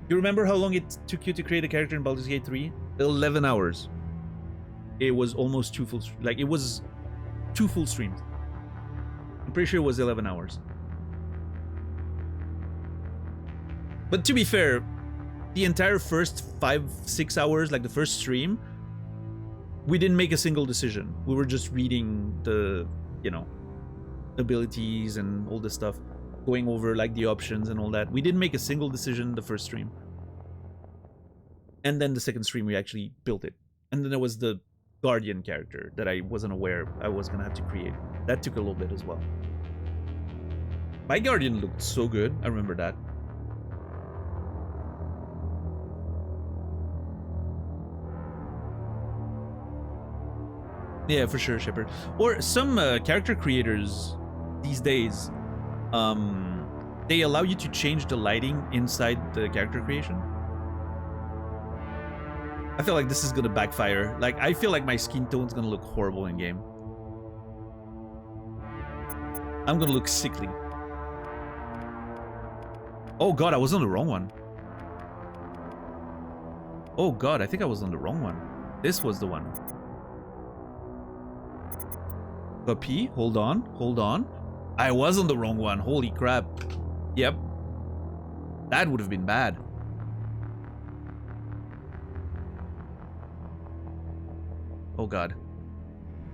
You remember how long it took you to create a character in Baldur's Gate 3? 11 hours. It was almost 2 full... Like, it was 2 full streams. I'm pretty sure it was 11 hours. But to be fair, the entire first 5-6 hours, like the first stream, we didn't make a single decision. We were just reading the, you know, abilities and all this stuff, going over like the options and all that. We didn't make a single decision the first stream. And then the second stream, we actually built it. And then there was the Guardian character that I wasn't aware I was gonna have to create. That took a little bit as well. My Guardian looked so good. I remember that. Yeah, for sure, Shepard. Or some character creators these days, they allow you to change the lighting inside the character creation. I feel like this is gonna backfire. Like, I feel like my skin tone's gonna look horrible in game. I'm gonna look sickly. Oh god, I was on the wrong one. Oh god, I think I was on the wrong one. This was the one. Copy. Hold on. Hold on. I was on the wrong one. Holy crap. Yep. That would have been bad. Oh god.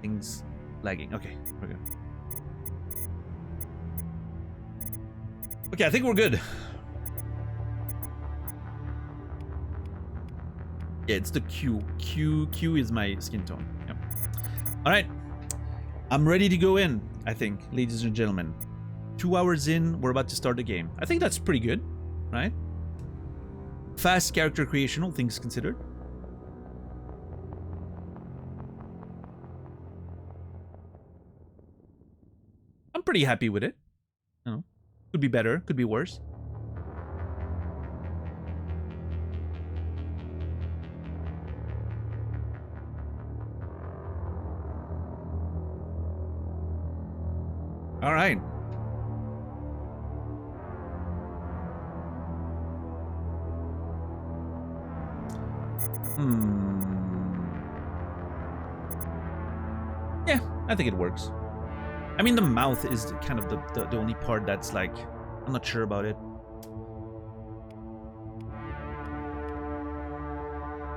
Things lagging. Okay. Okay. Okay, I think we're good. Yeah, it's the Q. Q is my skin tone. Yep. All right. I'm ready to go in, I think, ladies and gentlemen. 2 hours in, we're about to start the game. I think that's pretty good, right? Fast character creation, all things considered. I'm pretty happy with it. You know, could be better, could be worse. All right. Yeah, I think it works. I mean, the mouth is kind of the only part that's like, I'm not sure about it.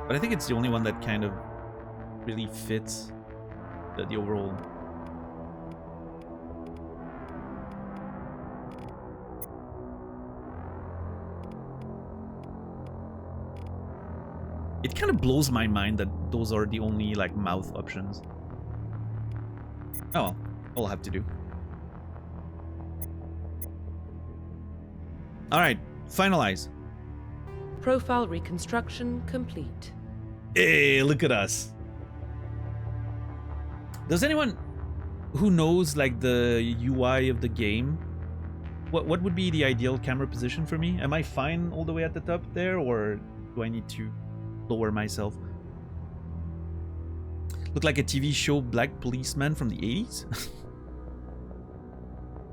But I think it's the only one that kind of really fits the overall. It kind of blows my mind that those are the only like mouth options. Oh well, I'll have to do. Alright, finalize. Profile reconstruction complete. Hey, look at us. Does anyone who knows like the UI of the game, what would be the ideal camera position for me? Am I fine all the way at the top there, or do I need to lower myself? Look like a TV show Black Policeman from the 80s?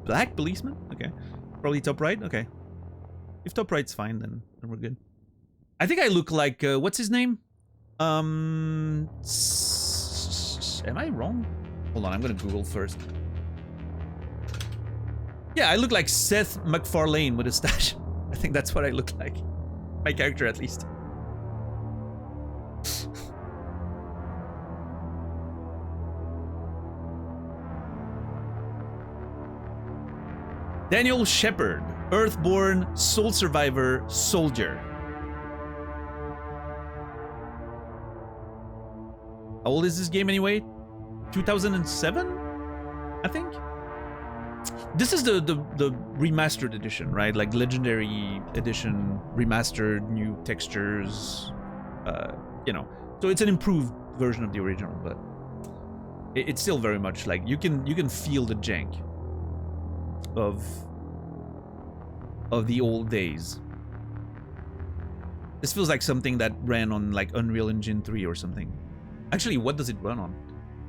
Black Policeman? Okay. Probably top right? Okay. If top right's fine, then we're good. I think I look like, what's his name? Am I wrong? Hold on, I'm gonna Google first. Yeah, I look like Seth MacFarlane with a stash. I think that's what I look like. My character, at least. Daniel Shepard, Earthborn, Soul Survivor, Soldier. How old is this game anyway? 2007, I think. This is the remastered edition, right? Like Legendary Edition, remastered, new textures, you know. So it's an improved version of the original, but it's still very much like you can feel the jank of the old days. This feels like something that ran on like Unreal Engine 3 or something. Actually, what does it run on?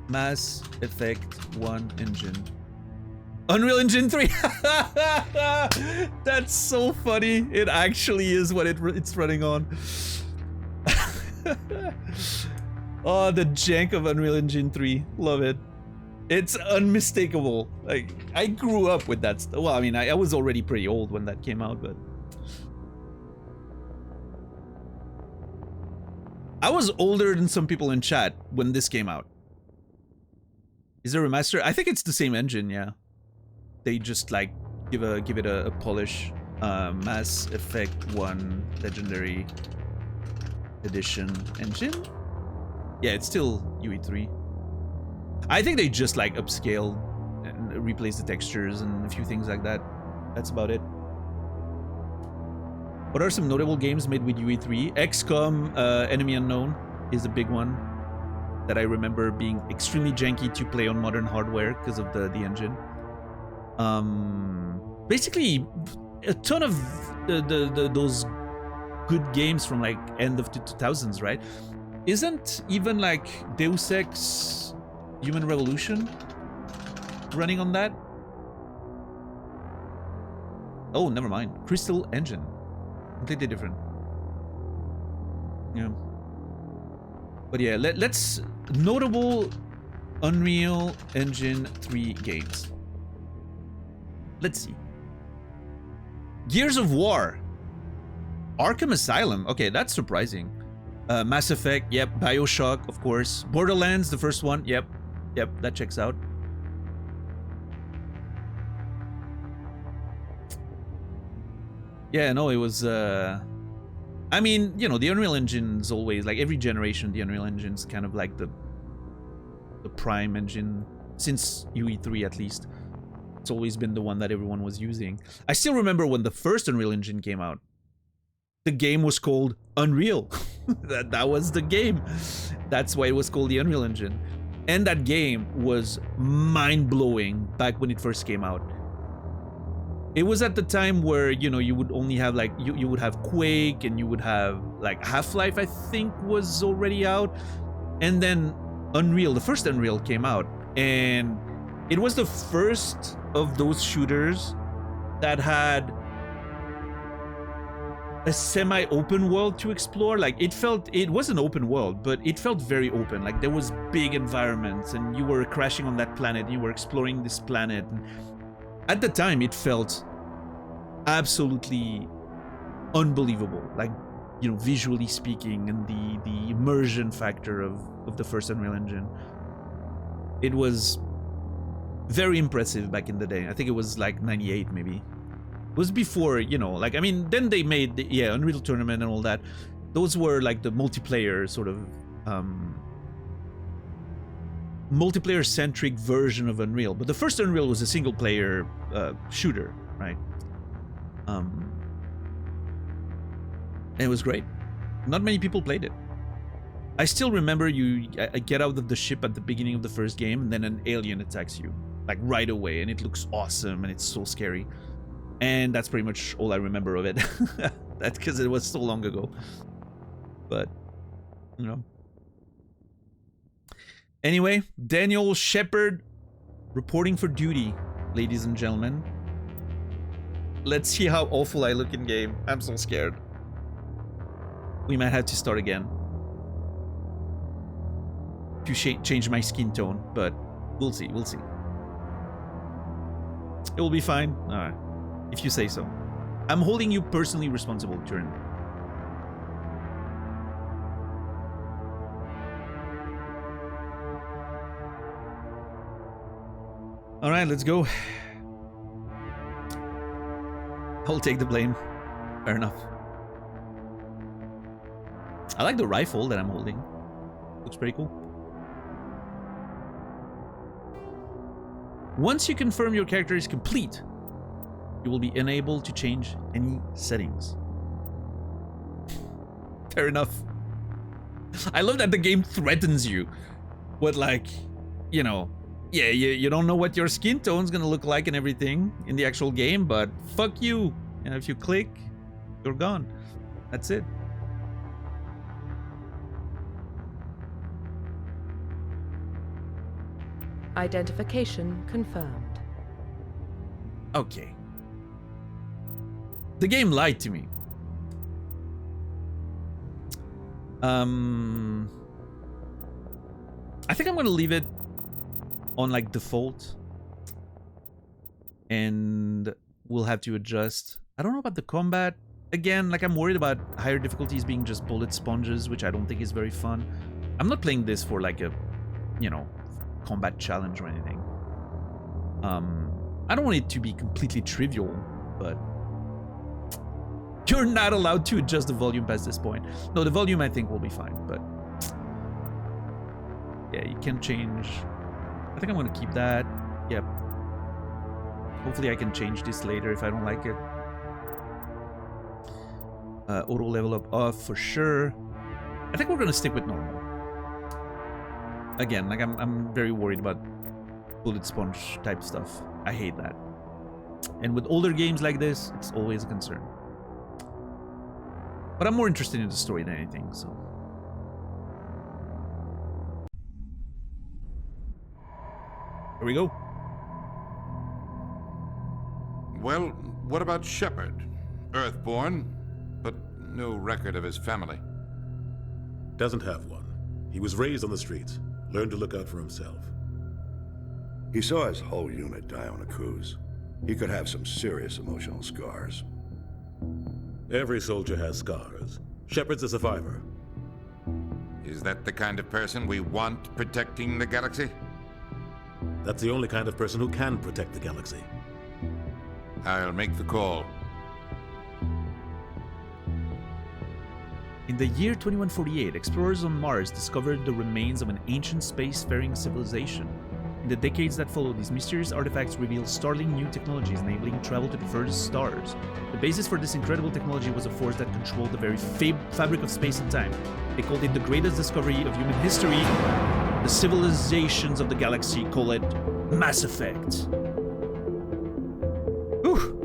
Mass Effect 1 engine. Unreal Engine 3! That's so funny. It actually is what it's running on. Oh, the jank of Unreal Engine 3. Love it. It's unmistakable. Like, I grew up with that stuff. Well, I mean, I was already pretty old when that came out, but... I was older than some people in chat when this came out. Is there a remaster? I think it's the same engine, yeah. They just like give it a polish. Mass Effect 1 Legendary Edition engine? Yeah, it's still UE3. I think they just like upscaled and replaced the textures and a few things like that. That's about it. What are some notable games made with UE3? XCOM, Enemy Unknown is a big one that I remember being extremely janky to play on modern hardware because of the engine. Basically, a ton of those good games from like end of the 2000s, right? Isn't even like Deus Ex Human Revolution running on that? Oh, never mind. Crystal Engine. Completely different. Yeah. But yeah, let's... Notable Unreal Engine 3 games. Let's see. Gears of War. Arkham Asylum. Okay, that's surprising. Mass Effect. Yep. BioShock, of course. Borderlands, the first one. Yep. Yep, that checks out. Yeah, no, it was I mean, you know, the Unreal Engine's always, like, every generation, the Unreal Engine's kind of like the prime engine, since UE3 at least. It's always been the one that everyone was using. I still remember when the first Unreal Engine came out. The game was called Unreal. that was the game. That's why it was called the Unreal Engine. And that game was mind-blowing back when it first came out. It was at the time where, you know, you would only have like, you would have Quake and you would have like Half-Life, I think, was already out. And then Unreal, the first Unreal came out. And it was the first of those shooters that had a semi-open world to explore. Like, it was an open world, but it felt very open. Like, there was big environments and you were crashing on that planet, you were exploring this planet. And at the time, it felt absolutely unbelievable, like, you know, visually speaking, and the immersion factor of the first Unreal Engine. It was very impressive back in the day. I think it was like 98 maybe. It was before, you know, like, I mean, then they made the, Unreal Tournament and all that. Those were like the multiplayer sort of multiplayer centric version of Unreal, but the first Unreal was a single player shooter, right? And it was great. Not many people played it. I still remember I get out of the ship at the beginning of the first game, and then an alien attacks you, like, right away, and it looks awesome and it's so scary. And that's pretty much all I remember of it. That's because it was so long ago. But, you know. Anyway, Daniel Shepard reporting for duty, ladies and gentlemen. Let's see how awful I look in game. I'm so scared. We might have to start again to change my skin tone, but we'll see, we'll see. It will be fine. All right, if you say so. I'm holding you personally responsible, Turin. All right, let's go. I'll take the blame. Fair enough. I like the rifle that I'm holding. Looks pretty cool. Once you confirm your character is complete, you will be unable to change any settings. Fair enough. I love that the game threatens you with, like, you know, yeah, you don't know what your skin tone's gonna look like and everything in the actual game, but fuck you. And if you click, you're gone. That's it. Identification confirmed. Okay. The game lied to me. I think I'm gonna leave it on like default, and we'll have to adjust. I don't know about the combat. Again, like, I'm worried about higher difficulties being just bullet sponges, which I don't think is very fun. I'm not playing this for like a, you know, combat challenge or anything. I don't want it to be completely trivial, but you're not allowed to adjust the volume past this point. No, the volume I think will be fine, but yeah, you can change. I think I'm gonna keep that. Yep. Hopefully I can change this later if I don't like it. Auto level up off for sure. I think we're gonna stick with normal. Again, like, I'm very worried about bullet sponge type stuff. I hate that. And with older games like this, it's always a concern. But I'm more interested in the story than anything, so. Here we go. Well, what about Shepard? Earthborn, but no record of his family. Doesn't have one. He was raised on the streets, learned to look out for himself. He saw his whole unit die on a cruise. He could have some serious emotional scars. Every soldier has scars. Shepard's a survivor. Is that the kind of person we want protecting the galaxy? That's the only kind of person who can protect the galaxy. I'll make the call. In the year 2148, explorers on Mars discovered the remains of an ancient spacefaring civilization. In the decades that followed, these mysterious artifacts revealed startling new technologies enabling travel to the furthest stars. The basis for this incredible technology was a force that controlled the very fabric of space and time. They called it the greatest discovery of human history. The civilizations of the galaxy call it Mass Effect. Whew.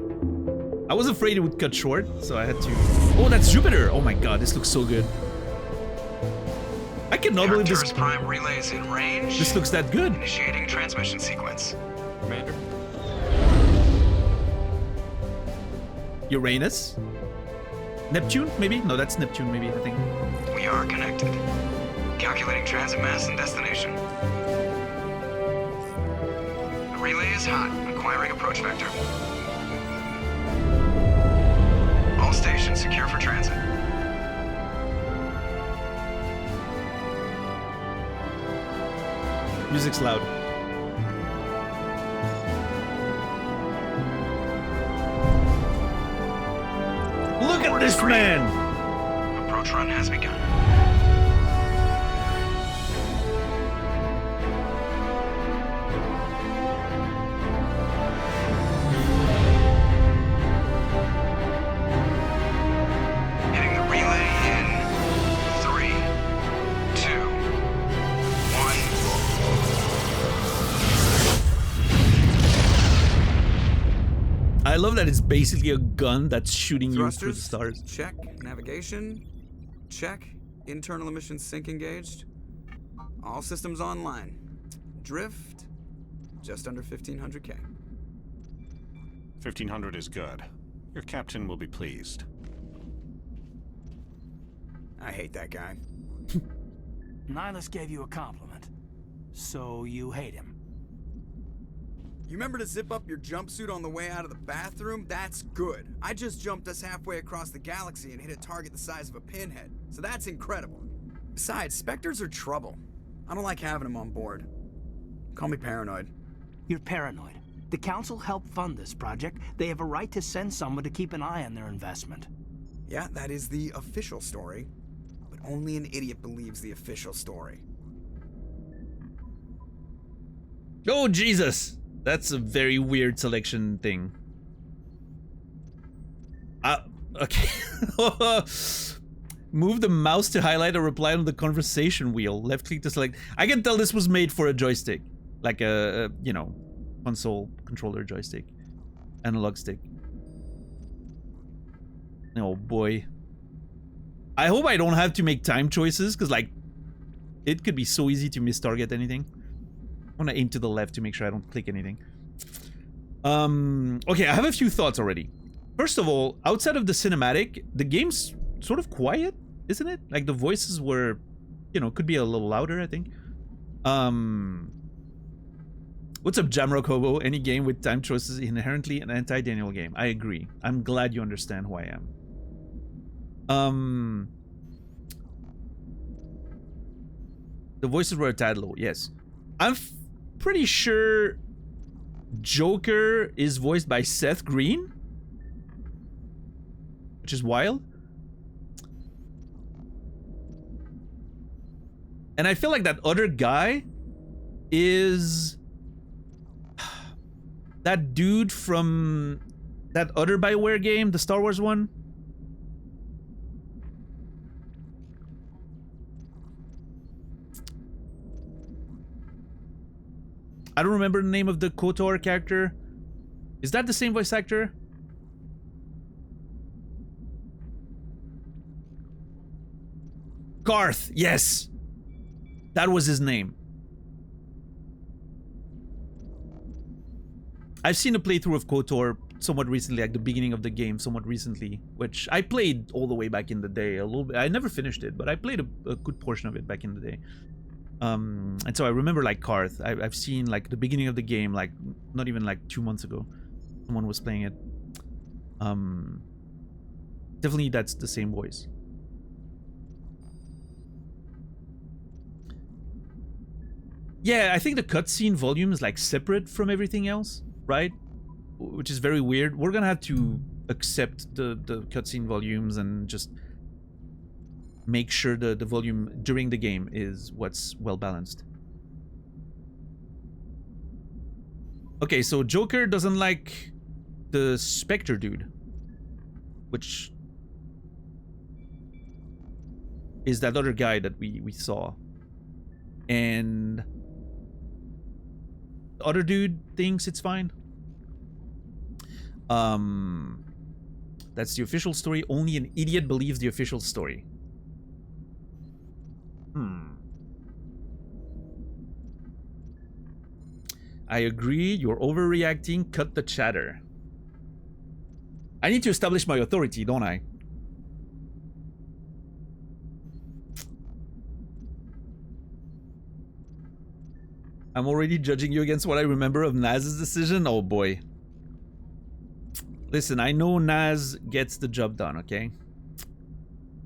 I was afraid it would cut short, so I had to... Oh, that's Jupiter! Oh my god, this looks so good. I cannot believe this... Prime relays in range. This looks that good. Initiating transmission sequence. Commander? Uranus? Neptune, maybe? No, that's Neptune, maybe, I think. We are connected. Calculating transit mass and destination. The relay is hot. Acquiring approach vector. All stations secure for transit. Music's loud. Look at this man! Approach run has begun. Hitting the relay in 3, 2, 1. I love that it's basically a gun that's shooting you through the stars. Check. Navigation. Check. Internal emissions sync engaged. All systems online. Drift. Just under 1500K. 1500 is good. Your captain will be pleased. I hate that guy. Nihilus gave you a compliment. So you hate him. You remember to zip up your jumpsuit on the way out of the bathroom? That's good. I just jumped us halfway across the galaxy and hit a target the size of a pinhead. So that's incredible. Besides, Spectres are trouble. I don't like having them on board. Call me paranoid. You're paranoid. The Council helped fund this project. They have a right to send someone to keep an eye on their investment. Yeah, that is the official story. But only an idiot believes the official story. Oh, Jesus! That's a very weird selection thing. Okay. Move the mouse to highlight a reply on the conversation wheel. Left click to select. I can tell this was made for a joystick. Like a you know, console controller joystick. Analog stick. Oh boy. I hope I don't have to make time choices, because like, it could be so easy to mistarget anything. I want to aim to the left to make sure I don't click anything. Okay, I have a few thoughts already. First of all, outside of the cinematic, the game's sort of quiet, isn't it? Like the voices were, you know, could be a little louder, I think. What's up, Jamrock Hobo? Any game with time choices is inherently an anti-Daniel game. I agree. I'm glad you understand who I am. The voices were a tad low, yes. I'm pretty sure Joker is voiced by Seth Green, which is wild. And I feel like that other guy is that dude from that other BioWare game, the Star Wars one. I don't remember the name of the KOTOR character. Is that the same voice actor? Garth, yes. That was his name. I've seen a playthrough of KOTOR somewhat recently, like the beginning of the game somewhat recently, which I played all the way back in the day, a little bit. I never finished it, but I played a good portion of it back in the day. And so I remember like Karth. I've seen like the beginning of the game, like not even like 2 months ago, someone was playing it. Definitely that's the same voice. Yeah, I think the cutscene volume is like separate from everything else, right? Which is very weird. We're gonna have to accept the cutscene volumes and just make sure the volume during the game is what's well balanced. Okay, so Joker doesn't like the Spectre dude, which is that other guy that we saw. And the other dude thinks it's fine. That's the official story. Only an idiot believes the official story. I agree. You're overreacting. Cut the chatter. I need to establish my authority, don't I? I'm already judging you against what I remember of Naz's decision. Oh boy. Listen, I know Naz gets the job done, okay?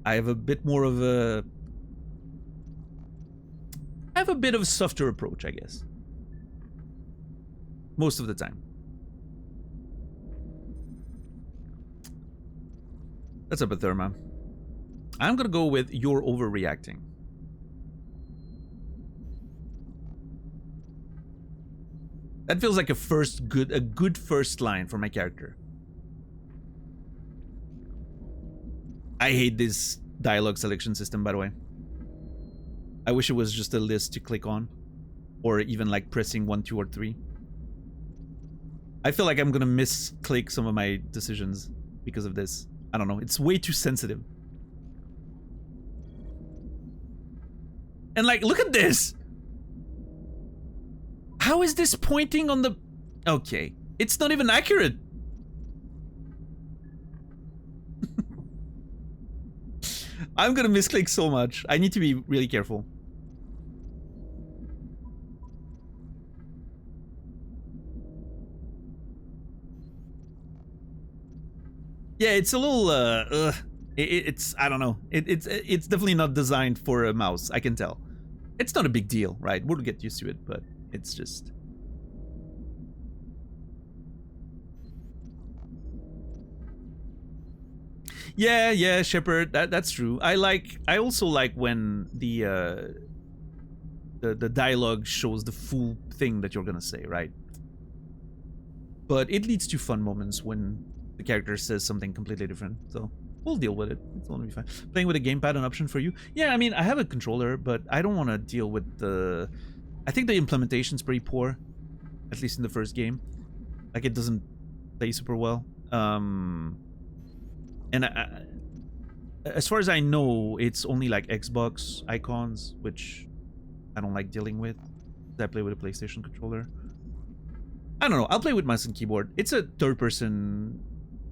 I have a bit more of a... I have a bit of a softer approach, I guess. Most of the time. What's up, Therma? I'm gonna go with you're overreacting. That feels like a good first line for my character. I hate this dialogue selection system, by the way. I wish it was just a list to click on, or even like pressing 1, 2, or 3. I feel like I'm gonna misclick some of my decisions because of this. I don't know. It's way too sensitive. And like, look at this. How is this pointing on the... Okay. It's not even accurate. I'm gonna misclick so much. I need to be really careful. Yeah, it's a little, it's, I don't know. It's definitely not designed for a mouse, I can tell. It's not a big deal, right? We'll get used to it, but it's just... Yeah, Shepard, that's true. I also like when the dialogue shows the full thing that you're gonna say, right? But it leads to fun moments when the character says something completely different, so we'll deal with it. It's gonna be fine. Playing with a gamepad an option for you? Yeah, I mean, I have a controller, but I don't want to deal with the... I think the implementation's pretty poor, at least in the first game. Like, it doesn't play super well. And as far as I know, it's only like Xbox icons, which I don't like dealing with. I play with a PlayStation controller. I don't know. I'll play with mouse and keyboard. It's a third-person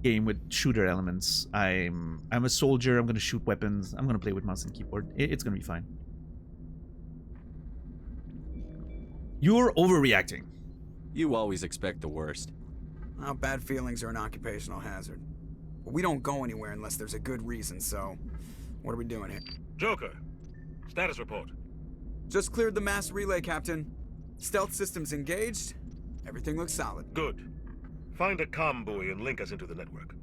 game with shooter elements. I'm a soldier. I'm gonna shoot weapons. I'm gonna play with mouse and keyboard. It's gonna be fine. You're overreacting. You always expect the worst. Well, bad feelings are an occupational hazard. But we don't go anywhere unless there's a good reason, so... What are we doing here? Joker, status report. Just cleared the mass relay, Captain. Stealth systems engaged. Everything looks solid. Good. Find a comm buoy and link us into the network.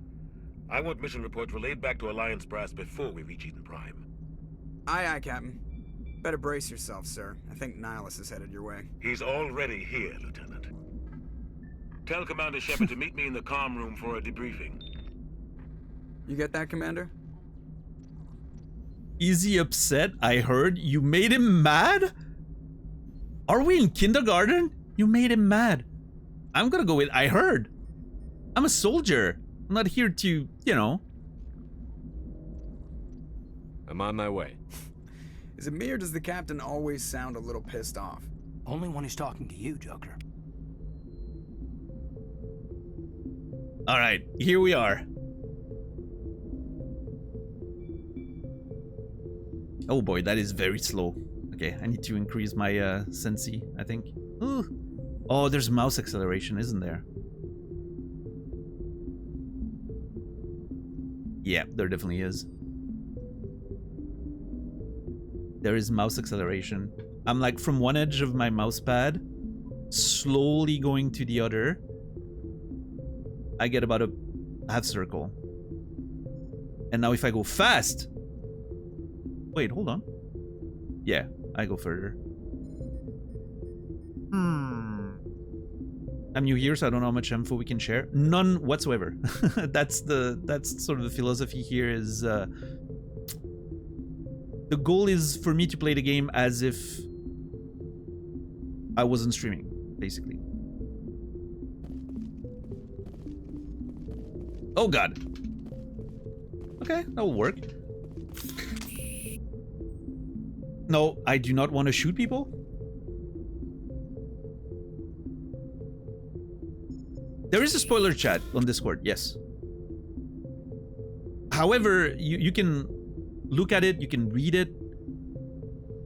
I want mission reports relayed back to Alliance Brass before we reach Eden Prime. Aye, aye, Captain. Better brace yourself, sir. I think Nihilus is headed your way. He's already here, Lieutenant. Tell Commander Shepard to meet me in the comm room for a debriefing. You get that, Commander? Is he upset? I heard you made him mad? Are we in kindergarten? You made him mad. I'm gonna go with I heard. I'm a soldier. I'm not here to, you know. I'm on my way. Is it me or does the captain always sound a little pissed off? Only when he's talking to you, Joker. All right, here we are. Oh boy, that is very slow. Okay, I need to increase my sensi, I think. Ooh. Oh, there's mouse acceleration, isn't there? Yeah, there definitely is. There is mouse acceleration. I'm like from one edge of my mouse pad, slowly going to the other. I get about a half circle. And now if I go fast, Wait, hold on. Yeah, I go further. I'm new here, so I don't know how much info we can share. None whatsoever. That's sort of the philosophy here. Is the goal is for me to play the game as if I wasn't streaming, basically. Oh god. Okay, that will work. No, I do not want to shoot people. There is a spoiler chat on Discord, yes. However, you can look at it, you can read it,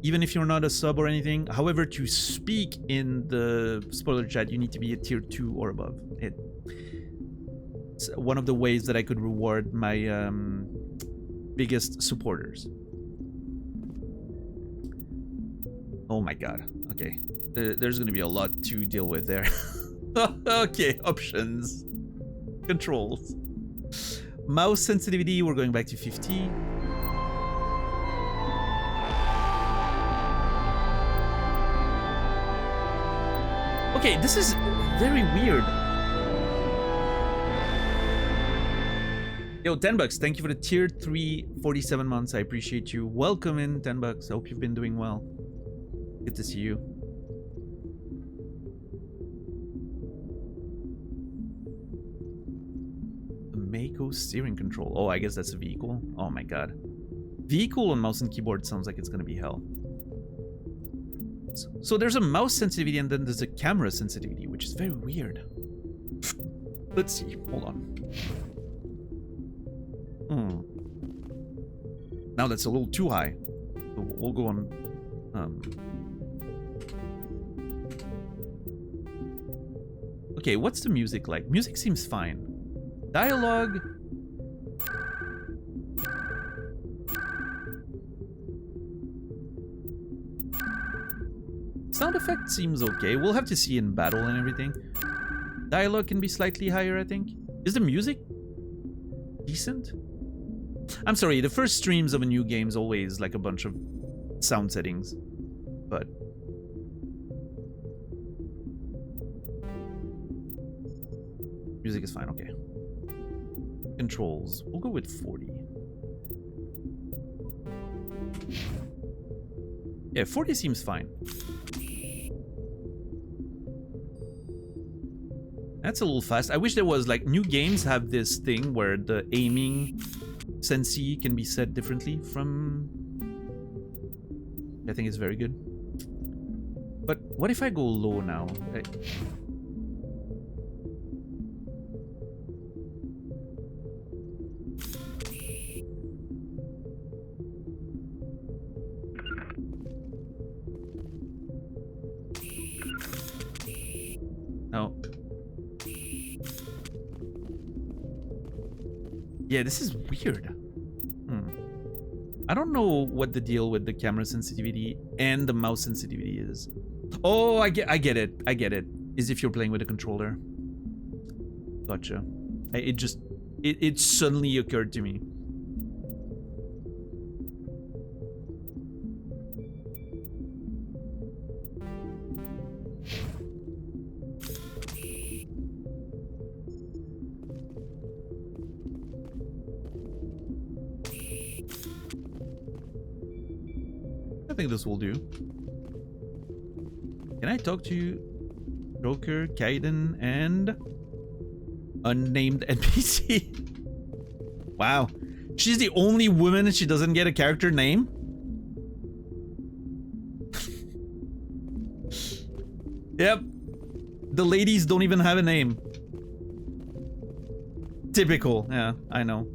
even if you're not a sub or anything. However, to speak in the spoiler chat, you need to be a tier 2 or above. It's one of the ways that I could reward my biggest supporters. Oh my god. Okay. There's gonna be a lot to deal with there. Okay, options. Controls. Mouse sensitivity, we're going back to 50. Okay, this is very weird. Yo, 10 bucks. Thank you for the tier 3, 47 months. I appreciate you. Welcome in, 10 bucks. I hope you've been doing well. Good to see you. The Mako steering control. Oh, I guess that's a vehicle. Oh my god. Vehicle on mouse and keyboard sounds like it's gonna be hell. So there's a mouse sensitivity and then there's a camera sensitivity, which is very weird. Let's see. Hold on. Now that's a little too high. So we'll go on. Okay, what's the music like? Music seems fine. Dialogue. Sound effect seems okay. We'll have to see in battle and everything. Dialogue can be slightly higher, I think. Is the music decent? I'm sorry, the first streams of a new game is always like a bunch of sound settings. But music is fine, okay. Controls. We'll go with 40. Yeah, 40 seems fine. That's a little fast. I wish there was, like, new games have this thing where the aiming sensi can be set differently from... I think it's very good. But what if I go low now? No. Yeah, this is weird. I don't know what the deal with the camera sensitivity and the mouse sensitivity is. Oh, I get it. I get it. Is if you're playing with a controller. Gotcha. It suddenly occurred to me. I think this will do. Can I talk to Joker, Kaiden, and unnamed NPC? Wow. She's the only woman and she doesn't get a character name? Yep. The ladies don't even have a name. Typical. Yeah, I know.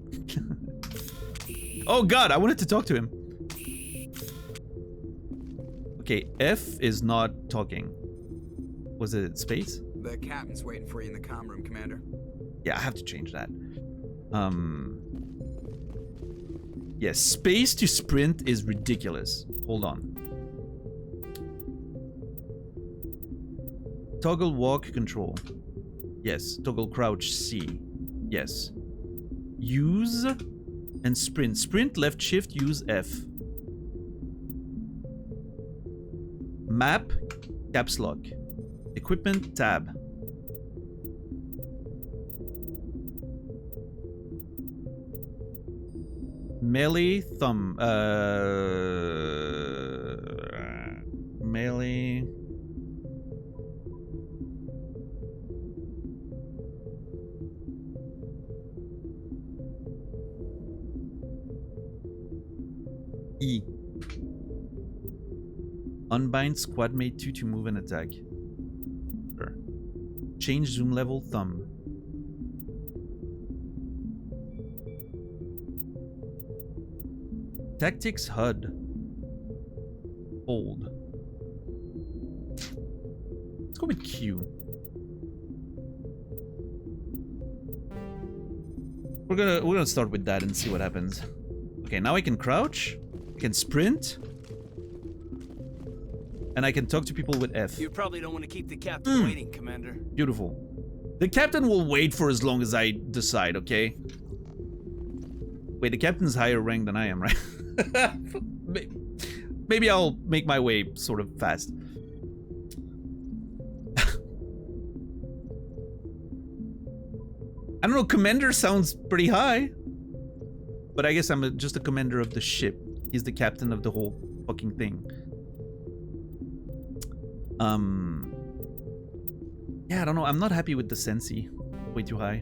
Oh god, I wanted to talk to him. Okay, F is not talking. Was it space? The captain's waiting for you in the comm room, Commander. Yeah, I have to change that. Yes, space to sprint is ridiculous. Hold on. Toggle walk control. Yes. Toggle crouch C. Yes. Use and sprint. Sprint left shift, use F. Map, caps lock. Equipment, tab. Melee, thumb. Melee. E. Unbind squad mate 2 to move and attack. Sure. Change zoom level, thumb. Tactics, HUD. Hold. Let's go with Q. We're gonna start with that and see what happens. Okay, now I can crouch. I can sprint. And I can talk to people with F. You probably don't want to keep the captain waiting, Commander. Beautiful. The captain will wait for as long as I decide, okay? Wait, the captain's higher rank than I am, right? Maybe I'll make my way sort of fast. I don't know, commander sounds pretty high. But I guess I'm just a commander of the ship. He's the captain of the whole fucking thing. Yeah, I don't know. I'm not happy with the Sensi. Way too high.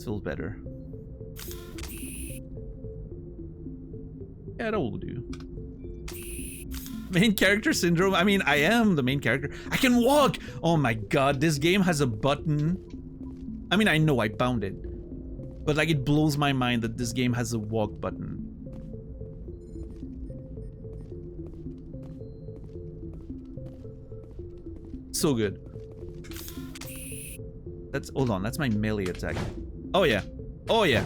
Feels better. Yeah, that will do. Main character syndrome. I mean, I am the main character. I can walk! Oh my god, this game has a button. I mean, I know I found it. But like, it blows my mind that this game has a walk button. So good. That's, hold on, that's my melee attack. Oh yeah. Oh yeah.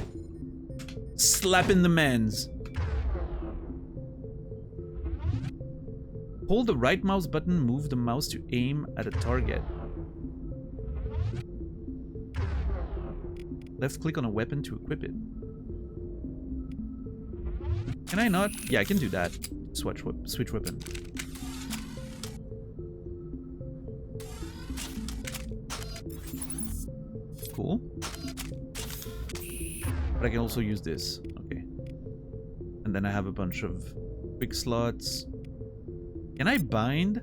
Slapping the mans. Hold the right mouse button, move the mouse to aim at a target. Left click on a weapon to equip it. Can I not? Yeah, I can do that. Switch weapon. Cool. But I can also use this. Okay. And then I have a bunch of quick slots. Can I bind?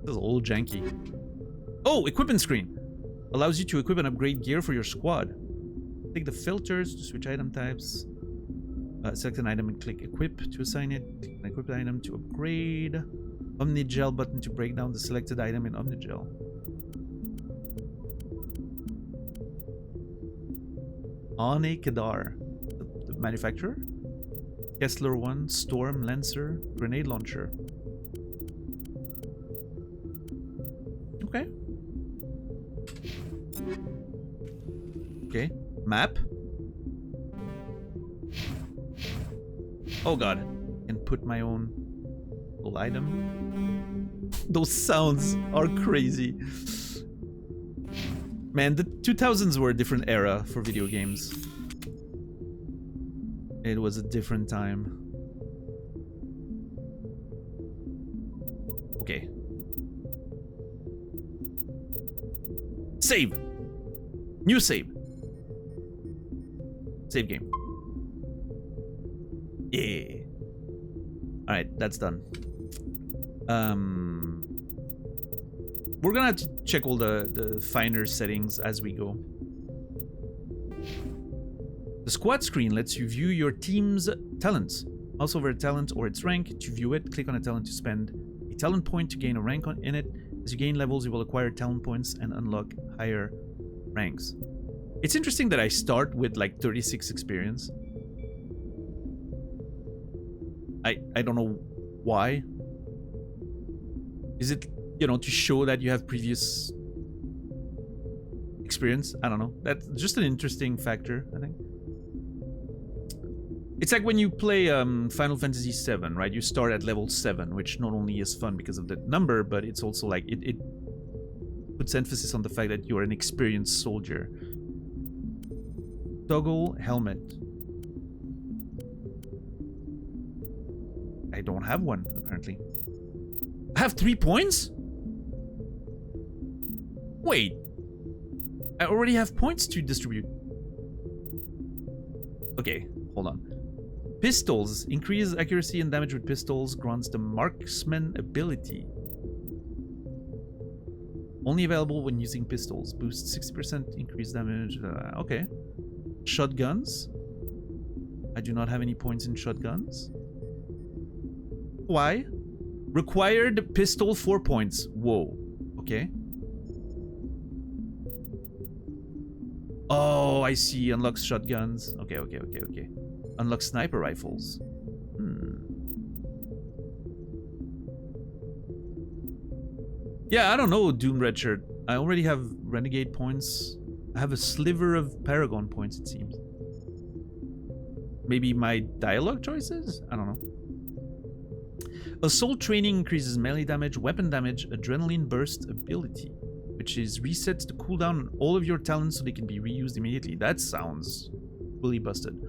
This is a little janky. Oh, equipment screen. Allows you to equip and upgrade gear for your squad. Take the filters to switch item types. Select an item and click equip to assign it. Click an equipped item to upgrade. Omnigel button to break down the selected item in Omnigel. Ane Kadar, the manufacturer. Kessler 1, Storm, Lancer, Grenade Launcher. Okay. Okay, map. Oh god, can put my own little item. Those sounds are crazy. Man, the 2000s were a different era for video games. It was a different time. Okay. Save! New save. Save game. Yeah. Alright, that's done. We're gonna have to check all the finer settings as we go. The squad screen lets you view your team's talents. Mouse over a talent or its rank. To view it, click on a talent to spend a talent point to gain a rank in it. As you gain levels, you will acquire talent points and unlock higher ranks. It's interesting that I start with like 36 experience. I don't know why. Is it, you know, to show that you have previous experience? I don't know. That's just an interesting factor, I think. It's like when you play Final Fantasy VII, right? You start at level 7, which not only is fun because of the number, but it's also like it puts emphasis on the fact that you're an experienced soldier. Toggle helmet. I don't have one, apparently. I have 3 points? Wait. I already have points to distribute. Okay, hold on. Pistols. Increase accuracy and damage with pistols. Grants the marksman ability. Only available when using pistols. Boosts 60% increased damage. Okay. Shotguns. I do not have any points in shotguns. Why? Required pistol 4 points. Whoa. Okay. Oh, I see. Unlocks shotguns. Okay. Unlock sniper rifles. Yeah, I don't know, Doom Redshirt. I already have Renegade points. I have a sliver of Paragon points, it seems. Maybe my dialogue choices? I don't know. Assault training increases melee damage, weapon damage, adrenaline burst ability, which is resets the cooldown on all of your talents so they can be reused immediately. That sounds really busted.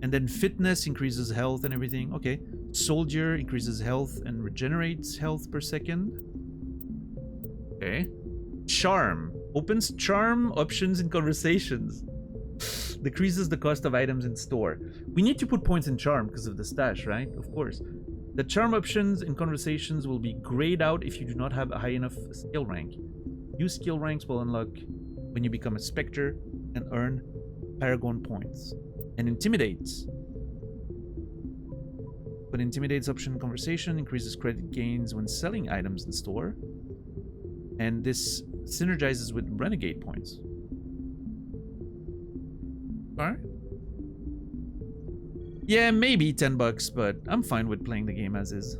And then fitness increases health and everything. Okay. Soldier increases health and regenerates health per second. Okay. Charm. Opens charm options in conversations. Decreases the cost of items in store. We need to put points in charm because of the stash, right? Of course. The charm options in conversations will be grayed out if you do not have a high enough skill rank. New skill ranks will unlock when you become a Spectre and earn Paragon points. And Intimidates. But Intimidates option in conversation increases credit gains when selling items in store. And this synergizes with Renegade points. Alright. Yeah, maybe $10, but I'm fine with playing the game as is.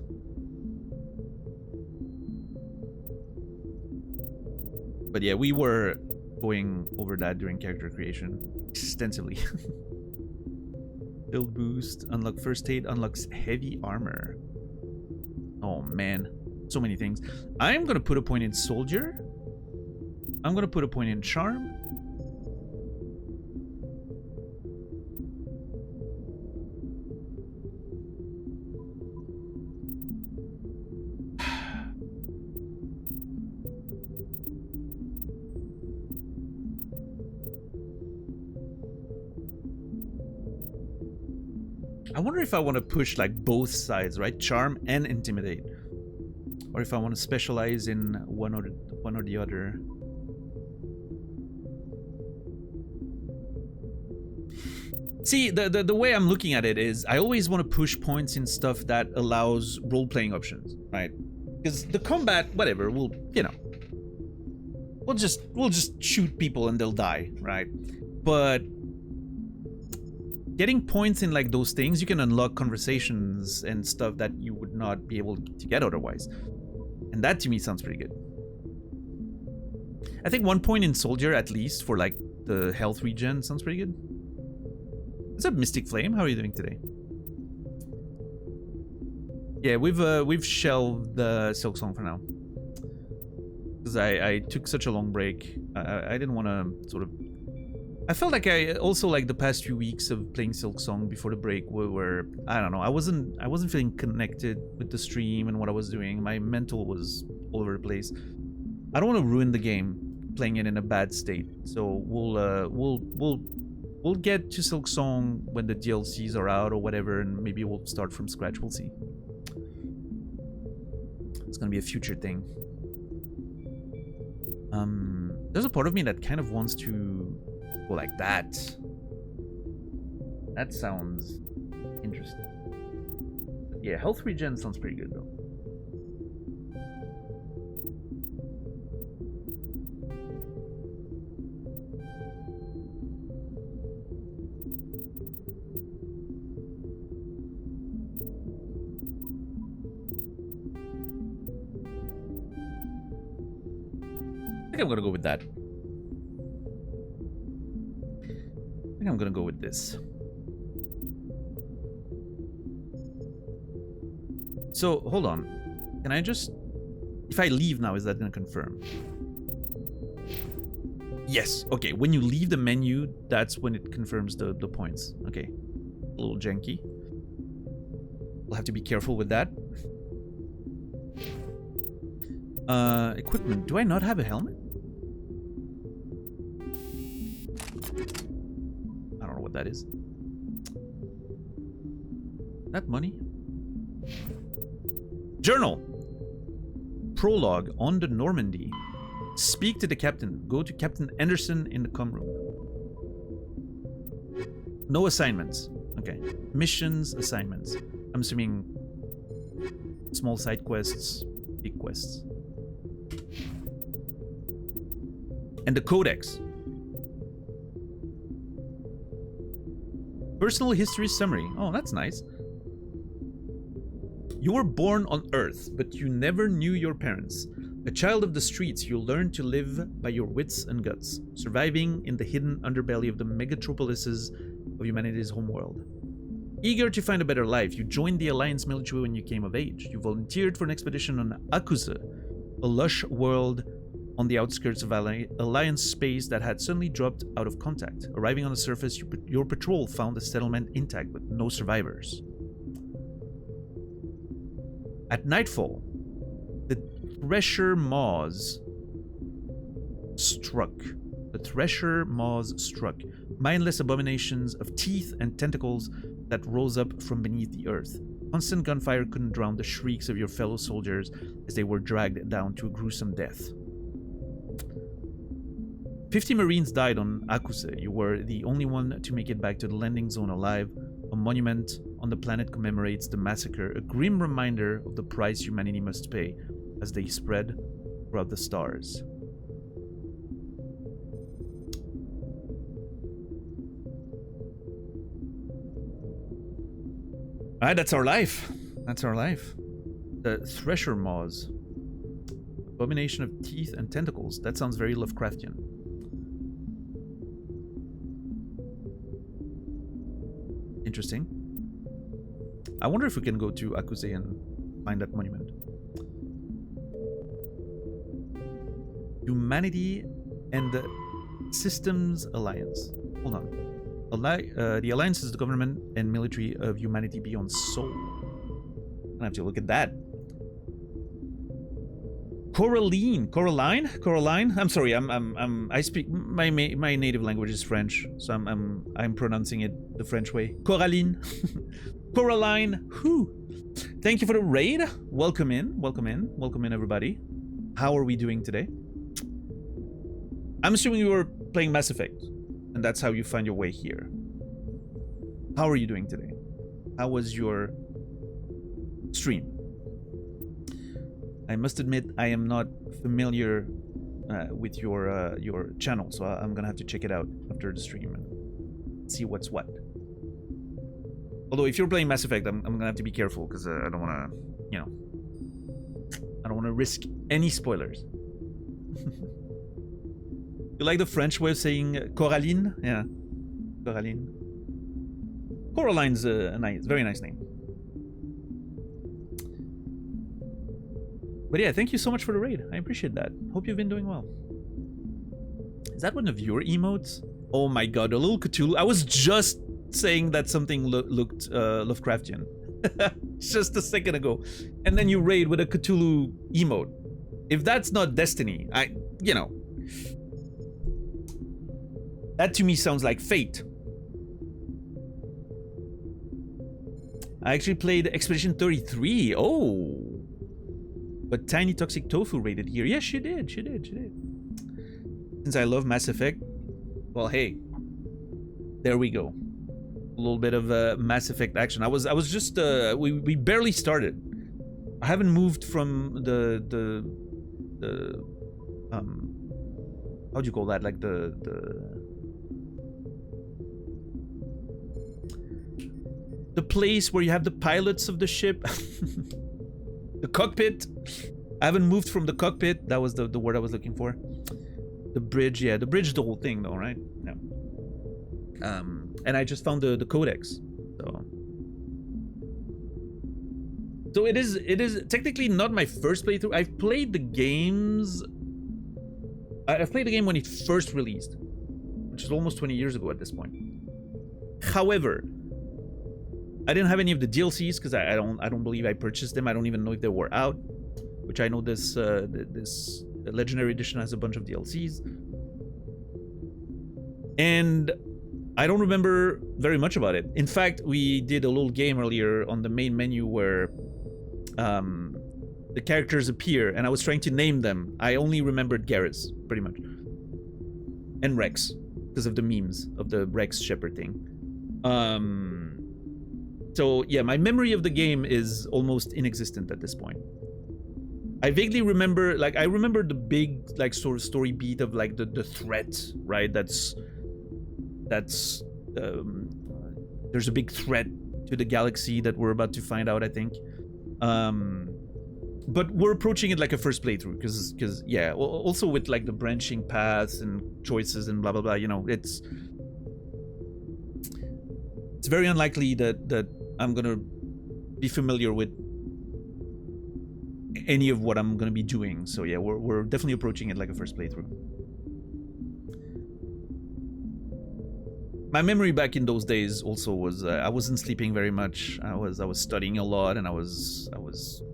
But yeah, we were going over that during character creation extensively. Build boost, unlock first aid, unlocks heavy armor. Oh man, so many things. I'm gonna put a point in soldier. I'm gonna put a point in charm. I wonder if I want to push like both sides, right? Charm and Intimidate. Or if I want to specialize in one or the other. See, the way I'm looking at it is I always want to push points in stuff that allows role-playing options, right? Because the combat, whatever, we'll, you know, we'll just shoot people and they'll die, right? But getting points in like those things, you can unlock conversations and stuff that you would not be able to get otherwise. And that to me sounds pretty good. I think 1 point in soldier at least for like the health regen sounds pretty good. What's up, Mystic Flame? How are you doing today? Yeah, we've shelved the Silk Song for now. Because I took such a long break. I didn't want to sort of... I felt like I also like the past few weeks of playing Silk Song before the break were I don't know, I wasn't feeling connected with the stream and what I was doing. My mental was all over the place. I don't want to ruin the game playing it in a bad state. So we'll get to Silk Song when the DLCs are out or whatever, and maybe we'll start from scratch. We'll see. It's gonna be a future thing. There's a part of me that kind of wants to go like that. That sounds interesting. Yeah, health regen sounds pretty good though. I think I'm gonna go with that. I think I'm gonna go with this. So, hold on. Can I just... If I leave now, is that going to confirm? Yes. Okay, when you leave the menu, that's when it confirms the points. Okay. A little janky. We'll have to be careful with that. Equipment. Do I not have a helmet? I don't know what that is. That money? Journal. Prologue on the Normandy. Speak to the captain. Go to Captain Anderson in the comm room. No assignments. Okay. Missions, assignments. I'm assuming small side quests, big quests. And the Codex. Personal history summary. Oh, that's nice. You were born on Earth, but you never knew your parents. A child of the streets, you learned to live by your wits and guts, surviving in the hidden underbelly of the megatropolises of humanity's homeworld. Eager to find a better life, you joined the Alliance military when you came of age. You volunteered for an expedition on Akusa, a lush world on the outskirts of Alliance space that had suddenly dropped out of contact. Arriving on the surface, your patrol found the settlement intact with no survivors. At nightfall, the Thresher Maws struck. The Thresher Maws struck. Mindless abominations of teeth and tentacles that rose up from beneath the earth. Constant gunfire couldn't drown the shrieks of your fellow soldiers as they were dragged down to a gruesome death. 50 Marines died on Akuse. You were the only one to make it back to the landing zone alive. A monument on the planet commemorates the massacre, a grim reminder of the price humanity must pay as they spread throughout the stars. Alright, that's our life. That's our life. The Thresher Maws. Abomination of teeth and tentacles. That sounds very Lovecraftian. Interesting. I wonder if we can go to Akuse and find that monument. Humanity and the Systems Alliance. Hold on. The Alliance is the government and military of humanity beyond Sol. I have to look at that. Coraline. I'm sorry. I speak my native language is French, so I'm pronouncing it the French way. Coraline. Coraline. Who? Thank you for the raid. Welcome in, everybody. How are we doing today? I'm assuming you were playing Mass Effect, and that's how you find your way here. How are you doing today? How was your stream? I must admit, I am not familiar with your channel, so I'm gonna have to check it out after the stream and see what's what. Although, if you're playing Mass Effect, I'm gonna have to be careful because I don't want to, you know, I don't want to risk any spoilers. You like the French way of saying Coraline? Yeah, Coraline. Coraline's a nice, very nice name. But yeah, thank you so much for the raid. I appreciate that. Hope you've been doing well. Is that one of your emotes? Oh my god, a little Cthulhu. I was just saying that something looked Lovecraftian. Just a second ago. And then you raid with a Cthulhu emote. If that's not Destiny, you know. That to me sounds like fate. I actually played Expedition 33. Oh. But Tiny Toxic Tofu rated here. Yes, she did. Since I love Mass Effect, well, hey, there we go. A little bit of Mass Effect action. I was just we barely started. I haven't moved from the how do you call that? Like the place where you have the pilots of the ship. The cockpit. I haven't moved from the cockpit. That was the word I was looking for. The bridge, yeah. The bridge is the whole thing though, right? Yeah. And I just found the codex. So So it is technically not my first playthrough. I've played the games. I've played the game when it first released, which is almost 20 years ago at this point. However, I didn't have any of the DLCs because I don't believe I purchased them. I don't even know if they were out. Which I know this this Legendary Edition has a bunch of DLCs, and I don't remember very much about it. In fact, we did a little game earlier on the main menu where the characters appear, and I was trying to name them. I only remembered Garrus, pretty much, and Rex, because of the memes of the Rex Shepard thing. So yeah, my memory of the game is almost inexistent at this point. I vaguely remember, like, I remember the big, like, sort of story beat of, like, the threat, right? That's there's a big threat to the galaxy that we're about to find out, I think. But we're approaching it like a first playthrough, because yeah, also with, like, the branching paths and choices and blah blah blah, you know, it's very unlikely that I'm gonna be familiar with any of what I'm gonna be doing. So yeah, we're definitely approaching it like a first playthrough. My memory back in those days also was I wasn't sleeping very much. I was studying a lot, and I was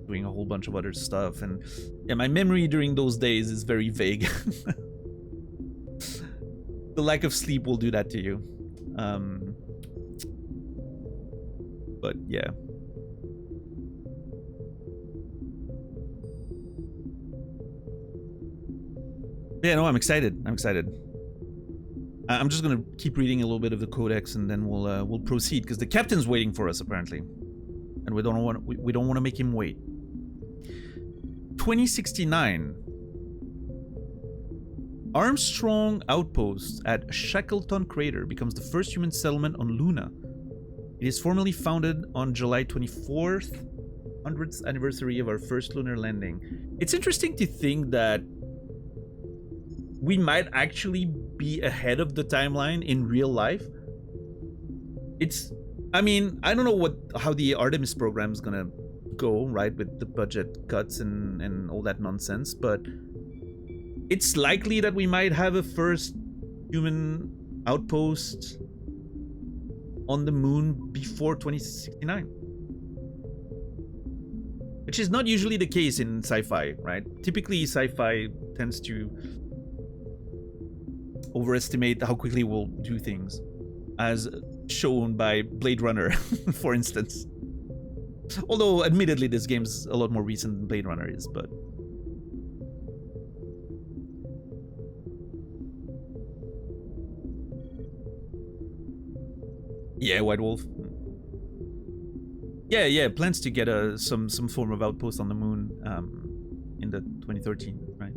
doing a whole bunch of other stuff, and yeah, my memory during those days is very vague. The lack of sleep will do that to you. But yeah. Yeah, no, I'm excited. I'm just gonna keep reading a little bit of the codex, and then we'll proceed, because the captain's waiting for us apparently, and we don't want to make him wait. 2069. Armstrong Outpost at Shackleton Crater becomes the first human settlement on Luna. It is formally founded on July 24th, 100th anniversary of our first lunar landing. It's interesting to think that we might actually be ahead of the timeline in real life. I mean, I don't know how the Artemis program is gonna go, right, with the budget cuts and all that nonsense, but it's likely that we might have a first human outpost on the moon before 2069. Which is not usually the case in sci-fi, right? Typically, sci-fi tends to overestimate how quickly we'll do things, as shown by Blade Runner, for instance. Although, admittedly, this game's a lot more recent than Blade Runner is, but... Yeah, White Wolf. Yeah, plans to get some form of outpost on the moon in the 2013, right?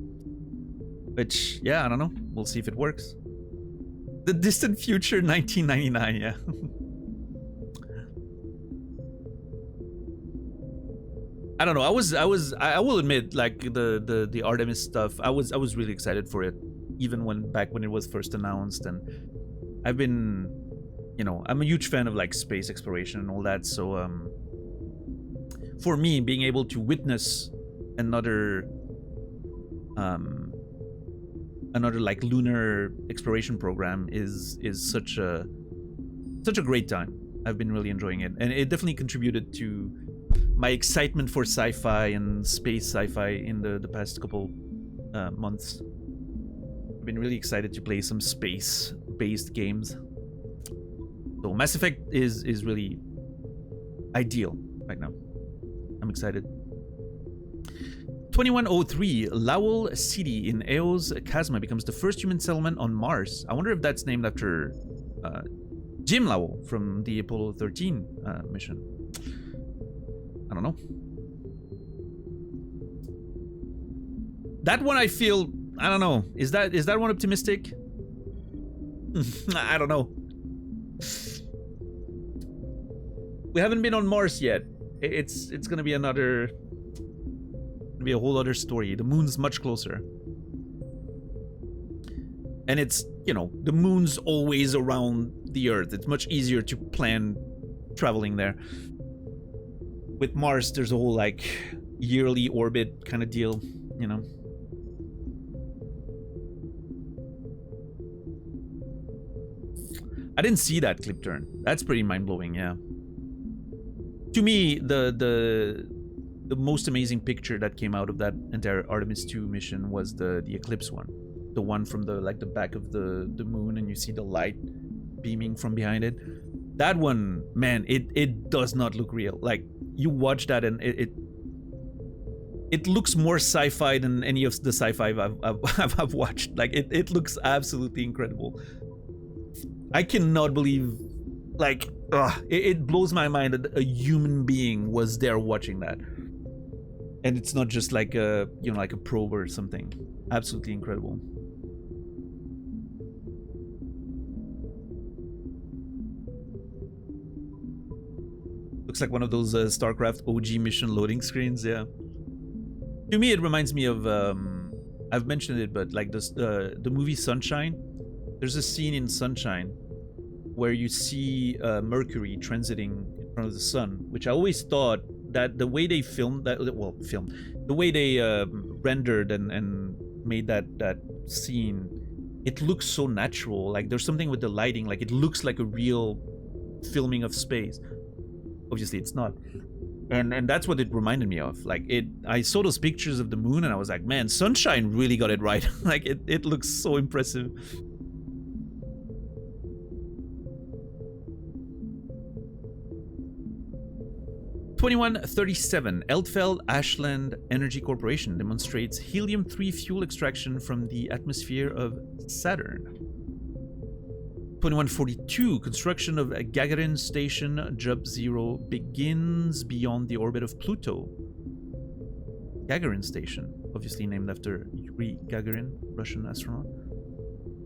Which, yeah, I don't know. We'll see if it works. The distant future, 1999, yeah. I don't know. I will admit, like, the Artemis stuff, I was really excited for it, even back when it was first announced, and I've been, you know, I'm a huge fan of, like, space exploration and all that, so for me, being able to witness another like lunar exploration program is such a great time. I've been really enjoying it, and it definitely contributed to my excitement for sci-fi and space sci-fi in the past couple months. I've been really excited to play some space-based games. So Mass Effect is really ideal right now. I'm excited. 2103, Lowell City in Eos Chasma becomes the first human settlement on Mars. I wonder if that's named after Jim Lowell from the Apollo 13 mission. I don't know. That one I feel, I don't know. Is that one optimistic? I don't know. We haven't been on Mars yet. It's gonna be a whole other story. The moon's much closer. And it's, you know, the moon's always around the Earth. It's much easier to plan traveling there. with Mars, there's a whole like yearly orbit kind of deal, you know. I didn't see that clip turn. That's pretty mind-blowing, yeah. To me, the most amazing picture that came out of that entire Artemis 2 mission was the Eclipse one. The one from the like the back of the moon, and you see the light beaming from behind it. That one, man, it does not look real. Like, you watch that and it looks more sci-fi than any of the sci-fi I've watched. Like, it looks absolutely incredible. I cannot believe, like, it blows my mind that a human being was there watching that. And it's not just like a, you know, like a probe or something. Absolutely incredible. Looks like one of those StarCraft OG mission loading screens, yeah. To me, it reminds me of, I've mentioned it, but like this, the movie Sunshine. There's a scene in Sunshine where you see Mercury transiting in front of the sun, which I always thought that the way they filmed that, well, the way they rendered and made that scene, it looks so natural. Like, there's something with the lighting, like it looks like a real filming of space. Obviously, it's not. And that's what it reminded me of. Like, I saw those pictures of the moon and I was like, man, Sunshine really got it right. Like, it looks so impressive. (2137) Eldfell Ashland Energy Corporation demonstrates helium-3 fuel extraction from the atmosphere of Saturn. 2142, construction of a Gagarin station, Job 0, begins beyond the orbit of Pluto. Gagarin station, obviously named after Yuri Gagarin, Russian astronaut.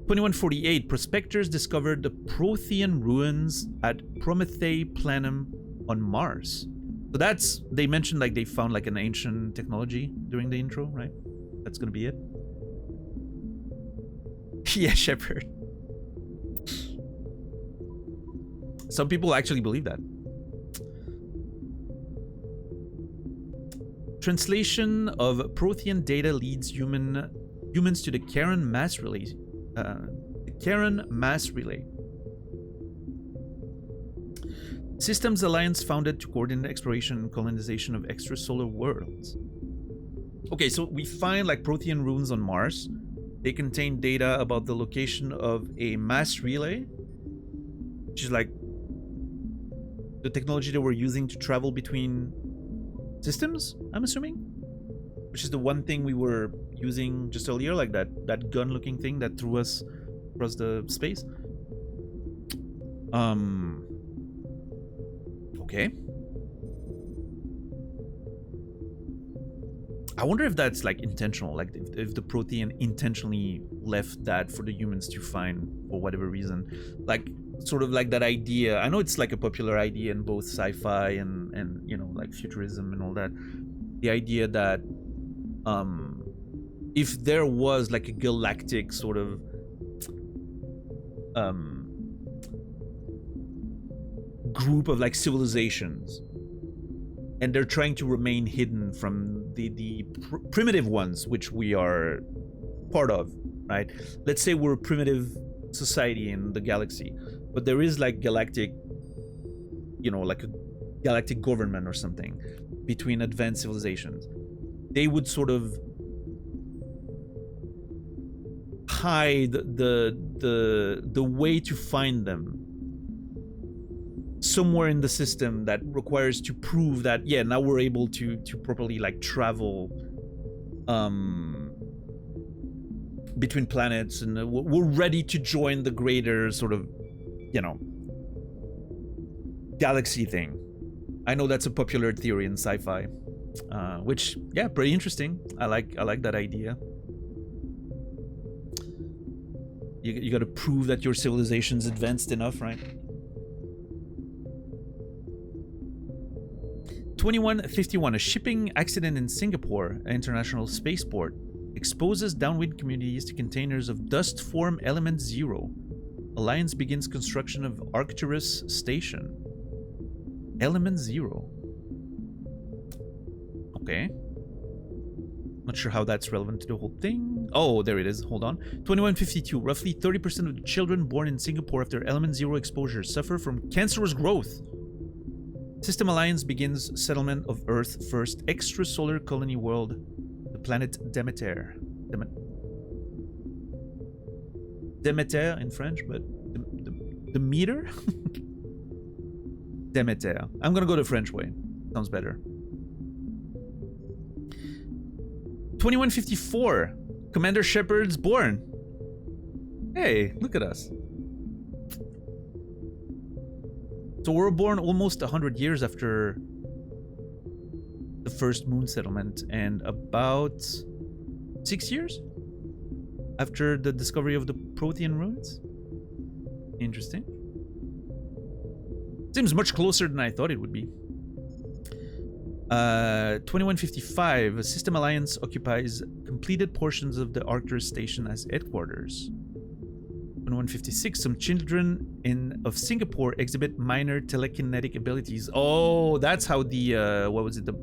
2148, prospectors discovered the Prothean ruins at Promethae Planum on Mars. So that's, they mentioned like they found like an ancient technology during the intro, right? That's gonna be it. Yeah, Shepard. Some people actually believe that. Translation of Prothean data leads humans to the Charon mass relay. Systems Alliance founded to coordinate exploration and colonization of extrasolar worlds. Okay, so we find like Prothean ruins on Mars. They contain data about the location of a mass relay, which is like the technology that we're using to travel between systems, I'm assuming, which is the one thing we were using just earlier, like that gun-looking thing that threw us across the space. Okay. I wonder if that's like intentional, like if the Prothean intentionally left that for the humans to find for whatever reason. Like, sort of like that idea. I know it's like a popular idea in both sci-fi and you know, like futurism and all that. The idea that if there was like a galactic sort of group of like civilizations, and they're trying to remain hidden from the primitive ones, which we are part of, right? Let's say we're a primitive society in the galaxy, but there is like galactic, you know, like a galactic government or something between advanced civilizations. They would sort of hide the way to find them somewhere in the system that requires to prove that, yeah, now we're able to properly like travel between planets, and we're ready to join the greater sort of, you know, galaxy thing. I know that's a popular theory in sci-fi, which, yeah, pretty interesting. I like that idea. You got to prove that your civilization's advanced enough, right? 2151, a shipping accident in Singapore International Spaceport exposes downwind communities to containers of dust form element 0. Alliance begins construction of Arcturus station. Element 0. Okay. Not sure how that's relevant to the whole thing. Oh, there it is. Hold on. 2152. Roughly 30% of the children born in Singapore after Element Zero exposure suffer from cancerous growth. System Alliance begins settlement of Earth first extrasolar colony world, the planet Demeter. Demeter in French, but the meter? Demeter. I'm gonna go the French way. Sounds better. 2154. Commander Shepard's born. Hey, look at us. So we're born almost 100 years after the first moon settlement and about 6 years after the discovery of the Protean ruins. Interesting. Seems much closer than I thought it would be. 2155. System Alliance occupies completed portions of the Arcturus station as headquarters. 2156. Some children of Singapore exhibit minor telekinetic abilities. Oh, that's how the what was it? The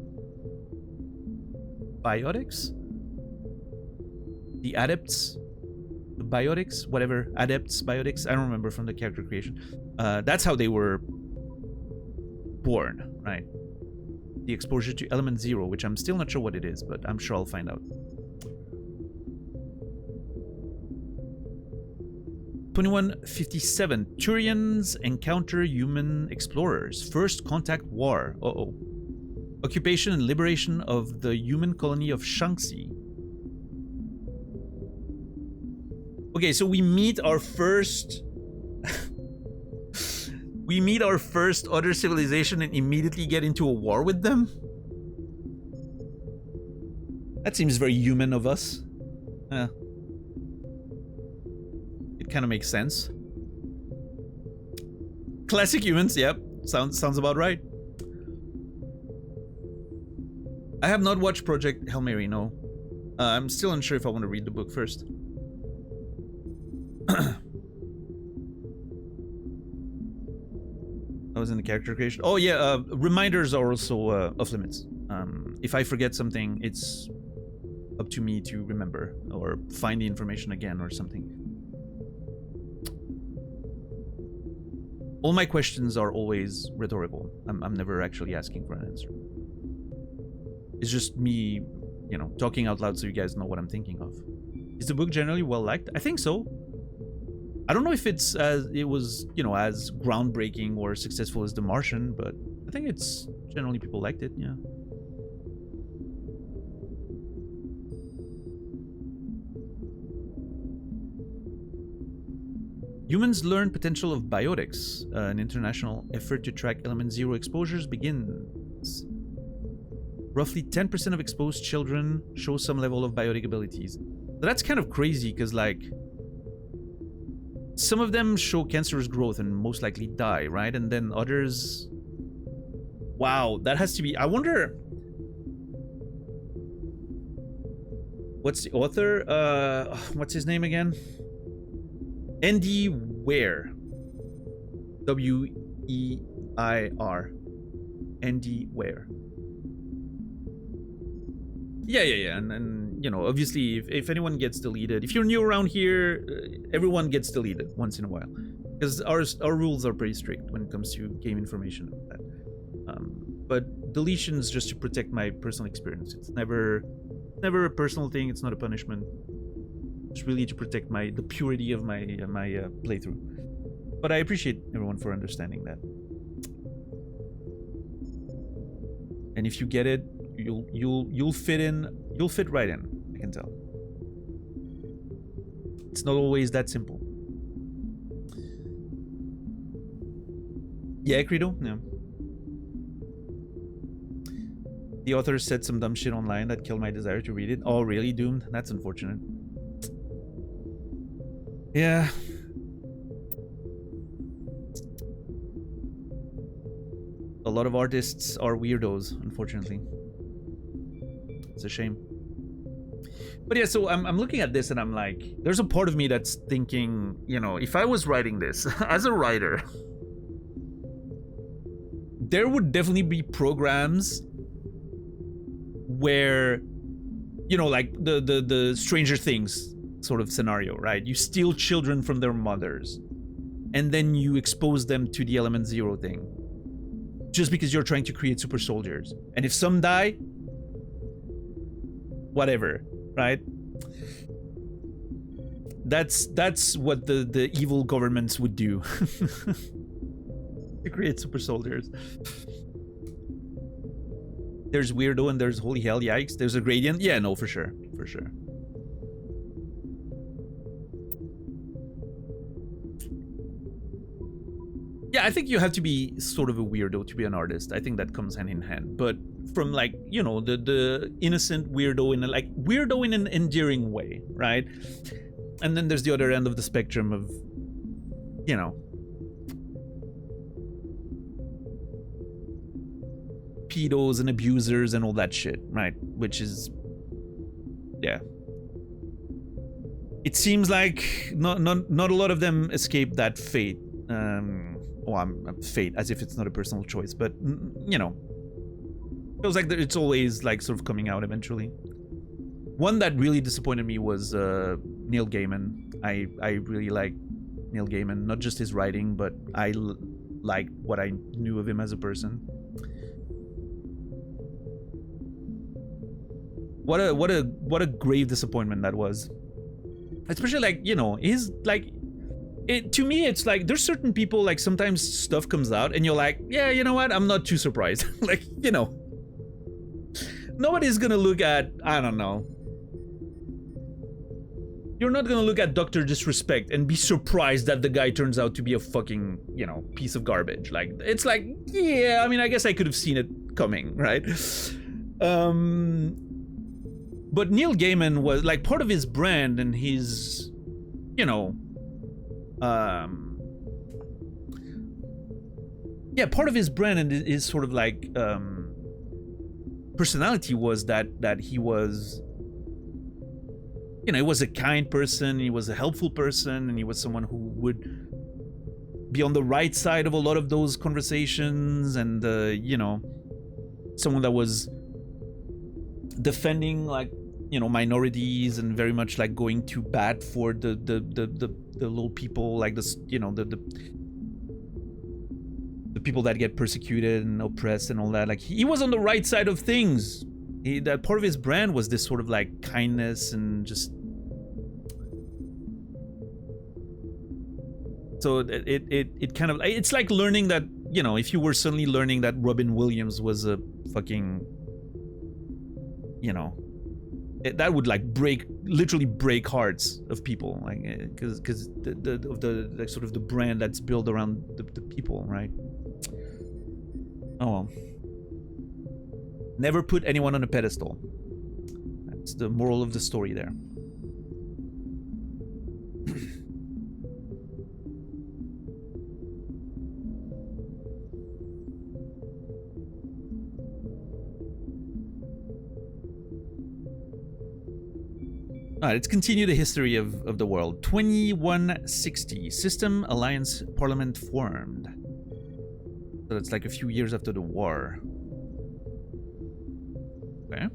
biotics? The adepts? The biotics? Whatever. Adepts, biotics. I don't remember from the character creation. That's how they were born, right? The exposure to Element Zero, which I'm still not sure what it is, but I'm sure I'll find out. 2157. Turians encounter human explorers. First contact war. Uh-oh. Occupation and liberation of the human colony of Shanxi. Okay, so we meet our first... we meet our first other civilization and immediately get into a war with them? That seems very human of us. It kind of makes sense. Classic humans, yep. Sounds about right. I have not watched Project Hail Mary, no. I'm still unsure if I want to read the book first. I was in the character creation. Oh yeah, reminders are also off limits. If I forget something, it's up to me to remember or find the information again or something. All my questions are always rhetorical. I'm never actually asking for an answer. It's just me, you know, talking out loud so you guys know what I'm thinking of. Is the book generally well liked? I think so. I don't know if it was, you know, as groundbreaking or successful as The Martian, but I think it's generally people liked it, yeah. Humans learn potential of biotics. An international effort to track Element Zero exposures begins. Roughly 10% of exposed children show some level of biotic abilities. So that's kind of crazy because, like, some of them show cancerous growth and most likely die, right? And then others... Wow, that has to be... I wonder... What's the author? What's his name again? Andy Weir. W-E-I-R. Andy Weir. Yeah. And you know, obviously, if anyone gets deleted, if you're new around here, everyone gets deleted once in a while, because our rules are pretty strict when it comes to game information and that. But deletions just to protect my personal experience. It's never a personal thing. It's not a punishment. It's really to protect the purity of my playthrough. But I appreciate everyone for understanding that. And if you get it, you'll fit in. You'll fit right in. I can tell. It's not always that simple. Yeah, Credo. Yeah. The author said some dumb shit online that killed my desire to read it. Oh, really, Doomed? That's unfortunate. Yeah. A lot of artists are weirdos, unfortunately. It's a shame. But yeah, so I'm looking at this and I'm like, there's a part of me that's thinking, you know, if I was writing this as a writer, there would definitely be programs where, you know, like the Stranger Things sort of scenario, right? You steal children from their mothers, and then you expose them to the Element Zero thing, just because you're trying to create super soldiers. And if some die, whatever, right? That's what the evil governments would do. To create super soldiers. There's Weirdo and there's Holy Hell, yikes. There's a Gradient. Yeah, no, for sure. For sure. Yeah, I think you have to be sort of a weirdo to be an artist. I think that comes hand in hand. But from, like, you know, the innocent weirdo in a, like, weirdo in an endearing way, right? And then there's the other end of the spectrum of, you know, pedos and abusers and all that shit, right? Which is, yeah. It seems like not a lot of them escape that fate. Fate, as if it's not a personal choice, but, you know, feels like it's always, like, sort of coming out eventually. One that really disappointed me was Neil Gaiman. I really like Neil Gaiman, not just his writing, but I liked what I knew of him as a person. What a grave disappointment that was. Especially, like, you know, his, like, to me, it's like, there's certain people, like, sometimes stuff comes out and you're like, yeah, you know what, I'm not too surprised. Like, you know, nobody's gonna look at, I don't know, you're not gonna look at Dr. Disrespect and be surprised that the guy turns out to be a fucking, you know, piece of garbage. Like, it's like, yeah, I mean, I guess I could have seen it coming, right? But Neil Gaiman was, like, part of his brand and his, you know, yeah, part of his brand and his sort of, like, personality was that he was, you know, he was a kind person, he was a helpful person, and he was someone who would be on the right side of a lot of those conversations, and you know, someone that was defending, like, you know, minorities and very much, like, going to bat for the little people, like, this, you know, the people that get persecuted and oppressed and all that. Like, he was on the right side of things. That part of his brand was this sort of, like, kindness and just, so it kind of, it's like learning that, you know, if you were suddenly learning that Robin Williams was a fucking, you know, that would, like, literally break hearts of people, like, because the like, sort of the brand that's built around the people, right? Oh well. Never put anyone on a pedestal. That's the moral of the story there. Alright, let's continue the history of the world. 2160, System Alliance Parliament formed. So that's like a few years after the war. Okay.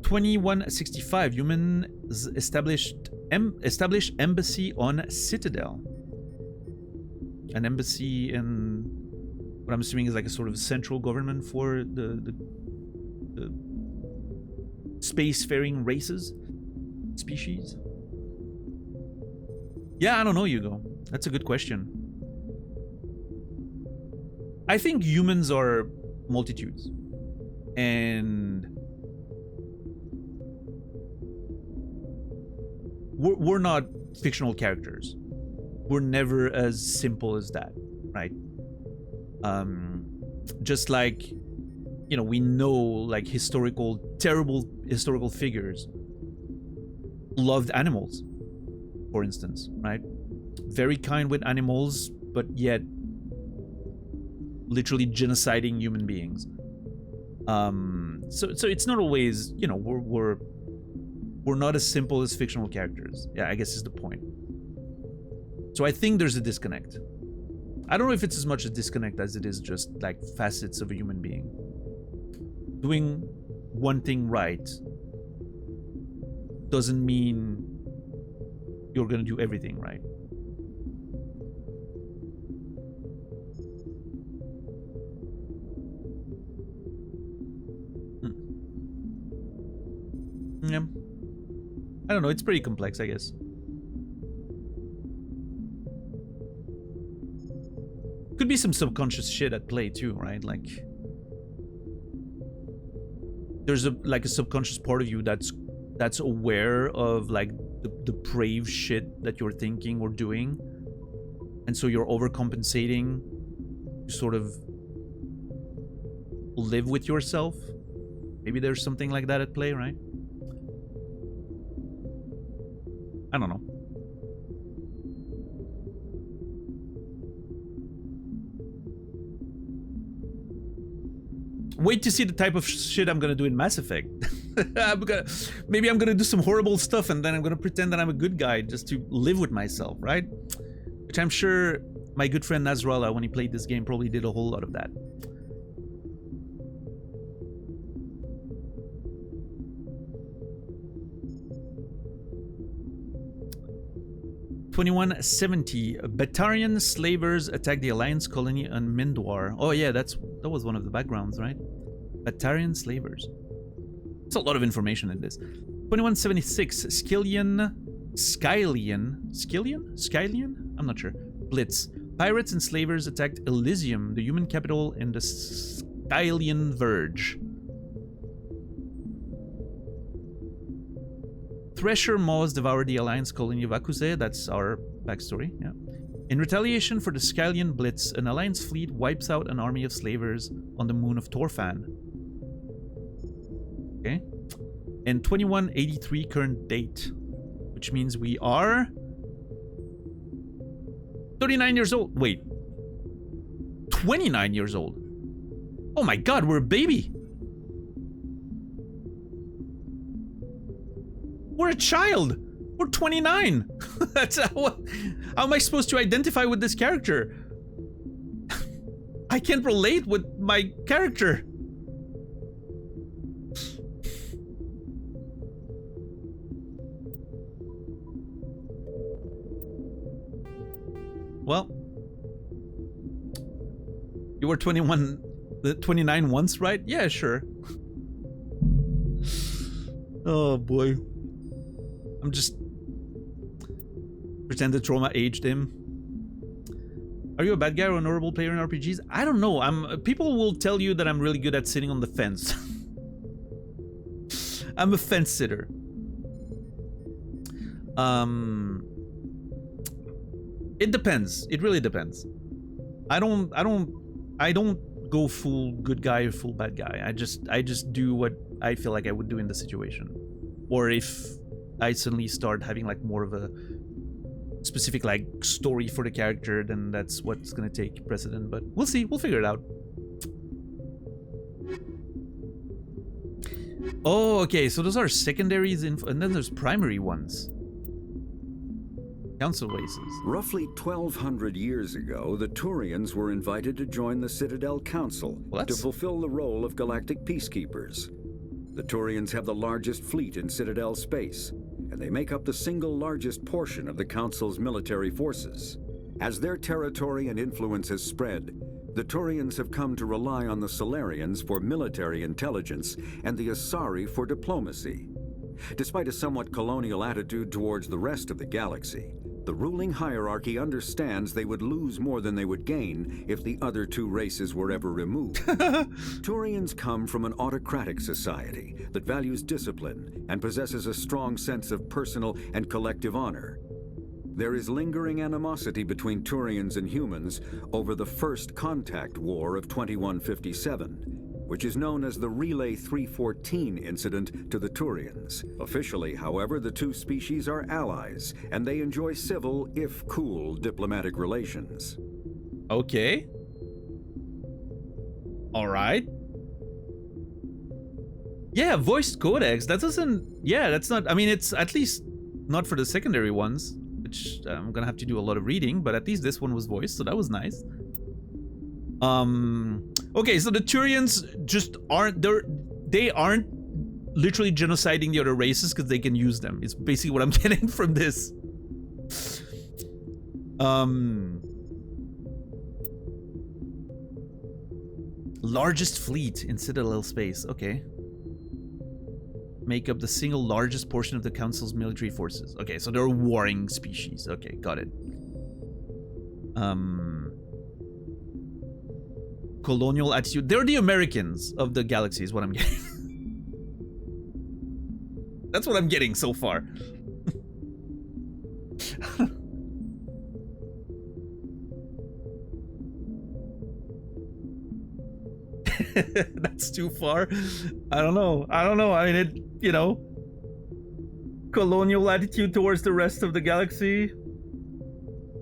2165, humans established embassy on Citadel. An embassy in what I'm assuming is like a sort of central government for the spacefaring races, species. Yeah, I don't know, Hugo. That's a good question. I think humans are multitudes, and we're not fictional characters. We're never as simple as that, right? Just like, you know, we know, like, terrible historical figures loved animals, for instance, right? Very kind with animals, but yet literally genociding human beings. So it's not always, you know, we're not as simple as fictional characters. Yeah, I guess is the point. So I think there's a disconnect. I don't know if it's as much a disconnect as it is just like facets of a human being doing one thing right doesn't mean you're gonna do everything right. Yeah. I don't know, it's pretty complex, I guess. Could be some subconscious shit at play too, right? Like there's a subconscious part of you that's aware of like the depraved shit that you're thinking or doing, and so you're overcompensating to sort of live with yourself. Maybe there's something like that at play, right? I don't know. Wait to see the type of shit I'm gonna do in Mass Effect. Maybe I'm gonna do some horrible stuff and then I'm gonna pretend that I'm a good guy just to live with myself, right? Which I'm sure my good friend Nasrallah, when he played this game, probably did a whole lot of that. (2170) Batarian slavers attack the Alliance colony on Mindwar. Oh yeah, that was one of the backgrounds, right? Batarian slavers. There's a lot of information in this. 2176 Skylian? I'm not sure. Blitz. Pirates and slavers attacked Elysium, the human capital in the Skylian Verge. Thresher maws devoured the Alliance colony of Akuse. That's our backstory, yeah. In retaliation for the Skylian Blitz, an Alliance fleet wipes out an army of slavers on the moon of Torfan. Okay. And 2183 current date, which means we are 39 years old. Wait. 29 years old. Oh my god, we're a baby. We're a child. We're 29. That's how am I supposed to identify with this character? I can't relate with my character. Well, you were 29 once, right? Yeah, sure. Oh boy. I'm just pretend the trauma aged him. Are you a bad guy or an honorable player in RPGs? I don't know. People will tell you that I'm really good at sitting on the fence. I'm a fence sitter. It depends. It really depends. I don't go full good guy or full bad guy. I just do what I feel like I would do in the situation. Or if I suddenly start having like more of a specific like story for the character, then that's what's gonna take precedent. But we'll see. We'll figure it out. Oh, okay. So those are secondaries, and then there's primary ones. Council races. Roughly 1,200 years ago, the Turians were invited to join the Citadel Council to fulfill the role of galactic peacekeepers. The Turians have the largest fleet in Citadel space, and they make up the single largest portion of the Council's military forces. As their territory and influence has spread, the Turians have come to rely on the Solarians for military intelligence and the Asari for diplomacy. Despite a somewhat colonial attitude towards the rest of the galaxy, the ruling hierarchy understands they would lose more than they would gain if the other two races were ever removed. Turians come from an autocratic society that values discipline and possesses a strong sense of personal and collective honor. There is lingering animosity between Turians and humans over the First Contact War of 2157, which is known as the Relay 314 incident to the Turians. Officially, however, the two species are allies, and they enjoy civil, if cool, diplomatic relations. Okay. All right. Yeah, voiced codex. That doesn't... Yeah, that's not... I mean, it's at least not for the secondary ones, which I'm gonna have to do a lot of reading, but at least this one was voiced, so that was nice. Okay, so the Turians just aren't... They aren't literally genociding the other races because they can use them. It's basically what I'm getting from this. Largest fleet in Citadel space. Okay. Make up the single largest portion of the Council's military forces. Okay, so they're a warring species. Okay, got it. Colonial attitude. They're the Americans of the galaxy is what I'm getting. That's what I'm getting so far. That's too far. I don't know. I mean, it, you know, colonial attitude towards the rest of the galaxy.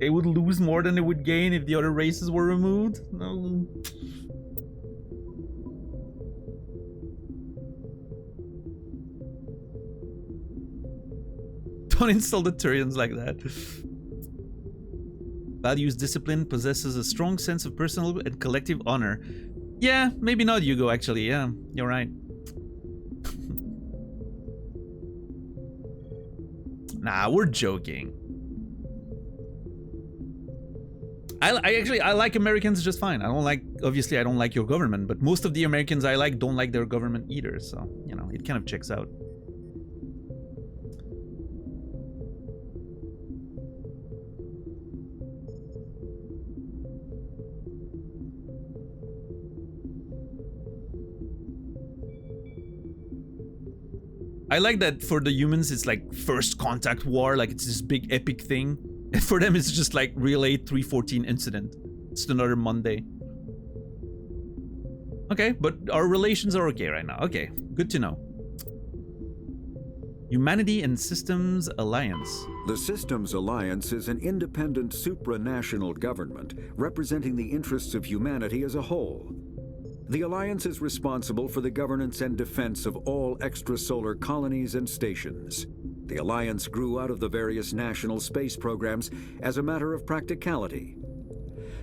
It would lose more than it would gain if the other races were removed. No. Don't insult the Turians like that. Values discipline, possesses a strong sense of personal and collective honor. Yeah, maybe not Hugo, actually. Yeah, you're right. Nah, we're joking. I like Americans just fine. Obviously I don't like your government, but most of the Americans I like don't like their government either, so, you know, it kind of checks out. I like that for the humans it's like first contact war, like it's this big epic thing. And for them it's just like Relay 314 incident. It's another Monday. Okay, but our relations are okay right now. Okay, good to know. Humanity and Systems Alliance. The Systems Alliance is an independent supranational government representing the interests of humanity as a whole. The Alliance is responsible for the governance and defense of all extrasolar colonies and stations. The Alliance grew out of the various national space programs as a matter of practicality.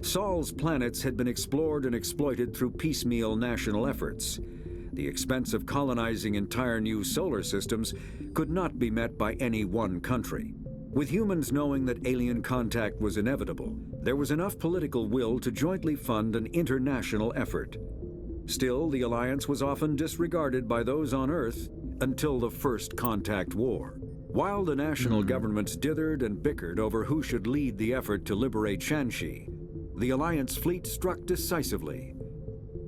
Sol's planets had been explored and exploited through piecemeal national efforts. The expense of colonizing entire new solar systems could not be met by any one country. With humans knowing that alien contact was inevitable, there was enough political will to jointly fund an international effort. Still, the Alliance was often disregarded by those on Earth until the First Contact War. While the national governments dithered and bickered over who should lead the effort to liberate Shanxi, the Alliance fleet struck decisively.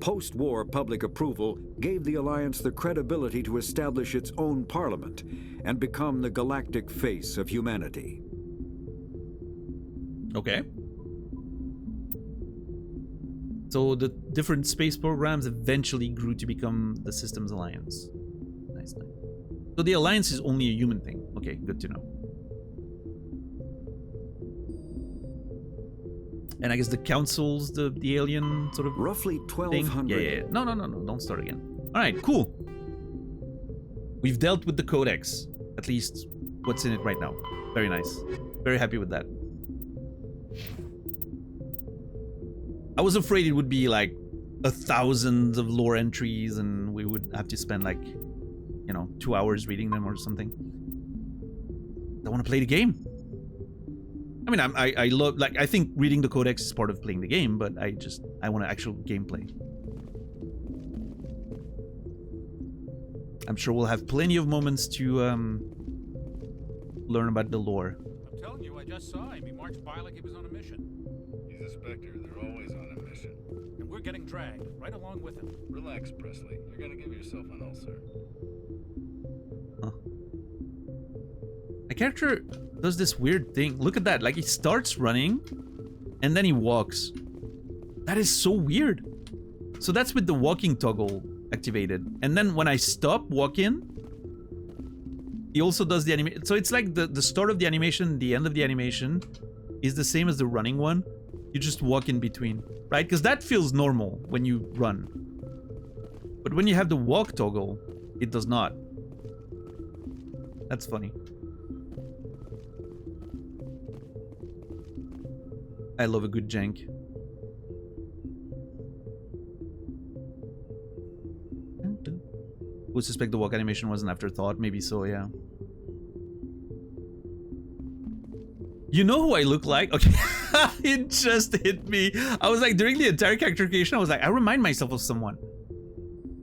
Post-war public approval gave the Alliance the credibility to establish its own parliament and become the galactic face of humanity. Okay. So the different space programs eventually grew to become the Systems Alliance. Nice. So the Alliance is only a human thing. Okay, good to know. And I guess the Council's the alien sort of roughly 1200. Yeah. No. Don't start again. All right, cool. We've dealt with the Codex. At least what's in it right now. Very nice. Very happy with that. I was afraid it would be like 1,000 of lore entries and we would have to spend like, you know, 2 hours reading them or something. I want to play the game. I mean, I love, like, I think reading the Codex is part of playing the game, but I want actual gameplay. I'm sure we'll have plenty of moments to learn about the lore. I'm telling you, I just saw him. He marched by like he was on a mission. He's a Spectre. They're always on a mission. And we're getting dragged right along with him. Relax, Presley. You're gonna give yourself an ulcer. Huh. My character does this weird thing. Look at that. Like, he starts running and then he walks. That is so weird. So that's with the walking toggle activated. And then when I stop walking, he also does the animation. So it's like the start of the animation, the end of the animation is the same as the running one. You just walk in between, right? Because that feels normal when you run. But when you have the walk toggle, it does not. That's funny. I love a good jank. Would suspect the walk animation was an afterthought. Maybe so, yeah. You know who I look like? Okay, it just hit me. I was like, during the entire character creation, I was like, I remind myself of someone.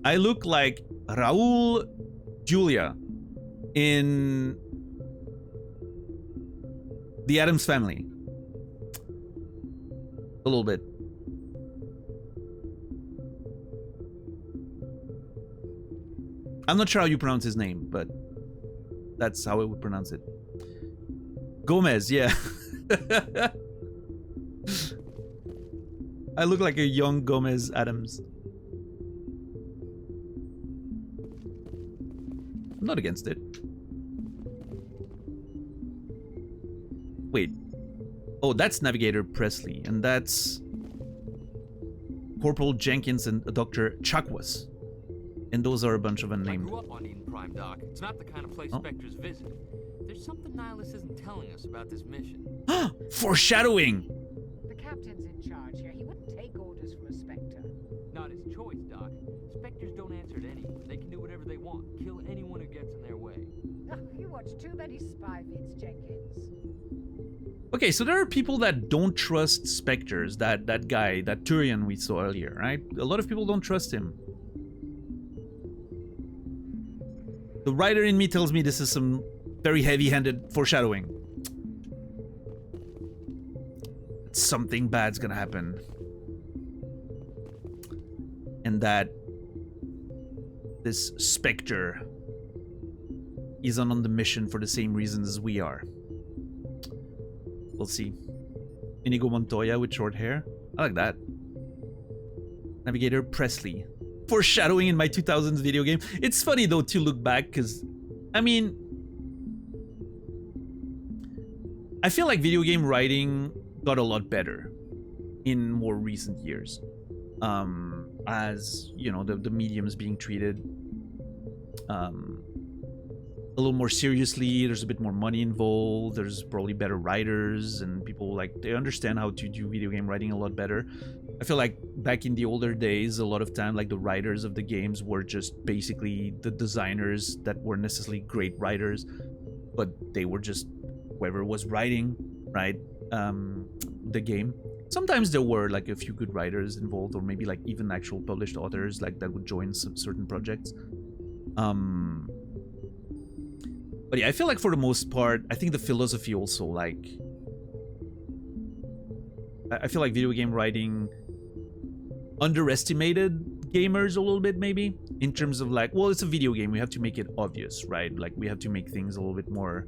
I look like Raul Julia in The Addams Family. A little bit. I'm not sure how you pronounce his name, but that's how I would pronounce it. Gomez, yeah. I look like a young Gomez Addams. I'm not against it. Wait. Oh, that's Navigator Presley, and that's Corporal Jenkins and Dr. Chakwas. And those are a bunch of unnamed. I grew up on Eden Prime, Doc. It's not the kind of place Spectres visit. There's something Nihilus isn't telling us about this mission. Foreshadowing! The captain's in charge here. He wouldn't take orders from a Spectre. Not his choice, Doc. Spectres don't answer to anyone. They can do whatever they want. Kill anyone who gets in their way. You watch too many spy vids, Jenkins. Okay, so there are people that don't trust Spectres. That guy, that Turian we saw earlier, right? A lot of people don't trust him. The writer in me tells me this is some very heavy-handed foreshadowing. Something bad's gonna happen. And that this Spectre isn't on the mission for the same reasons as we are. We'll see. Inigo Montoya with short hair. I like that. Navigator Presley. Foreshadowing in my 2000s video game. It's funny though to look back because, I mean, I feel like video game writing got a lot better in more recent years. As, you know, the medium's being treated a little more seriously. There's a bit more money involved. There's probably better writers and people like they understand how to do video game writing a lot better. I feel like back in the older days, a lot of time like the writers of the games were just basically the designers that weren't necessarily great writers, but they were just whoever was writing, right, the game. Sometimes there were like a few good writers involved, or maybe like even actual published authors like that would join some certain projects. But yeah, I feel like for the most part, I think the philosophy also like, I feel like video game writing underestimated gamers a little bit maybe, in terms of like, well, it's a video game, we have to make it obvious, right? Like we have to make things a little bit more,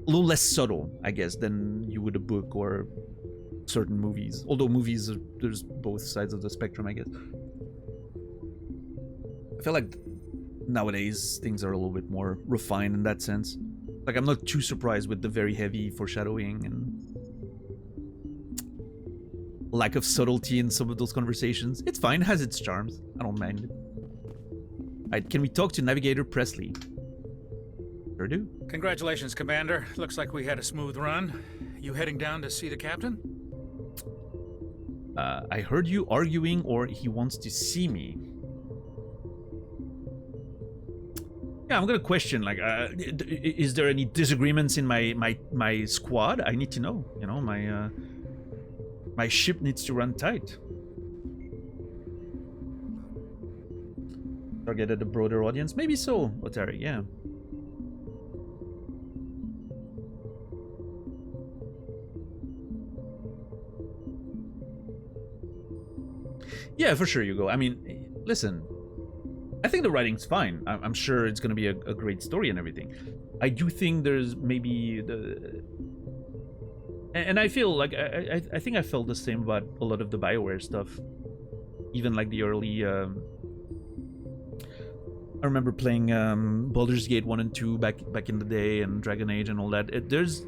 a little less subtle, I guess, than you would a book or certain movies. Although movies, there's both sides of the spectrum, I guess. I feel like nowadays things are a little bit more refined in that sense. Like I'm not too surprised with the very heavy foreshadowing and lack of subtlety in some of those conversations. It's fine, it has its charms. I don't mind it. Alright, can we talk to Navigator Presley? Sure do. Congratulations, Commander. Looks like we had a smooth run. You heading down to see the captain? I heard you arguing, or he wants to see me. Yeah, I'm gonna question, like, is there any disagreements in my squad? I need to know. You know, my ship needs to run tight. Targeted a broader audience? Maybe so, Otari, yeah. Yeah, for sure, Hugo. I mean, listen, I think the writing's fine. I'm sure it's going to be a great story and everything. I do think there's maybe the... And I feel like, I think I felt the same about a lot of the BioWare stuff. Even like the early... I remember playing Baldur's Gate 1 and 2 back in the day, and Dragon Age and all that. There's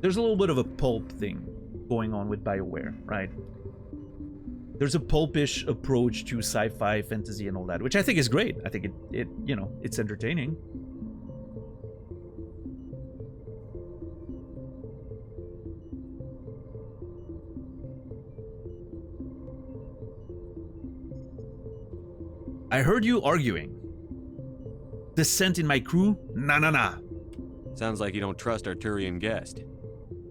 a little bit of a pulp thing going on with BioWare, right? There's a pulpish approach to sci-fi, fantasy, and all that, which I think is great. I think it you know, it's entertaining. I heard you arguing. Dissent in my crew? Nah. Sounds like you don't trust our Turian guest.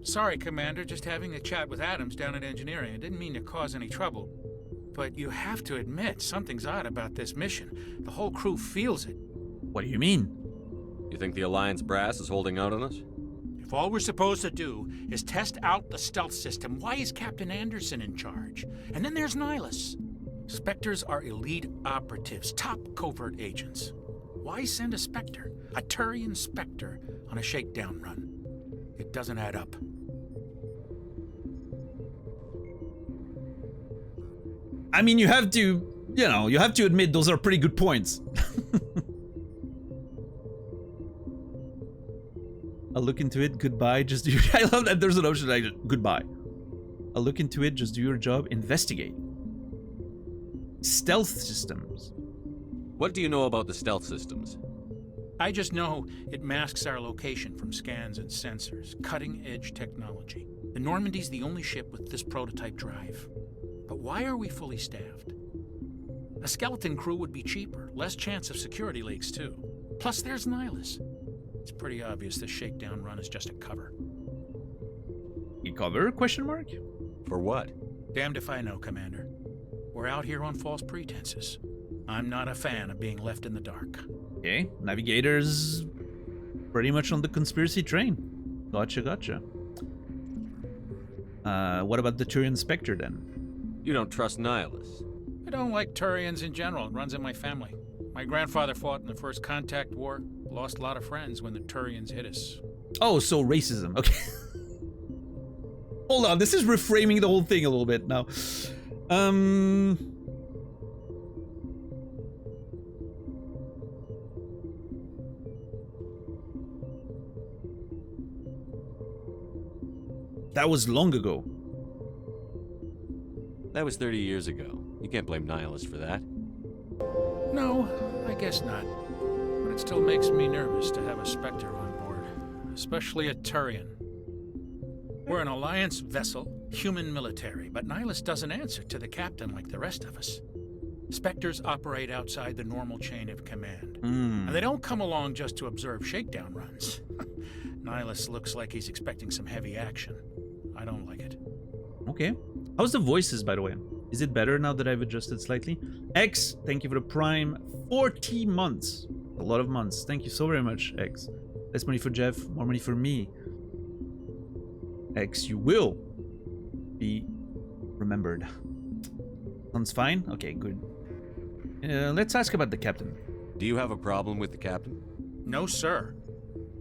Sorry, Commander, just having a chat with Adams down at engineering. I didn't mean to cause any trouble. But you have to admit, something's odd about this mission. The whole crew feels it. What do you mean? You think the Alliance brass is holding out on us? If all we're supposed to do is test out the stealth system, why is Captain Anderson in charge? And then there's Nihilus. Spectres are elite operatives, top covert agents. Why send a Spectre, a Turian Spectre, on a shakedown run? It doesn't add up. I mean, you have to admit those are pretty good points. I'll look into it, goodbye, just do your... I love that there's an option like, goodbye. I'll look into it, just do your job, investigate. Stealth systems. What do you know about the stealth systems? I just know it masks our location from scans and sensors. Cutting-edge technology. The Normandy's the only ship with this prototype drive. But why are we fully staffed? A skeleton crew would be cheaper, less chance of security leaks too. Plus there's Nihilus. It's pretty obvious this shakedown run is just a cover. A cover? Question mark? For what? Damned if I know, Commander. We're out here on false pretenses. I'm not a fan of being left in the dark. Okay, Navigator's pretty much on the conspiracy train. Gotcha. What about the Turian Spectre then? You don't trust Nihilus. I don't like Turians in general. It runs in my family. My grandfather fought in the First Contact War. Lost a lot of friends when the Turians hit us. Oh, so racism. Okay. Hold on, this is reframing the whole thing a little bit now. That was long ago. That was 30 years ago. You can't blame Nihilus for that. No, I guess not. But it still makes me nervous to have a Spectre on board. Especially a Turian. We're an Alliance vessel, human military, but Nihilus doesn't answer to the captain like the rest of us. Spectres operate outside the normal chain of command. And they don't come along just to observe shakedown runs. Nihilus looks like he's expecting some heavy action. I don't like it. Okay. How's the voices, by the way? Is it better now that I've adjusted slightly? X, thank you for the Prime. 40 months. A lot of months. Thank you so very much, X. Less money for Jeff, more money for me. X, you will be remembered. Sounds fine? Okay, good. Let's ask about the captain. Do you have a problem with the captain? No, sir.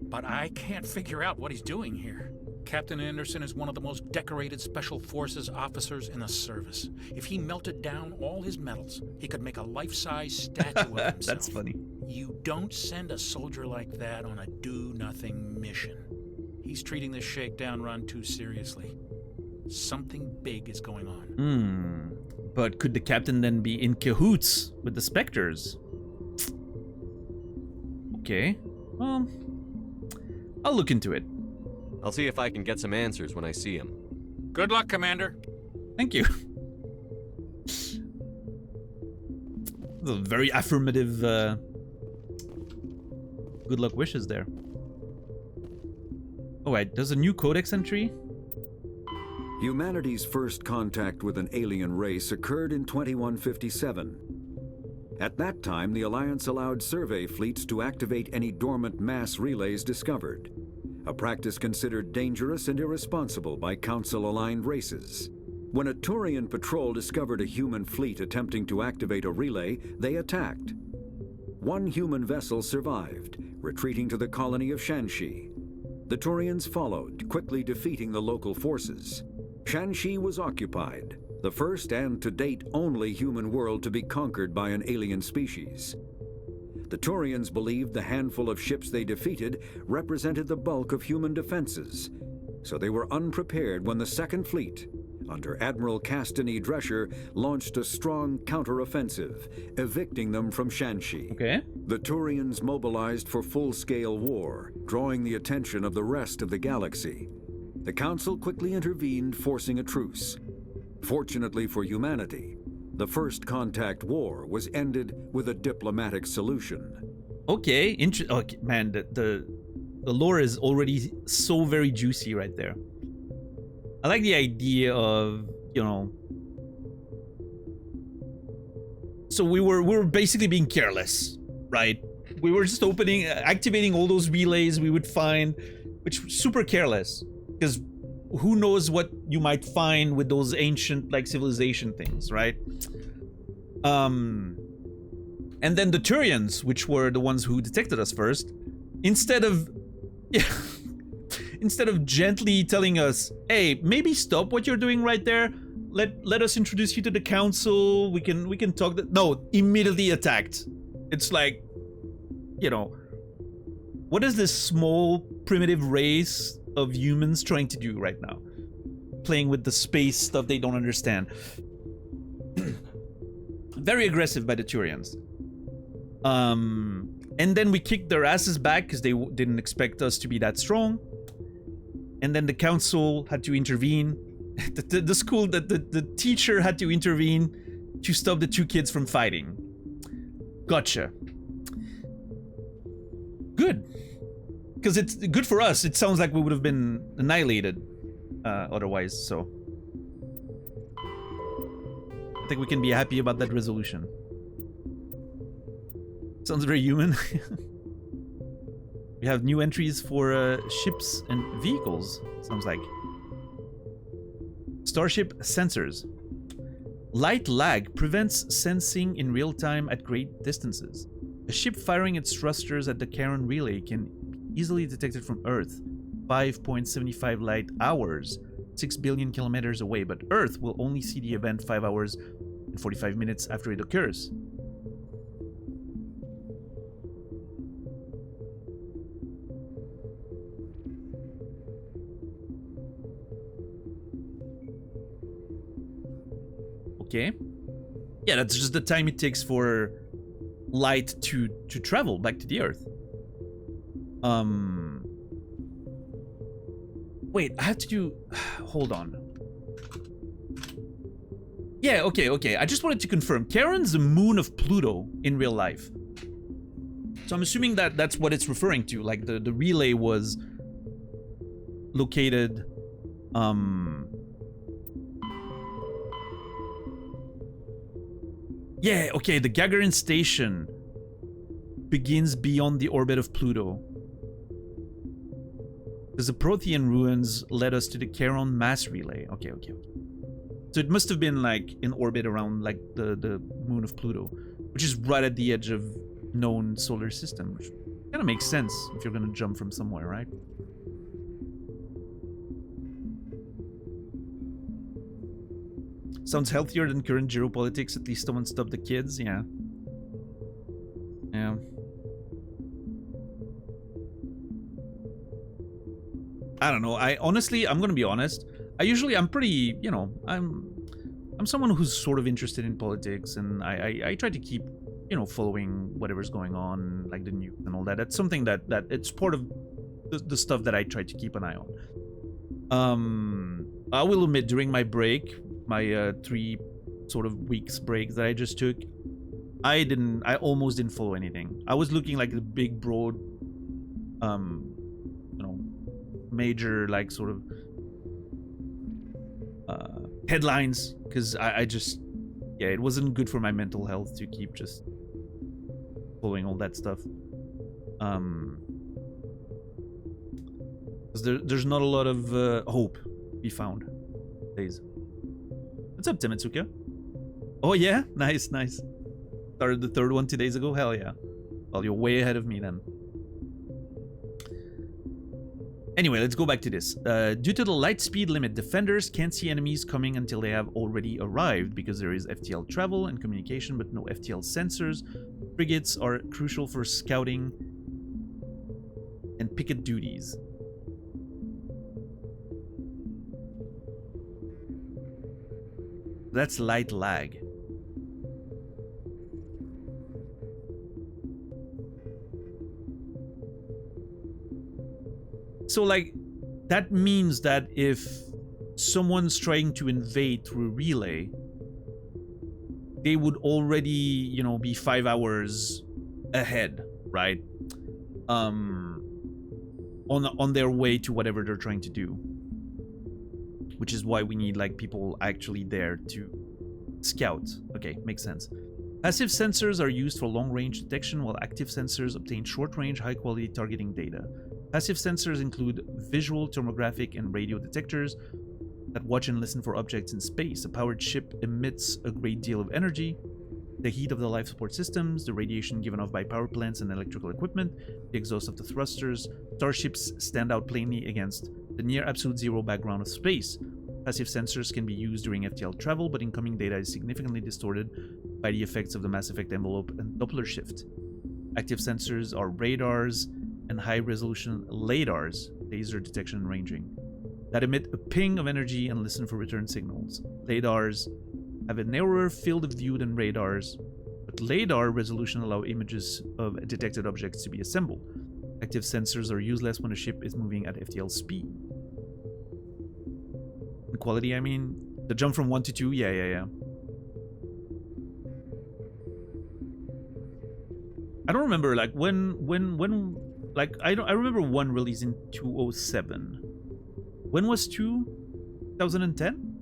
But I can't figure out what he's doing here. Captain Anderson is one of the most decorated Special Forces officers in the service. If he melted down all his medals, he could make a life-size statue of himself. That's funny. You don't send a soldier like that on a do-nothing mission. He's treating this shakedown run too seriously. Something big is going on. But could the captain then be in cahoots with the Spectres? Okay. Well, I'll look into it. I'll see if I can get some answers when I see him. Good luck, Commander. Thank you. The very affirmative good luck wishes there. Oh wait, there's a new codex entry? Humanity's first contact with an alien race occurred in 2157. At that time, the Alliance allowed survey fleets to activate any dormant mass relays discovered, a practice considered dangerous and irresponsible by Council-aligned races. When a Turian patrol discovered a human fleet attempting to activate a relay, they attacked. One human vessel survived, retreating to the colony of Shanxi. The Turians followed, quickly defeating the local forces. Shanxi was occupied, the first and to date only human world to be conquered by an alien species. The Turians believed the handful of ships they defeated represented the bulk of human defenses, so they were unprepared when the Second Fleet, under Admiral Castany Drescher, launched a strong counteroffensive, evicting them from Shanxi. Okay. The Turians mobilized for full-scale war, drawing the attention of the rest of the galaxy. The Council quickly intervened, forcing a truce. Fortunately for humanity, The First Contact War was ended with a diplomatic solution. Okay, okay, man, the lore is already so very juicy right there. I like the idea of, you know, so we were basically being careless, right? We were just activating all those relays we would find, which was super careless, because who knows what you might find with those ancient, like, civilization things, right? And then the Turians, which were the ones who detected us first, instead of gently telling us, hey, maybe stop what you're doing right there, let us introduce you to the council, we can talk. No, immediately attacked. It's like, you know, what is this small primitive race of humans trying to do right now? Playing with the space stuff they don't understand. Very aggressive by the Turians. And then we kicked their asses back because they didn't expect us to be that strong. And then the council had to intervene. The school, the teacher had to intervene to stop the two kids from fighting. Gotcha. Good. Because it's good for us. It sounds like we would have been annihilated otherwise, so I think we can be happy about that resolution. Sounds very human. We have new entries for ships and vehicles, sounds like. Starship sensors. Light lag prevents sensing in real time at great distances. A ship firing its thrusters at the Charon relay can be easily detected from Earth, 5.75 light hours, 6 billion kilometers away, but Earth will only see the event 5 hours and 45 minutes after it occurs. Okay. Yeah, that's just the time it takes for light to travel back to the Earth. Wait, I have to do... Hold on. Yeah, okay. I just wanted to confirm. Charon's the moon of Pluto in real life. So I'm assuming that that's what it's referring to. Like, the relay was located... Yeah, okay, the Gagarin station begins beyond the orbit of Pluto. Because the Prothean ruins led us to the Charon mass relay. Okay. So it must have been like in orbit around like the moon of Pluto, which is right at the edge of known solar system, which kind of makes sense if you're gonna jump from somewhere, right? Sounds healthier than current geopolitics. At least someone stopped the kids. Yeah. I don't know. I'm gonna be honest. I'm pretty, you know, I'm someone who's sort of interested in politics, and I try to keep, you know, following whatever's going on, like the news and all that. That's something that it's part of the stuff that I try to keep an eye on. I will admit, during my break, my 3 sort of weeks break that I just took, I almost didn't follow anything. I was looking like the big broad, you know, major like sort of headlines, because I just, yeah, it wasn't good for my mental health to keep just following all that stuff. Because there's not a lot of hope to be found these days. What's up, Temetsuka? Oh yeah, nice. Started the 3rd one 2 days ago. Hell yeah. Well, you're way ahead of me then. Anyway, let's go back to this. Due to the light speed limit, defenders can't see enemies coming until they have already arrived, because there is FTL travel and communication, but no FTL sensors. Frigates are crucial for scouting and picket duties. That's light lag. So, like, that means that if someone's trying to invade through a relay, they would already, you know, be 5 hours ahead, right? On their way to whatever they're trying to do. Which is why we need like people actually there to scout. Okay, makes sense. Passive sensors are used for long-range detection, while active sensors obtain short-range, high-quality targeting data. Passive sensors include visual, thermographic, and radio detectors that watch and listen for objects in space. A powered ship emits a great deal of energy. The heat of the life support systems, the radiation given off by power plants and electrical equipment, the exhaust of the thrusters. Starships stand out plainly against the near absolute zero background of space. Passive sensors can be used during FTL travel, but incoming data is significantly distorted by the effects of the Mass Effect envelope and Doppler shift. Active sensors are radars and high-resolution LADARs, laser detection and ranging, that emit a ping of energy and listen for return signals. LADARs have a narrower field of view than radars, but LADAR resolution allow images of detected objects to be assembled. Active sensors are useless when a ship is moving at FTL speed. In quality, I mean, the jump from 1 to 2, yeah. I don't remember, like, when, like, I remember 1 released in 2007. When was 2? 2010?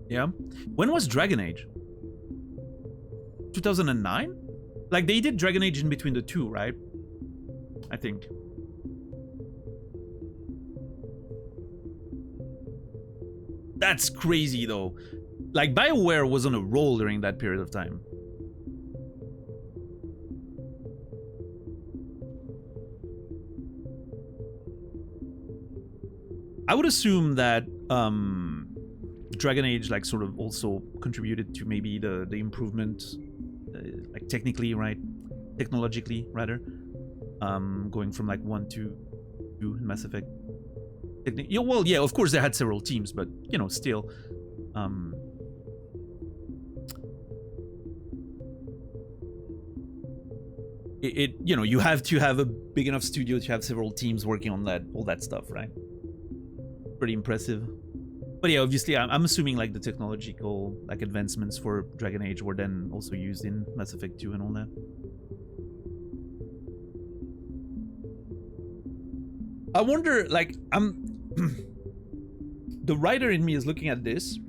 Yeah. When was Dragon Age? 2009? Like, they did Dragon Age in between the two, right? I think. That's crazy, though. Like, BioWare was on a roll during that period of time. I would assume that Dragon Age, like, sort of also contributed to maybe the improvement, like, technically, right? Technologically, rather. Going from, like, 1 to 2 in Mass Effect. Yeah, well, yeah, of course they had several teams, but, you know, still. You know, you have to have a big enough studio to have several teams working on that, all that stuff, right? Pretty impressive. But yeah, obviously, I'm assuming like the technological like advancements for Dragon Age were then also used in Mass Effect 2 and all that. I wonder, like, the writer in me is looking at this.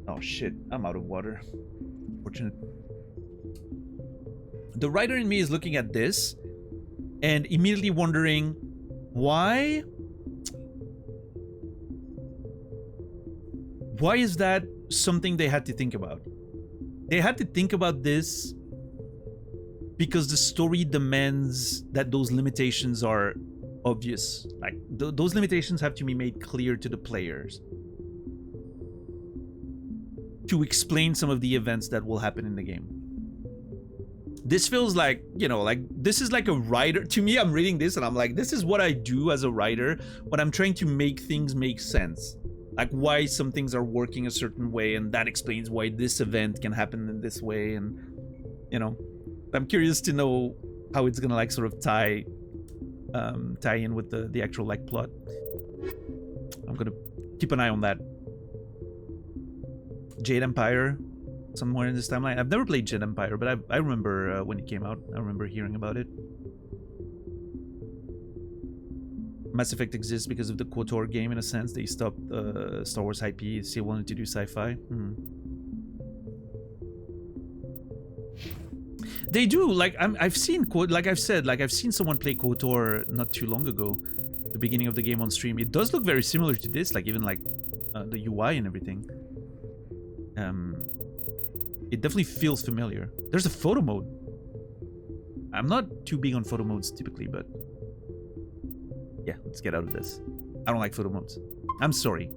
Oh shit, I'm out of water. Fortunate. The writer in me is looking at this and immediately wondering why is that something they had to think about? They had to think about this because the story demands that those limitations are obvious. Like, those limitations have to be made clear to the players to explain some of the events that will happen in the game. This feels like, you know, like, this is like a writer. To me, I'm reading this and I'm like, this is what I do as a writer when I'm trying to make things make sense. Like, why some things are working a certain way, and that explains why this event can happen in this way. And, you know, I'm curious to know how it's gonna, like, sort of tie in with the actual, like, plot. I'm gonna keep an eye on that. Jade Empire, somewhere in this timeline. I've never played Jade Empire, but I remember when it came out. I remember hearing about it. Mass Effect exists because of the KOTOR game, in a sense. They stopped Star Wars IP, still wanted to do sci-fi. They do, like, I've seen, like I've said, like, I've seen someone play KOTOR not too long ago, the beginning of the game on stream. It does look very similar to this, like, even, like, the UI and everything. It definitely feels familiar. There's a photo mode. I'm not too big on photo modes typically, but yeah, let's get out of this. I don't like photo modes. I'm sorry.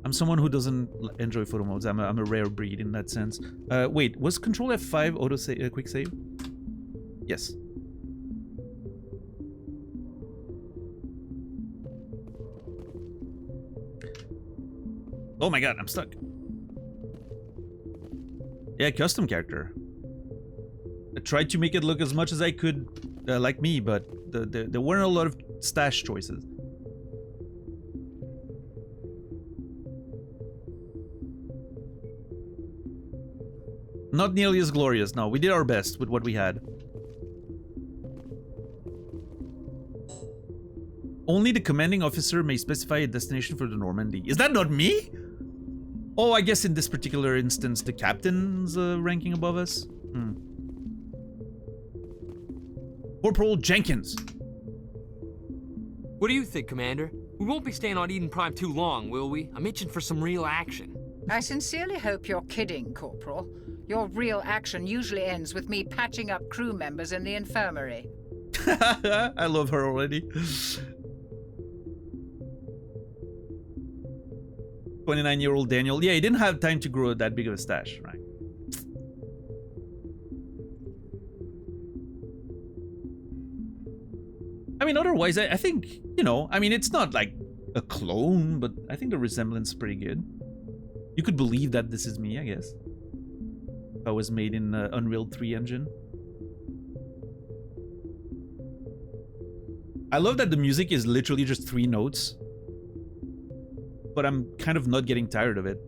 I'm someone who doesn't enjoy photo modes. I'm a rare breed in that sense. Wait, was Control F5 auto save, quick save? Yes. Oh my god, I'm stuck. Yeah, custom character. I tried to make it look as much as I could like me, but there weren't a lot of stash choices. Not nearly as glorious. No, we did our best with what we had. Only the commanding officer may specify a destination for the Normandy. Is that not me? Oh, I guess in this particular instance, the captain's ranking above us. Corporal Jenkins. What do you think, Commander? We won't be staying on Eden Prime too long, will we? I'm itching for some real action. I sincerely hope you're kidding, Corporal. Your real action usually ends with me patching up crew members in the infirmary. I love her already. 29-year-old Daniel. Yeah, he didn't have time to grow that big of a stash, right? I mean, otherwise, I think, you know, I mean, it's not like a clone, but I think the resemblance is pretty good. You could believe that this is me, I guess. If I was made in Unreal 3 engine. I love that the music is literally just 3 notes. But I'm kind of not getting tired of it.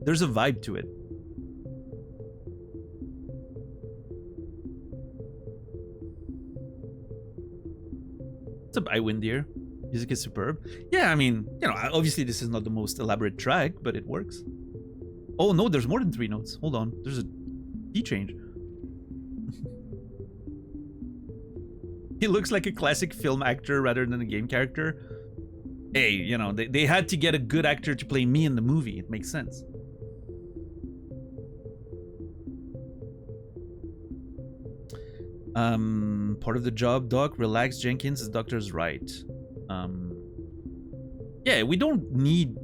There's a vibe to it. What's up, Iwindir? Music is superb. Yeah, I mean, you know, obviously this is not the most elaborate track, but it works. Oh no, there's more than 3 notes. Hold on, there's a key change. He looks like a classic film actor rather than a game character. Hey, you know, they had to get a good actor to play me in the movie. It makes sense. Part of the job, Doc. Relax, Jenkins. The doctor's right. Yeah, we don't need,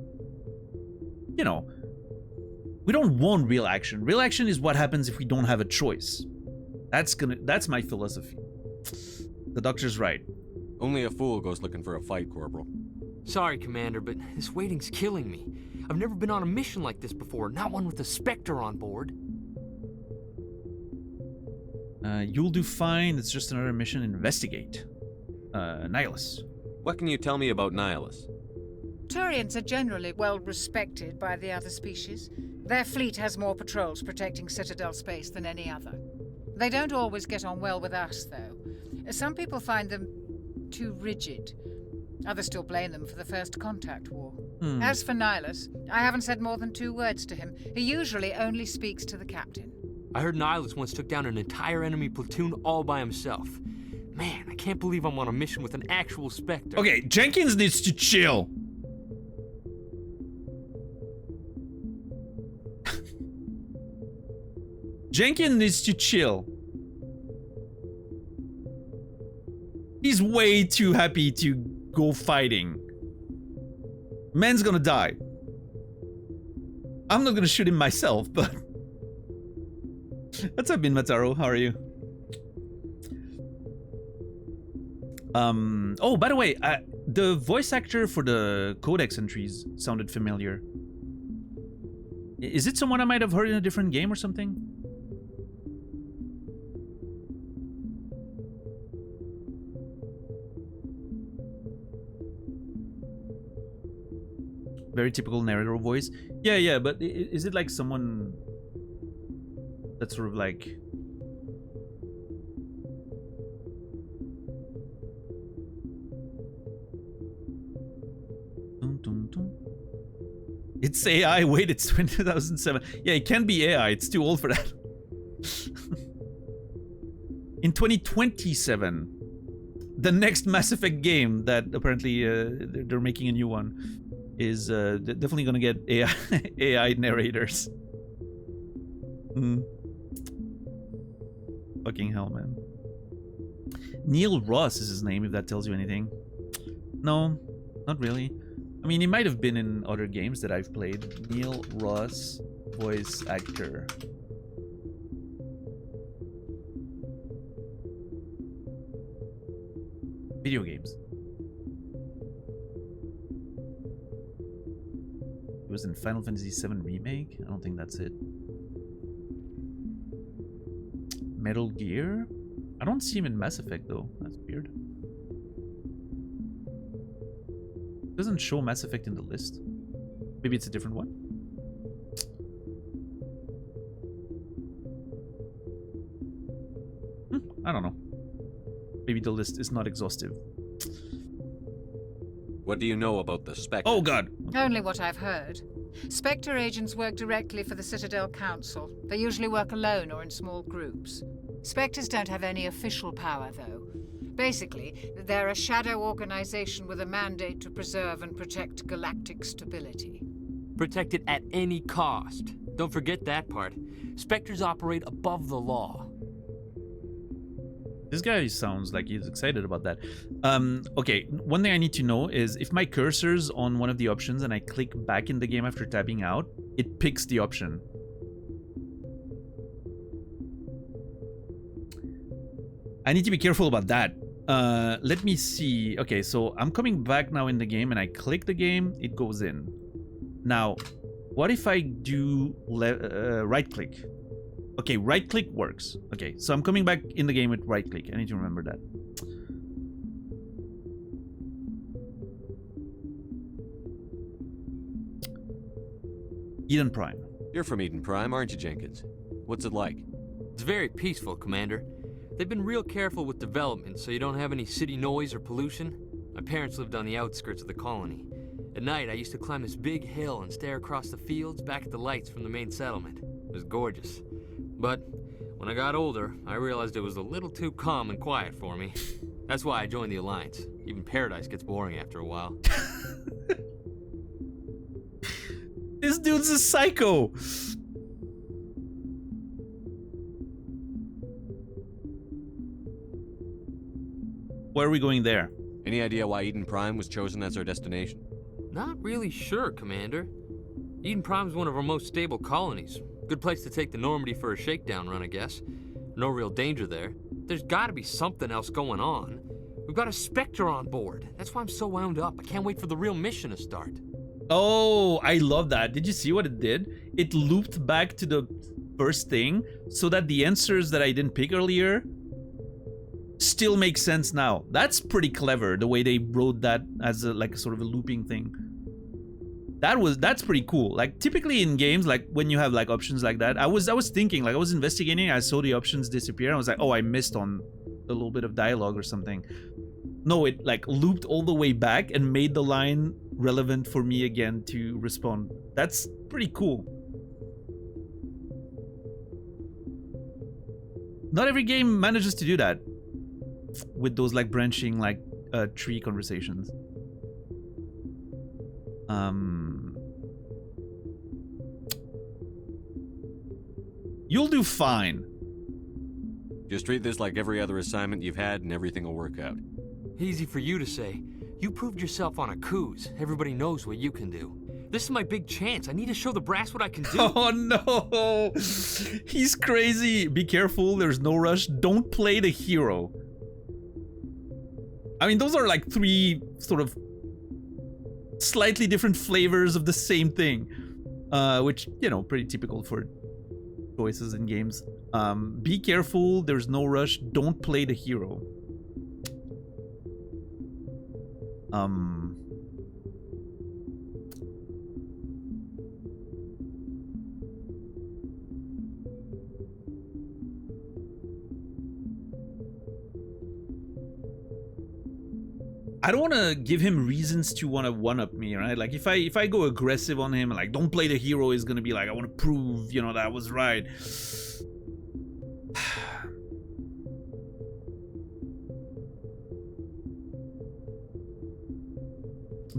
you know, we don't want real action. Real action is what happens if we don't have a choice. That's my philosophy. The doctor's right. Only a fool goes looking for a fight, Corporal. Sorry, Commander, but this waiting's killing me. I've never been on a mission like this before, not one with a Spectre on board. You'll do fine. It's just another mission. Investigate. Nihilus. What can you tell me about Nihilus? Turians are generally well respected by the other species. Their fleet has more patrols protecting Citadel space than any other. They don't always get on well with us, though. Some people find them too rigid. Others still blame them for the First Contact War. As for Nihilus, I haven't said more than 2 words to him. He usually only speaks to the captain. I heard Nihilus once took down an entire enemy platoon all by himself. Man, I can't believe I'm on a mission with an actual Spectre. Okay, Jenkins needs to chill. Jenkins needs to chill. He's way too happy to go fighting. Man's gonna die. I'm not gonna shoot him myself, but... What's up, Minmataro? How are you? Oh, by the way, the voice actor for the Codex entries sounded familiar. Is it someone I might have heard in a different game or something? Very typical narrator voice. Yeah, but is it like someone that's sort of like... It's AI. Wait, it's 2007. Yeah, it can be AI. It's too old for that. In 2027, the next Mass Effect game that apparently they're making a new one is definitely gonna get AI narrators. Fucking hell, man. Neil Ross is his name, if that tells you anything. No, not really. I mean, he might have been in other games that I've played. Neil Ross, voice actor. Video games. It was in Final Fantasy VII Remake? I don't think that's it. Metal Gear? I don't see him in Mass Effect though. That's weird. Doesn't show Mass Effect in the list. Maybe it's a different one. I don't know. Maybe the list is not exhaustive. What do you know about the Spectre? Oh god! Only what I've heard. Spectre agents work directly for the Citadel Council. They usually work alone or in small groups. Spectres don't have any official power, though. Basically, they're a shadow organization with a mandate to preserve and protect galactic stability. Protect it at any cost. Don't forget that part. Spectres operate above the law. This guy sounds like he's excited about that. Okay, one thing I need to know is if my cursor's on one of the options and I click back in the game after tapping out, it picks the option. I need to be careful about that. Let me see. Okay, so I'm coming back now in the game and I click the game, it goes in. Now, what if I do right click? Okay, right click works. Okay, so I'm coming back in the game with right click. I need to remember that. Eden Prime. You're from Eden Prime, aren't you, Jenkins? What's it like? It's very peaceful, Commander. They've been real careful with development, so you don't have any city noise or pollution. My parents lived on the outskirts of the colony. At night, I used to climb this big hill and stare across the fields back at the lights from the main settlement. It was gorgeous. But when I got older, I realized it was a little too calm and quiet for me. That's why I joined the Alliance. Even Paradise gets boring after a while. This dude's a psycho! Why are we going there? Any idea why Eden Prime was chosen as our destination? Not really sure, Commander. Eden Prime's one of our most stable colonies. Good place to take the Normandy for a shakedown run, I guess. No real danger there. There's gotta be something else going on. We've got a Spectre on board. That's why I'm so wound up. I can't wait for the real mission to start. Oh, I love that. Did you see what it did? It looped back to the first thing so that the answers that I didn't pick earlier still make sense now. That's pretty clever, the way they wrote that as a, like a sort of a looping thing. That's pretty cool. Like typically in games, like when you have like options like that, I was thinking, like I was investigating, I saw the options disappear, and I was like, oh, I missed on a little bit of dialogue or something. No, it like looped all the way back and made the line relevant for me again to respond. That's pretty cool. Not every game manages to do that with those like branching like tree conversations. You'll do fine. Just treat this like every other assignment you've had and everything will work out. Easy for you to say. You proved yourself on a cruise. Everybody knows what you can do. This is my big chance. I need to show the brass what I can do. Oh no! He's crazy. Be careful, there's no rush. Don't play the hero. I mean, those are like three sort of slightly different flavors of the same thing. Which, you know, pretty typical for choices in games. Be careful, there's no rush. Don't play the hero. I don't want to give him reasons to want to one-up me, right? Like if I go aggressive on him, like don't play the hero, is gonna be like, I want to prove, you know, that I was right.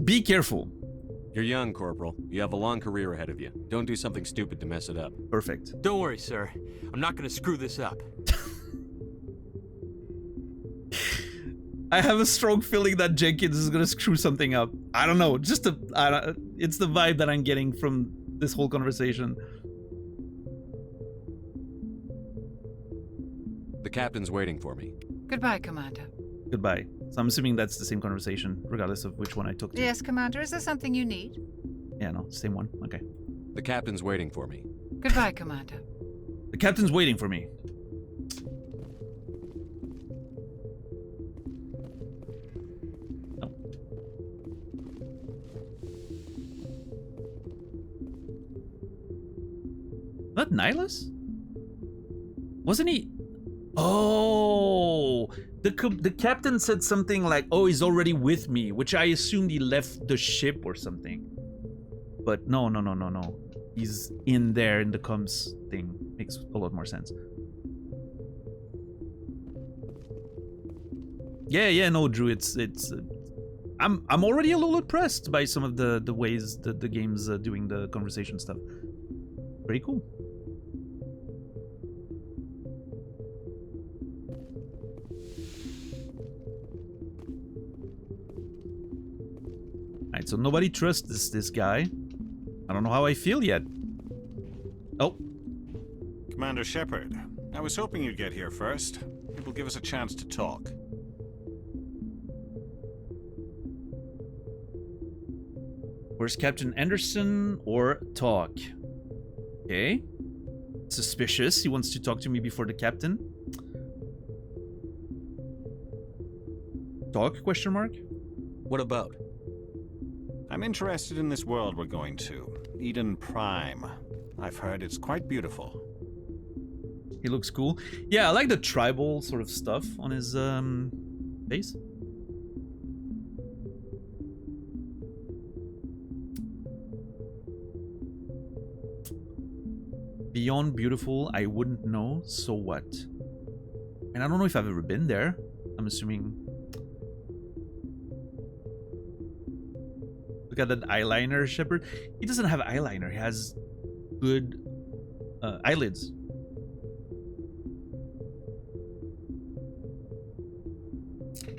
Be careful. You're young, Corporal. You have a long career ahead of you. Don't do something stupid to mess it up. Perfect. Don't worry, sir. I'm not gonna screw this up. I have a strong feeling that Jenkins is gonna screw something up. I don't know. Just it's the vibe that I'm getting from this whole conversation. The captain's waiting for me. Goodbye, Commander. Goodbye. So I'm assuming that's the same conversation, regardless of which one I took to. Yes, Commander. Is there something you need? Yeah, no, same one. Okay. The captain's waiting for me. Goodbye, Commander. The captain's waiting for me. Nihilus? Wasn't he? Oh, the captain said something like, "Oh, he's already with me," which I assumed he left the ship or something. But no. He's in there in the comms thing. Makes a lot more sense. Yeah, no, Drew. It's. I'm already a little impressed by some of the ways that the game's doing the conversation stuff. Pretty cool. Alright, so nobody trusts this guy. I don't know how I feel yet. Oh. Commander Shepard, I was hoping you'd get here first. It will give us a chance to talk. Where's Captain Anderson or talk? Okay. Suspicious. He wants to talk to me before the captain. Talk? Question mark? What about? I'm interested in this world we're going to. Eden Prime. I've heard it's quite beautiful. He looks cool. Yeah, I like the tribal sort of stuff on his face. Beyond beautiful, I wouldn't know, so what? And I don't know if I've ever been there. I'm assuming. Look at that eyeliner, Shepard. He doesn't have eyeliner. He has good eyelids.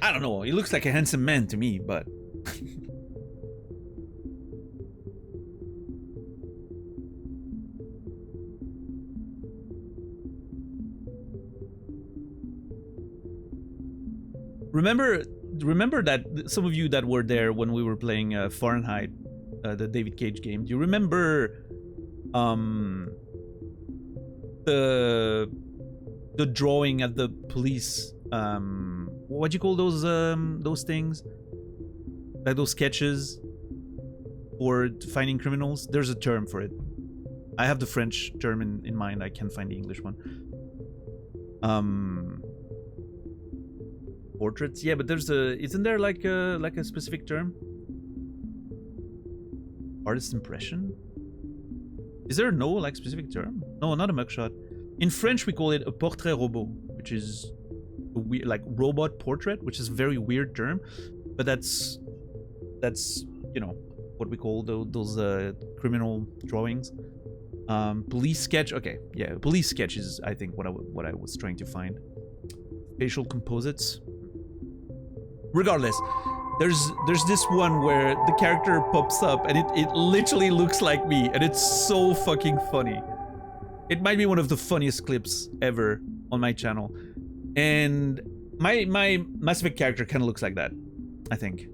I don't know. He looks like a handsome man to me, but... Remember that some of you that were there when we were playing Fahrenheit, the David Cage game. Do you remember the drawing at the police? What do you call those things? Like those sketches for finding criminals? There's a term for it. I have the French term in mind. I can't find the English one. Portraits, yeah, but isn't there like a specific term? Artist impression? Is there no like specific term? No, not a mugshot. In French, we call it a portrait robot, which is a weird, like robot portrait, which is a very weird term, but that's you know what we call those criminal drawings. Police sketch, okay, yeah, police sketch is I think what I was trying to find. Facial composites. Regardless, there's this one where the character pops up and it literally looks like me, and it's so fucking funny. It might be one of the funniest clips ever on my channel. And my Mass Effect character kind of looks like that, I think.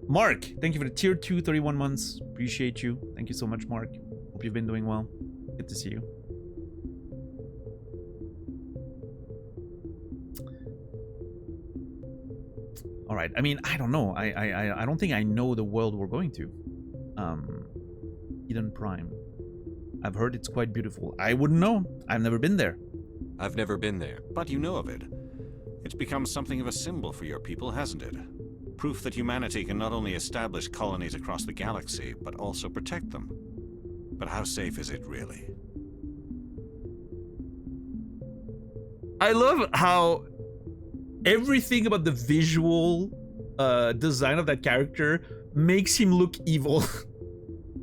Mark, thank you for the tier 2, 31 months. Appreciate you. Thank you so much, Mark. Hope you've been doing well. Good to see you. All right. I mean, I don't know. I don't think I know the world we're going to. Eden Prime. I've heard it's quite beautiful. I wouldn't know. I've never been there. I've never been there. But you know of it. It's become something of a symbol for your people, hasn't it? Proof that humanity can not only establish colonies across the galaxy, but also protect them. But how safe is it really? I love how everything about the visual design of that character makes him look evil.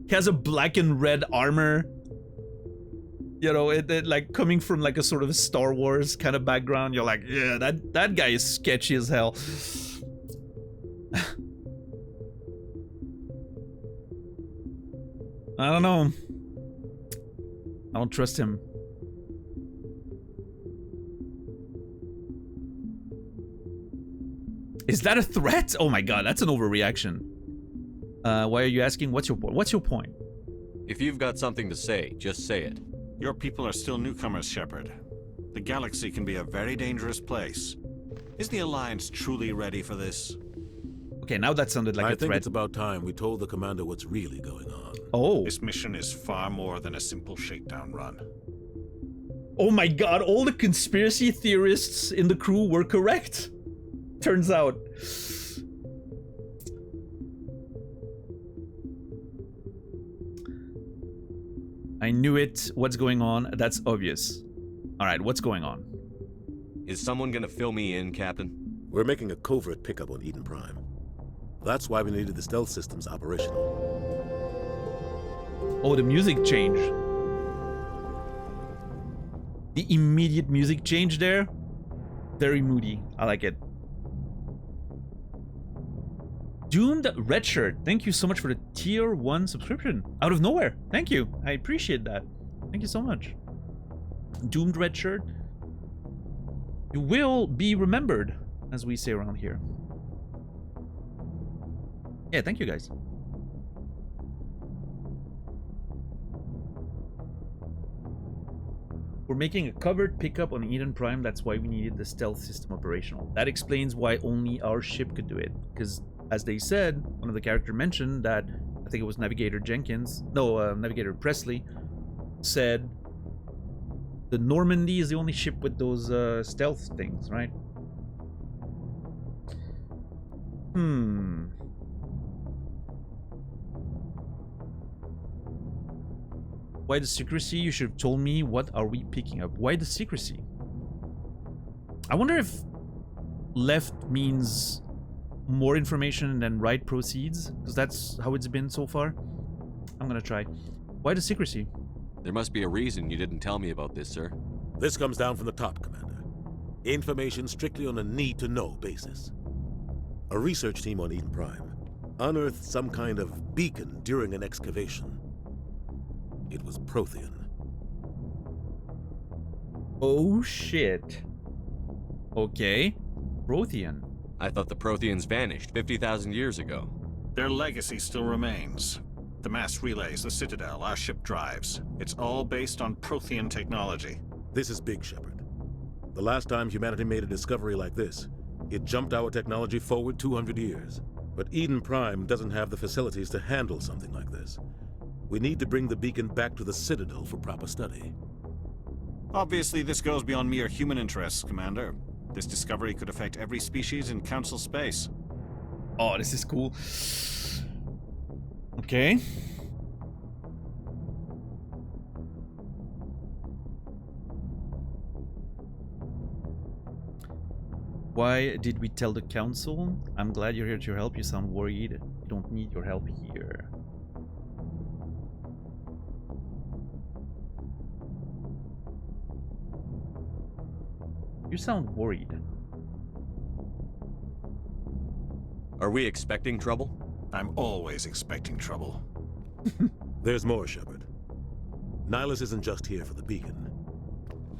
He has a black and red armor. You know, it like coming from like a sort of a Star Wars kind of background. You're like, yeah, that guy is sketchy as hell. I don't know. I don't trust him. Is that a threat? Oh my god, that's an overreaction. Why are you asking? What's your point? What's your point? If you've got something to say, just say it. Your people are still newcomers, Shepard. The galaxy can be a very dangerous place. Is the Alliance truly ready for this? Okay, now that sounded like I a think threat. it's about time we told the commander what's really going on. Oh. This mission is far more than a simple shakedown run. Oh my god, all the conspiracy theorists in the crew were correct. Turns out. I knew it. What's going on? That's obvious. Alright, what's going on? Is someone gonna fill me in, Captain? We're making a covert pickup on Eden Prime. That's why we needed the stealth systems operational. Oh, the music change. The immediate music change there. Very moody. I like it. Doomed Redshirt. Thank you so much for the tier 1 subscription. Out of nowhere. Thank you. I appreciate that. Thank you so much. Doomed Redshirt. You will be remembered, as we say around here. Yeah, thank you guys. We're making a covered pickup on Eden Prime. That's why we needed the stealth system operational. That explains why only our ship could do it. Because, as they said, one of the characters mentioned that, I think it was Navigator Jenkins, no, Navigator Presley, said the Normandy is the only ship with those stealth things, right? Why the secrecy? You should have told me. What are we picking up? Why the secrecy? I wonder if left means more information and then right proceeds, because that's how it's been so far. I'm gonna try. Why the secrecy? There must be a reason you didn't tell me about this, sir. This comes down from the top, Commander. Information strictly on a need-to-know basis. A research team on Eden Prime unearthed some kind of beacon during an excavation. It was Prothean. Oh shit. Okay. Prothean. I thought the Protheans vanished 50,000 years ago. Their legacy still remains. The mass relays, the Citadel, our ship drives. It's all based on Prothean technology. This is big, Shepard. The last time humanity made a discovery like this, it jumped our technology forward 200 years. But Eden Prime doesn't have the facilities to handle something like this. We need to bring the beacon back to the Citadel for proper study. Obviously, this goes beyond mere human interests, Commander. This discovery could affect every species in Council space. Oh, this is cool. Okay. Why did we tell the Council? I'm glad you're here to help. You sound worried. You don't need your help here. You sound worried. Are we expecting trouble? I'm always expecting trouble. There's more, Shepard. Nihilus isn't just here for the beacon.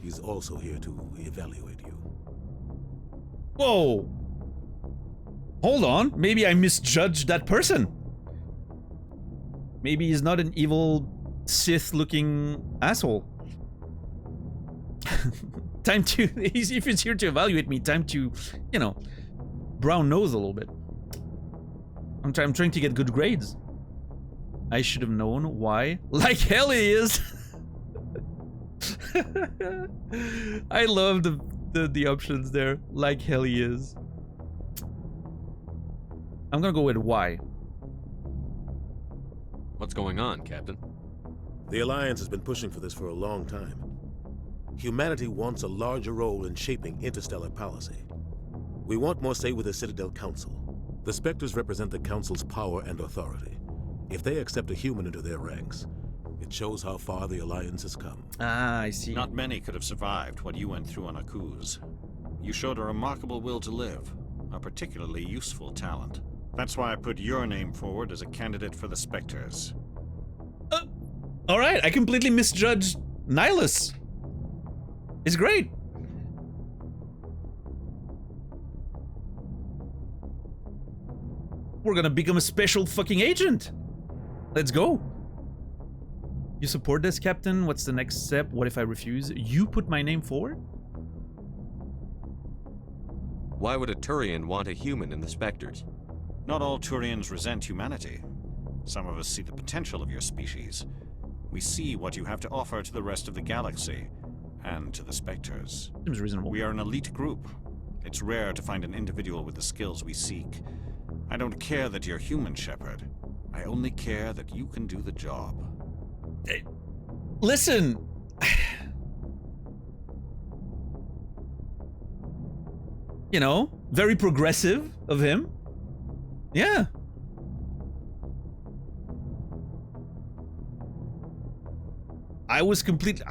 He's also here to evaluate you. Whoa! Hold on. Maybe I misjudged that person. Maybe he's not an evil Sith-looking asshole. Time to... if it's here to evaluate me, time to, you know, brown nose a little bit. I'm trying to get good grades. I should have known. Why? Like hell he is! I love the options there. Like hell he is. I'm gonna go with why. What's going on, Captain? The Alliance has been pushing for this for a long time. Humanity wants a larger role in shaping interstellar policy. We want more say with the Citadel Council. The Spectres represent the Council's power and authority. If they accept a human into their ranks, it shows how far the Alliance has come. Ah, I see. Not many could have survived what you went through on Akuz. You showed a remarkable will to live, a particularly useful talent. That's why I put your name forward as a candidate for the Spectres. Alright, I completely misjudged Nihilus. It's great. We're gonna become a special fucking agent. Let's go. You support this, Captain? What's the next step? What if I refuse? You put my name forward? Why would a Turian want a human in the Spectres? Not all Turians resent humanity. Some of us see the potential of your species. We see what you have to offer to the rest of the galaxy, and to the Spectres. Seems reasonable. We are an elite group. It's rare to find an individual with the skills we seek. I don't care that you're human, Shepard. I only care that you can do the job. Listen! You know, very progressive of him. Yeah. I was completely...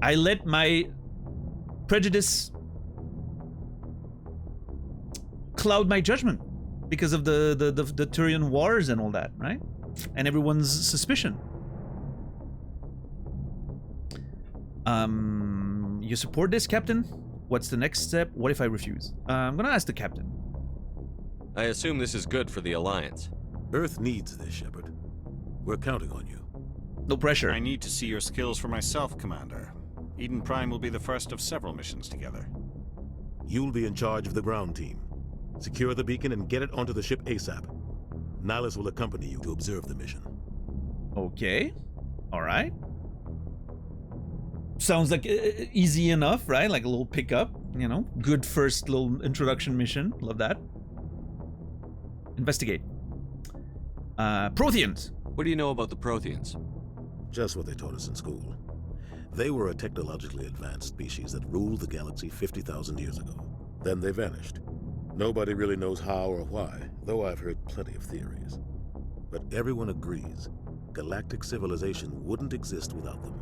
I let my prejudice cloud my judgment because of the Turian wars and all that, right? And everyone's suspicion. You support this, Captain? What's the next step? What if I refuse? I'm gonna ask the Captain. I assume this is good for the Alliance. Earth needs this, Shepard. We're counting on you. No pressure. I need to see your skills for myself, Commander. Eden Prime will be the first of several missions together. You'll be in charge of the ground team. Secure the beacon and get it onto the ship ASAP. Nihilus will accompany you to observe the mission. Okay. Alright. Sounds like easy enough, right? Like a little pickup, you know? Good first little introduction mission. Love that. Investigate. Protheans. What do you know about the Protheans? Just what they taught us in school. They were a technologically advanced species that ruled the galaxy 50,000 years ago. Then they vanished. Nobody really knows how or why, though I've heard plenty of theories. But everyone agrees, galactic civilization wouldn't exist without them.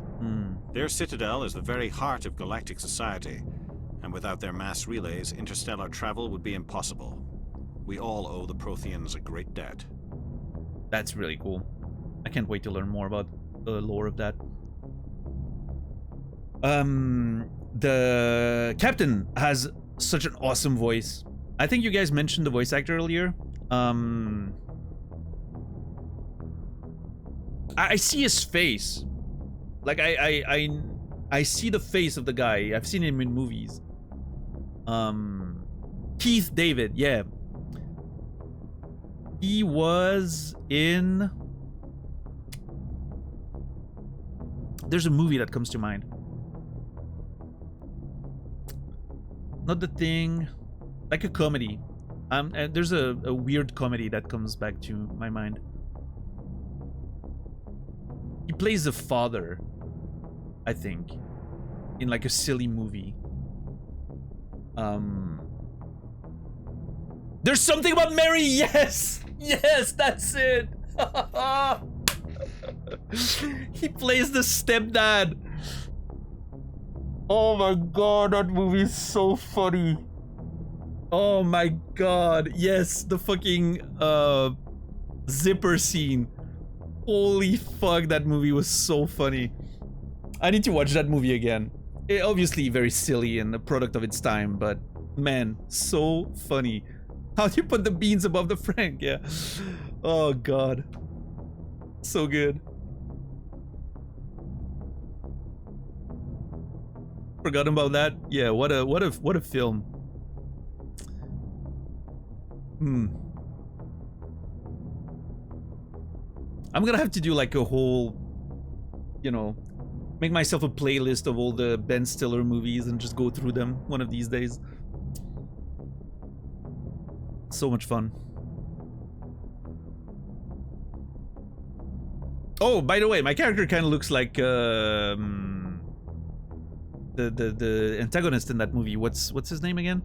Their citadel is the very heart of galactic society, and without their mass relays, interstellar travel would be impossible. We all owe the Protheans a great debt. That's really cool. I can't wait to learn more about the lore of that. The Captain has such an awesome voice. I think you guys mentioned the voice actor earlier. I see his face. Like I see the face of the guy. I've seen him in movies. Keith David, yeah. He was in... There's a movie that comes to mind. Not The Thing. Like a comedy. And there's a weird comedy that comes back to my mind. He plays the father, I think, in like a silly movie. There's Something About Mary. Yes, yes, that's it. He plays the stepdad. Oh my god, that movie is so funny. Oh my god, yes, the fucking zipper scene. Holy fuck, that movie was so funny. I need to watch that movie again. Obviously very silly and a product of its time, but man, so funny. How do you put the beans above the frank? Yeah. Oh god. So good. Forgot about that. Yeah, what a film. I'm gonna have to do like a whole, you know, make myself a playlist of all the Ben Stiller movies and just go through them one of these days. So much fun. Oh, by the way, my character kind of looks like the antagonist in that movie. What's his name again?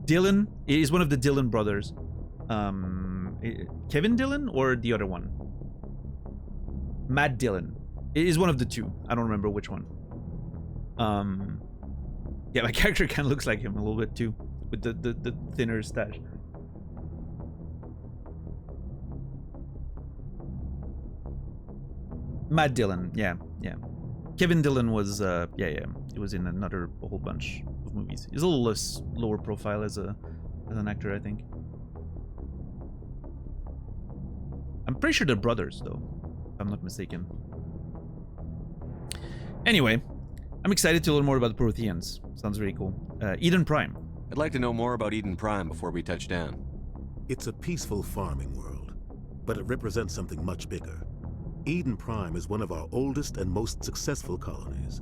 Dylan is one of the Dylan brothers. Kevin Dillon or the other one? Matt Dillon. It is one of the two. I don't remember which one. Yeah, my character kind of looks like him a little bit too, with the thinner stash. Matt Dillon, yeah. Kevin Dillon was, yeah, he was in a whole bunch of movies. He's a little less lower profile as an actor, I think. I'm pretty sure they're brothers, though, if I'm not mistaken. Anyway, I'm excited to learn more about the Protheans. Sounds very cool. Eden Prime. I'd like to know more about Eden Prime before we touch down. It's a peaceful farming world, but it represents something much bigger. Eden Prime is one of our oldest and most successful colonies.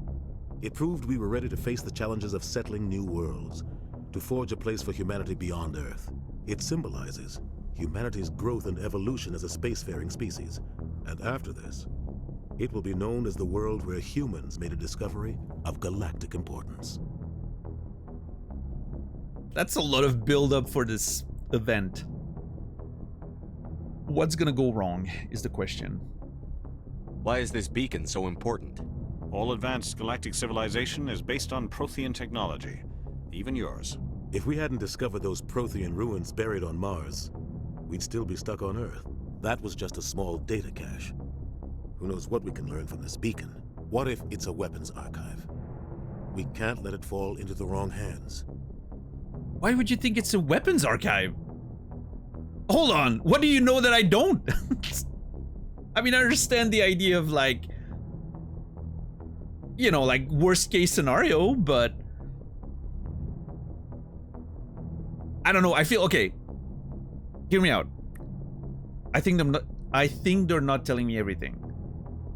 It proved we were ready to face the challenges of settling new worlds, to forge a place for humanity beyond Earth. It symbolizes humanity's growth and evolution as a spacefaring species. And after this, it will be known as the world where humans made a discovery of galactic importance. That's a lot of build-up for this event. What's gonna go wrong is the question. Why is this beacon so important? All advanced galactic civilization is based on Prothean technology, even yours. If we hadn't discovered those Prothean ruins buried on Mars, we'd still be stuck on Earth. That was just a small data cache. Who knows what we can learn from this beacon? What if it's a weapons archive? We can't let it fall into the wrong hands. Why would you think it's a weapons archive? Hold on, what do you know that I don't? I mean, I understand the idea of like, you know, like worst case scenario, but I don't know. I feel okay. Hear me out. I think they're not telling me everything.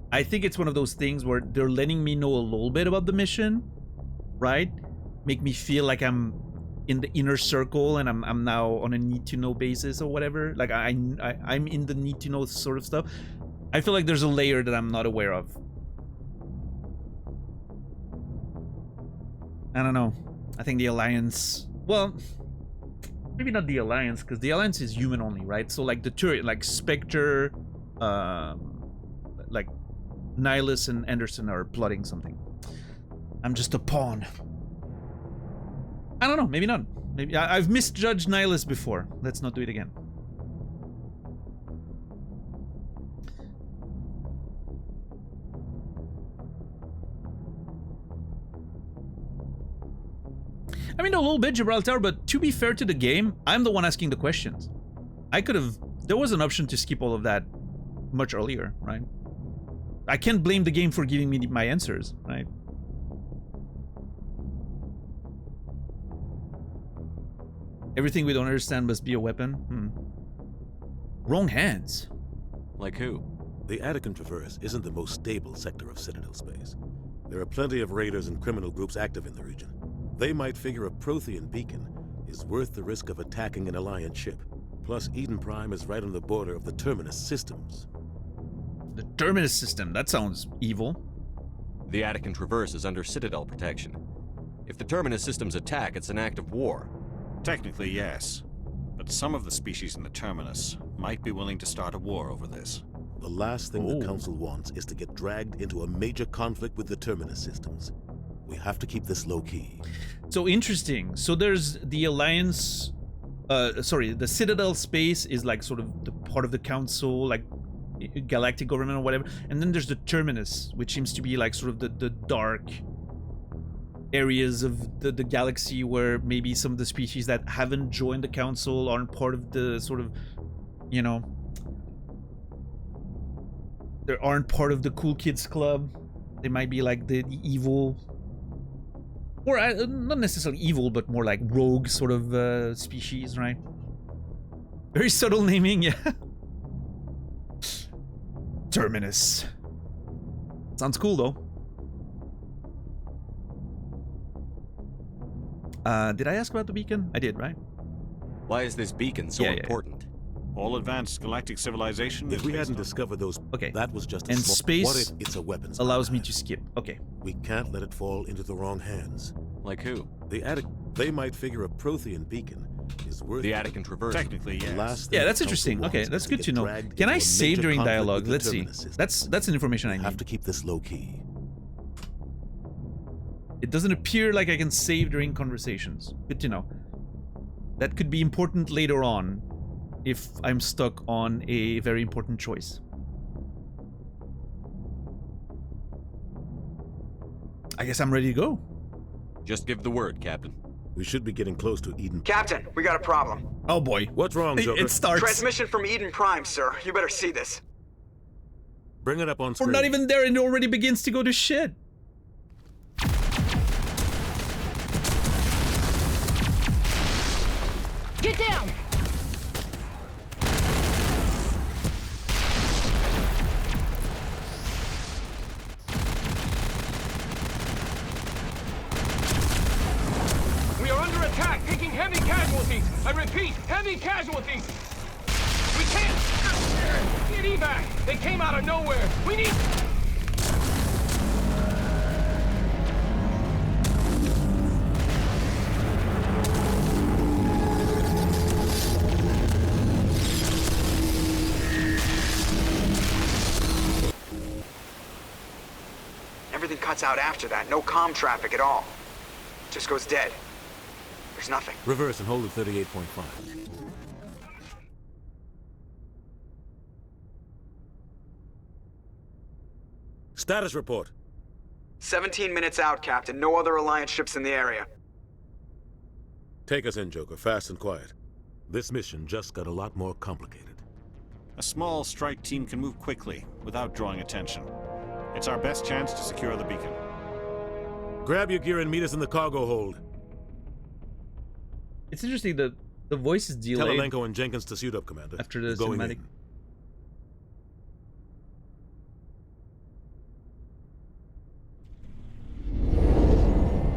I think it's one of those things where they're letting me know a little bit about the mission, right? Make me feel like I'm in the inner circle and I'm now on a need to know basis or whatever. Like I'm in the need to know sort of stuff. I feel like there's a layer that I'm not aware of. I don't know. I think the Alliance, well, maybe not the Alliance, because the Alliance is human only, right? So like the Turian, like Spectre, like Nihilus and Anderson are plotting something. I'm just a pawn. I don't know, maybe not. Maybe I've misjudged Nihilus before. Let's not do it again. I mean, a little bit, Gibraltar, but to be fair to the game, I'm the one asking the questions. I could have... There was an option to skip all of that much earlier, right? I can't blame the game for giving me my answers, right? Everything we don't understand must be a weapon? Wrong hands. Like who? The Attican Traverse isn't the most stable sector of Citadel space. There are plenty of raiders and criminal groups active in the region. They might figure a Prothean beacon is worth the risk of attacking an Alliance ship. Plus, Eden Prime is right on the border of the Terminus systems. The Terminus system? That sounds evil. The Attican Traverse is under Citadel protection. If the Terminus systems attack, it's an act of war. Technically, yes. But some of the species in the Terminus might be willing to start a war over this. The last thing the Council wants is to get dragged into a major conflict with the Terminus systems. We have to keep this low-key. So interesting. So there's the Alliance... the Citadel space is like sort of the part of the Council, like galactic government or whatever. And then there's the Terminus, which seems to be like sort of the dark areas of the galaxy where maybe some of the species that haven't joined the Council aren't part of the sort of, you know... They aren't part of the Cool Kids Club. They might be like the evil... Or not necessarily evil, but more like rogue sort of species, right? Very subtle naming, yeah. Terminus. Sounds cool, though. Did I ask about the beacon? I did, right? Why is this beacon so important? All advanced galactic civilization. If we hadn't discovered those, that was just a and small... space What if it's a weapons allows me archive? to skip. Okay. We can't let it fall into the wrong hands. Like who? The They might figure a Prothean beacon is worth... The Attican Traverse. Technically, yes. Yeah, that's interesting. Okay, that's good to know. Can I save during dialogue? Let's see. That's an information I need. Have to keep this low key. It doesn't appear like I can save during conversations. Good to know. That could be important later on if I'm stuck on a very important choice. I guess I'm ready to go. Just give the word, Captain. We should be getting close to Eden. Captain, we got a problem. Oh boy. What's wrong, Joker? It starts. Transmission from Eden Prime, sir. You better see this. Bring it up on screen. We're not even there and it already begins to go to shit. Get down! We are under attack, taking heavy casualties. I repeat, heavy casualties. We can't get evac. They came out of nowhere. We need. Everything cuts out after that. No comm traffic at all. Just goes dead. There's nothing. Reverse and hold at 38.5. Status report. 17 minutes out, Captain. No other Alliance ships in the area. Take us in, Joker, fast and quiet. This mission just got a lot more complicated. A small strike team can move quickly, without drawing attention. It's our best chance to secure the beacon. Grab your gear and meet us in the cargo hold. It's interesting that the voice is delayed. Tell Alenko and Jenkins to suit up, Commander. After the Going cinematic.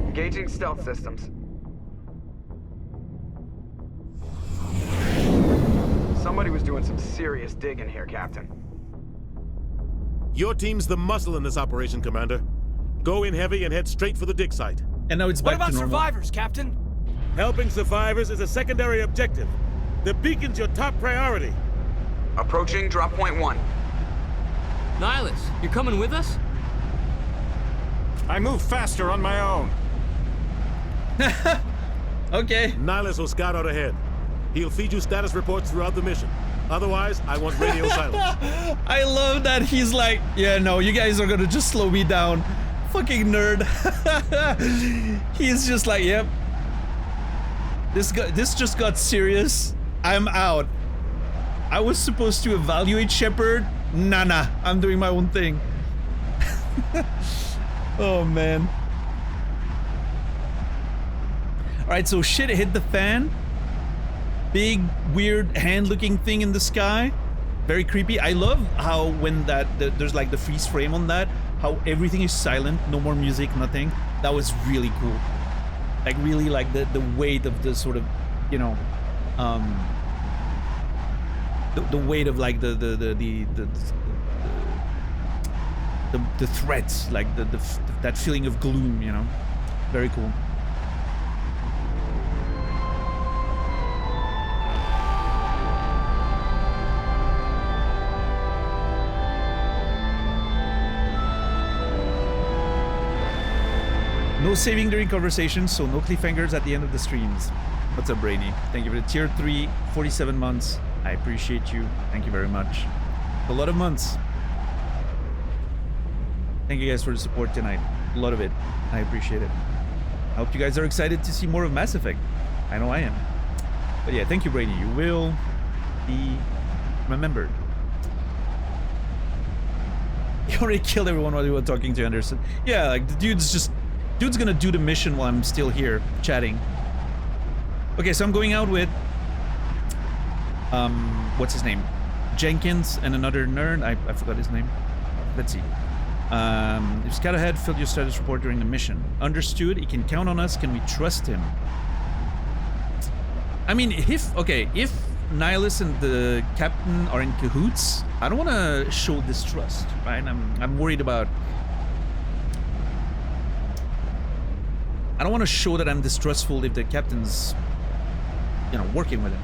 Engaging stealth systems. Somebody was doing some serious digging here, Captain. Your team's the muscle in this operation, Commander. Go in heavy and head straight for the dig site. And now it's back to normal. What about survivors, Captain? Helping survivors is a secondary objective. The beacon's your top priority. Approaching drop point 1. Nihilus, you're coming with us? I move faster on my own. Okay. Nihilus will scout out ahead. He'll feed you status reports throughout the mission. Otherwise, I want radio silence. I love that he's like, yeah, no, you guys are gonna just slow me down. Fucking nerd. He's just like, yep. This just got serious. I'm out. I was supposed to evaluate Shepard. Nah, I'm doing my own thing. Oh, man. Alright, so shit hit the fan. Big, weird, hand-looking thing in the sky. Very creepy. I love how when there's like the freeze frame on that, how everything is silent, no more music, nothing. That was really cool. Like really like the weight of the sort of, you know, the weight of like the threats, like that feeling of gloom, you know. Very cool. No saving during conversations, so no cliffhangers at the end of the streams. What's up, Brainy? Thank you for the tier 3, 47 months. I appreciate you. Thank you very much. A lot of months. Thank you guys for the support tonight. A lot of it. I appreciate it. I hope you guys are excited to see more of Mass Effect. I know I am. But yeah, thank you, Brainy. You will be remembered. You already killed everyone while you were talking to Anderson. Yeah, like the dude's gonna do the mission while I'm still here chatting. Okay, so I'm going out with what's his name? Jenkins and another nerd. I forgot his name. Let's see. If scout ahead, fill your status report during the mission. Understood. He can count on us. Can we trust him? I mean, if Nihilus and the captain are in cahoots, I don't want to show distrust, right? I'm worried about. I don't want to show that I'm distrustful if the captain's, you know, working with him.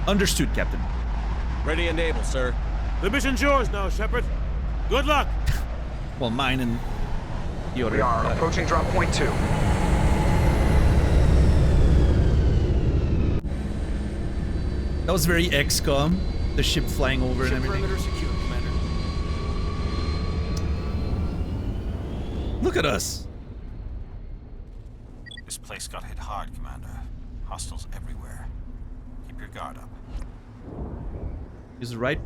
Understood, Captain. Ready and able, sir. The mission's yours now, Shepard. Good luck. Well, mine and the other. We are approaching drop point 2. That was very XCOM. The ship flying over and everything. Perimeter secure, Commander. Look at us. This place got hit hard, Commander. Hostiles everywhere. Keep your guard up. Use the right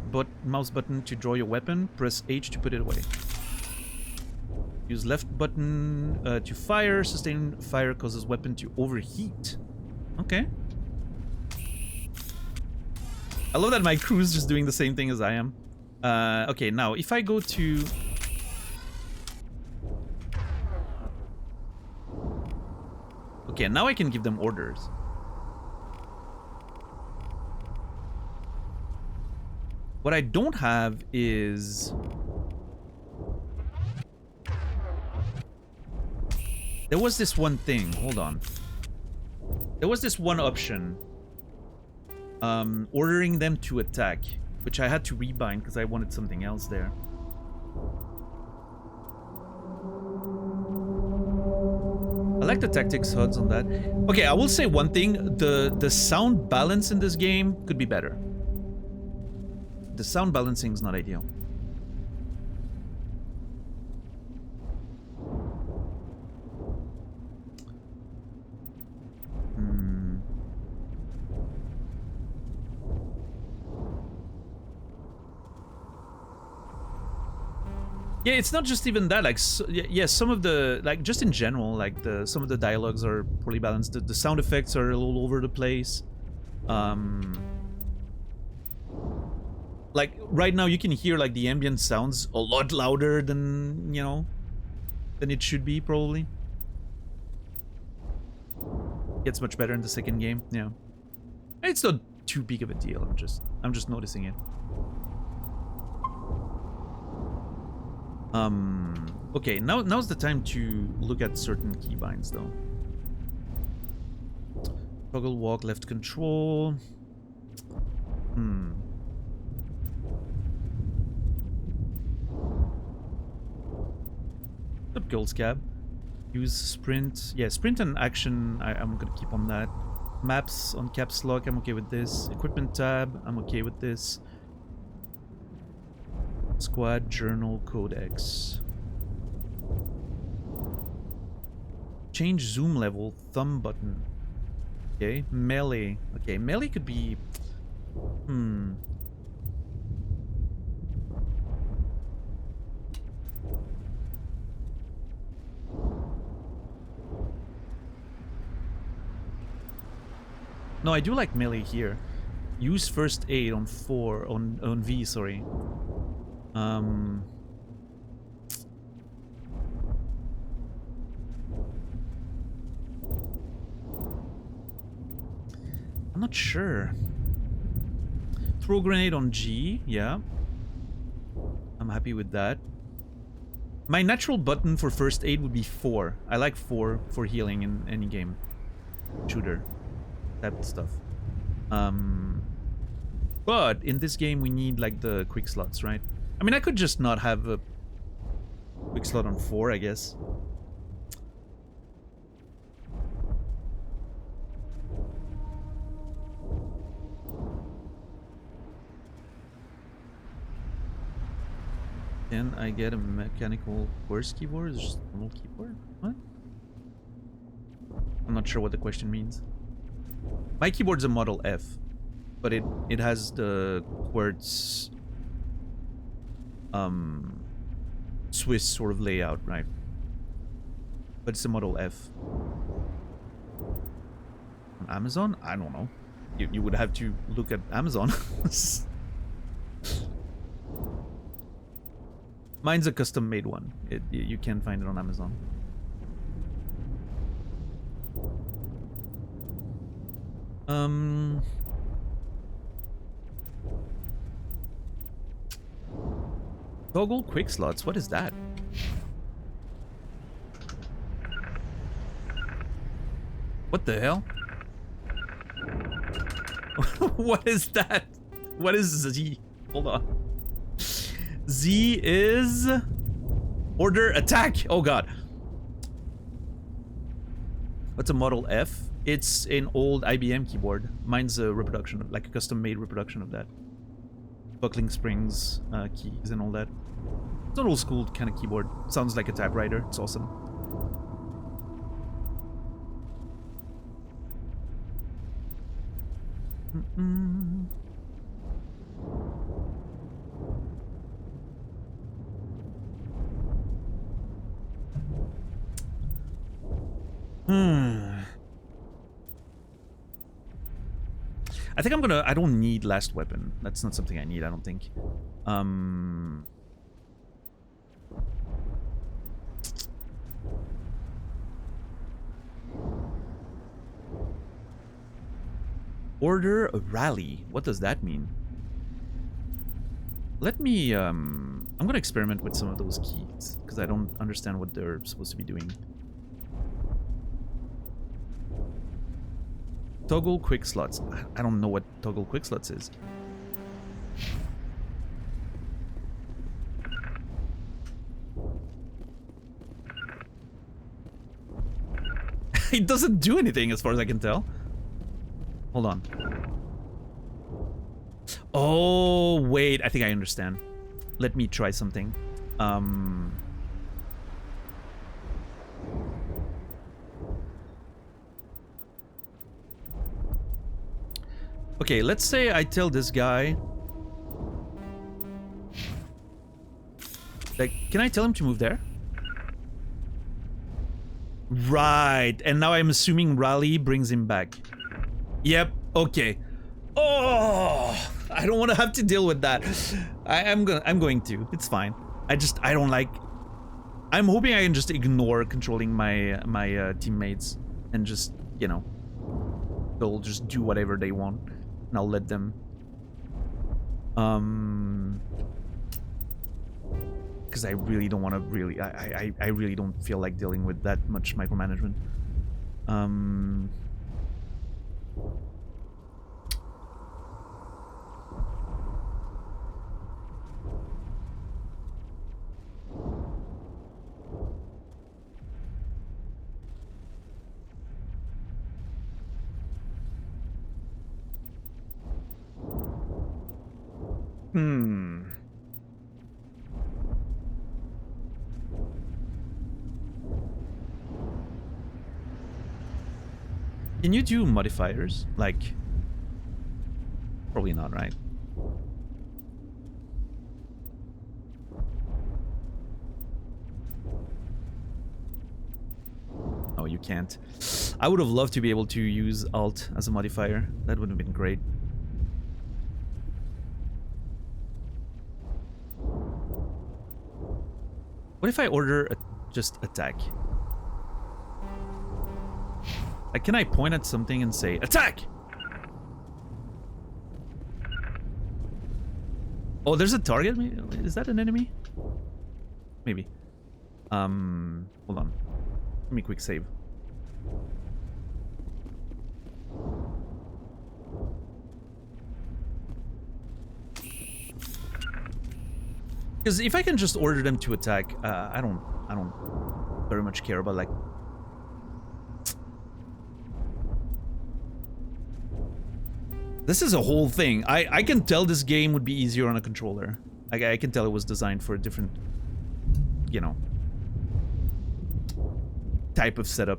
mouse button to draw your weapon. Press H to put it away. Use left button to fire. Sustain fire causes weapon to overheat. Okay. I love that my crew's just doing the same thing as I am. Okay, now if I go to... Okay, now I can give them orders. What I don't have is... There was this one thing. Hold on. There was this one option. Ordering them to attack, which I had to rebind because I wanted something else there. I like the tactics HUDs on that. Okay, I will say one thing. The sound balance in this game could be better. The sound balancing is not ideal. Yeah, it's not just even that. Like, yeah, some of the, like, just in general, like some of the dialogues are poorly balanced. The sound effects are a little over the place. Like right now, you can hear like the ambient sounds a lot louder than than it should be probably. Gets much better in the second game. Yeah, it's not too big of a deal. I'm just noticing it. Okay, now's the time to look at certain keybinds though. Toggle walk left control. Up Gold Scab. Use sprint. Yeah, sprint and action I'm gonna keep on that. Maps on caps lock, I'm okay with this. Equipment tab, I'm okay with this. Squad journal codex. Change zoom level, thumb button. Okay, melee. Okay, melee could be... No, I do like melee here. Use first aid on on V, sorry. I'm not sure. Throw grenade on G, yeah. I'm happy with that. My natural button for first aid would be 4. I like 4 for healing in any game. Shooter. Type of stuff. But in this game we need like the quick slots, right? I mean, I could just not have a quick slot on 4, I guess. Can I get a mechanical QWERTY keyboard? Is it just a normal keyboard? What? I'm not sure what the question means. My keyboard's a Model F, but it has the QWERTY Swiss sort of layout, right? But it's a Model F. On Amazon? I don't know. You would have to look at Amazon. Mine's a custom-made one. You can find it on Amazon. Toggle quick slots. What is that? What the hell? What is that? What is Z? Hold on. Z is order attack. Oh god. What's a Model F? It's an old IBM keyboard. Mine's a reproduction, like a custom-made reproduction of that. Buckling springs, keys, and all that. It's an old-school kind of keyboard. Sounds like a typewriter. It's awesome. I think I'm gonna... I don't need last weapon. That's not something I need, I don't think. Order a rally. What does that mean? Let me... I'm gonna experiment with some of those keys, because I don't understand what they're supposed to be doing. Toggle quick slots. I don't know what toggle quick slots is. It doesn't do anything as far as I can tell. Hold on. Oh, wait. I think I understand. Let me try something. Okay, let's say I tell this guy... Like, can I tell him to move there? Right, and now I'm assuming rally brings him back. Yep, okay. Oh, I don't want to have to deal with that. I'm going to. It's fine. I don't like... I'm hoping I can just ignore controlling my teammates and just, you know, they'll just do whatever they want. And I'll let them. Because I really don't want to really... I really don't feel like dealing with that much micromanagement. Can you do modifiers? Like... Probably not, right? Oh, you can't. I would have loved to be able to use Alt as a modifier. That would have been great. What if I order just attack? Like, can I point at something and say, attack? Oh, there's a target? Is that an enemy? Maybe. Hold on. Let me quick save. Because if I can just order them to attack, I don't very much care about, like... This is a whole thing. I can tell this game would be easier on a controller. I can tell it was designed for a different, you know, type of setup.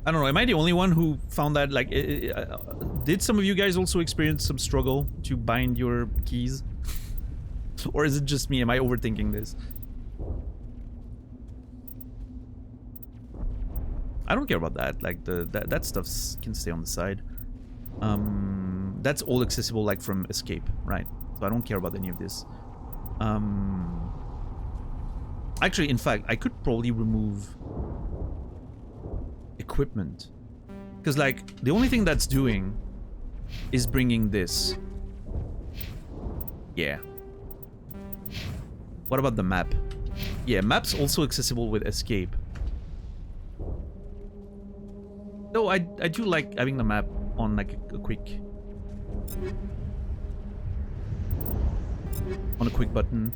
I don't know, am I the only one who found that, like, did some of you guys also experience some struggle to bind your keys? Or is it just me? Am I overthinking this? I don't care about that, like, that stuff can stay on the side. That's all accessible, like, from Escape, right? So I don't care about any of this. Actually, in fact, I could probably remove equipment, because, like, the only thing that's doing is bringing this. Yeah. What about the map? Yeah, map's also accessible with Escape. No, I do like having the map on, like, a quick... on a quick button.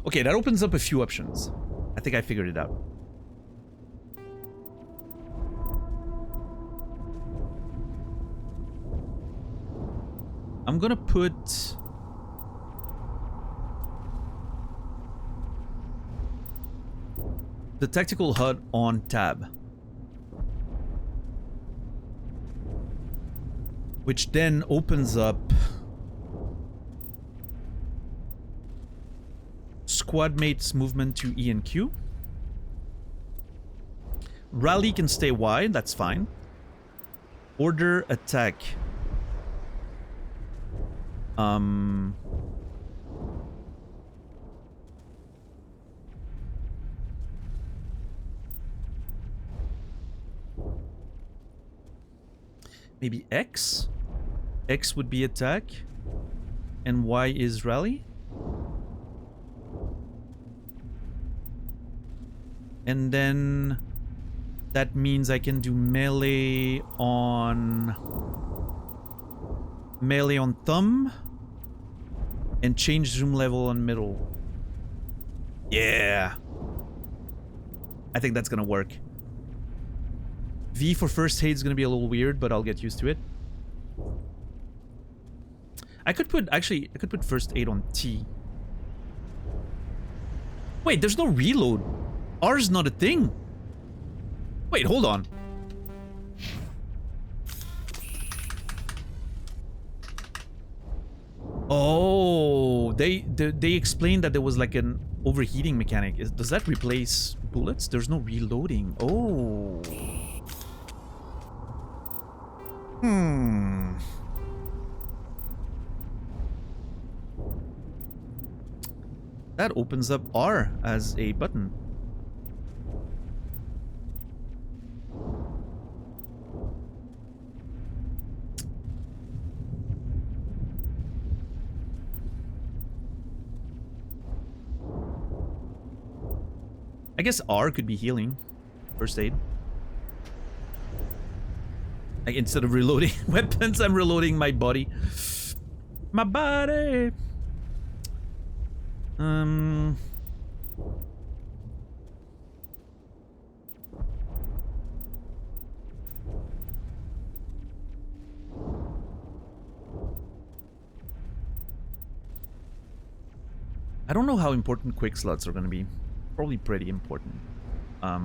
Okay, that opens up a few options. I think I figured it out. I'm gonna put... the tactical HUD on tab. Which then opens up squad mates movement to E and Q. Rally can stay wide, that's fine. Order attack. Maybe X? X would be attack. And Y is rally. And then that means I can do melee on thumb and change zoom level on middle. Yeah. I think that's gonna work. V for first aid is gonna be a little weird, but I'll get used to it. I could put first aid on T. Wait, there's no reload. R is not a thing. Wait, hold on. Oh, they explained that there was like an overheating mechanic. Does that replace bullets? There's no reloading. Oh. That opens up R as a button. I guess R could be healing. First aid. Like instead of reloading weapons, I'm reloading my body. My body! I don't know how important quick slots are going to be. Probably pretty important. My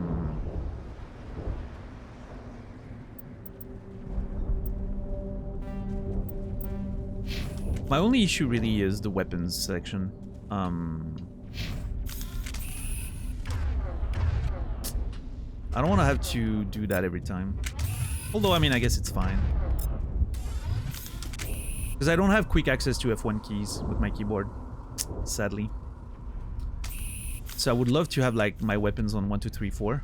only issue really is the weapons section. I don't want to have to do that every time. Although, I mean, I guess it's fine. Because I don't have quick access to F1 keys with my keyboard, sadly. So I would love to have, like, my weapons on 1, 2, 3, 4.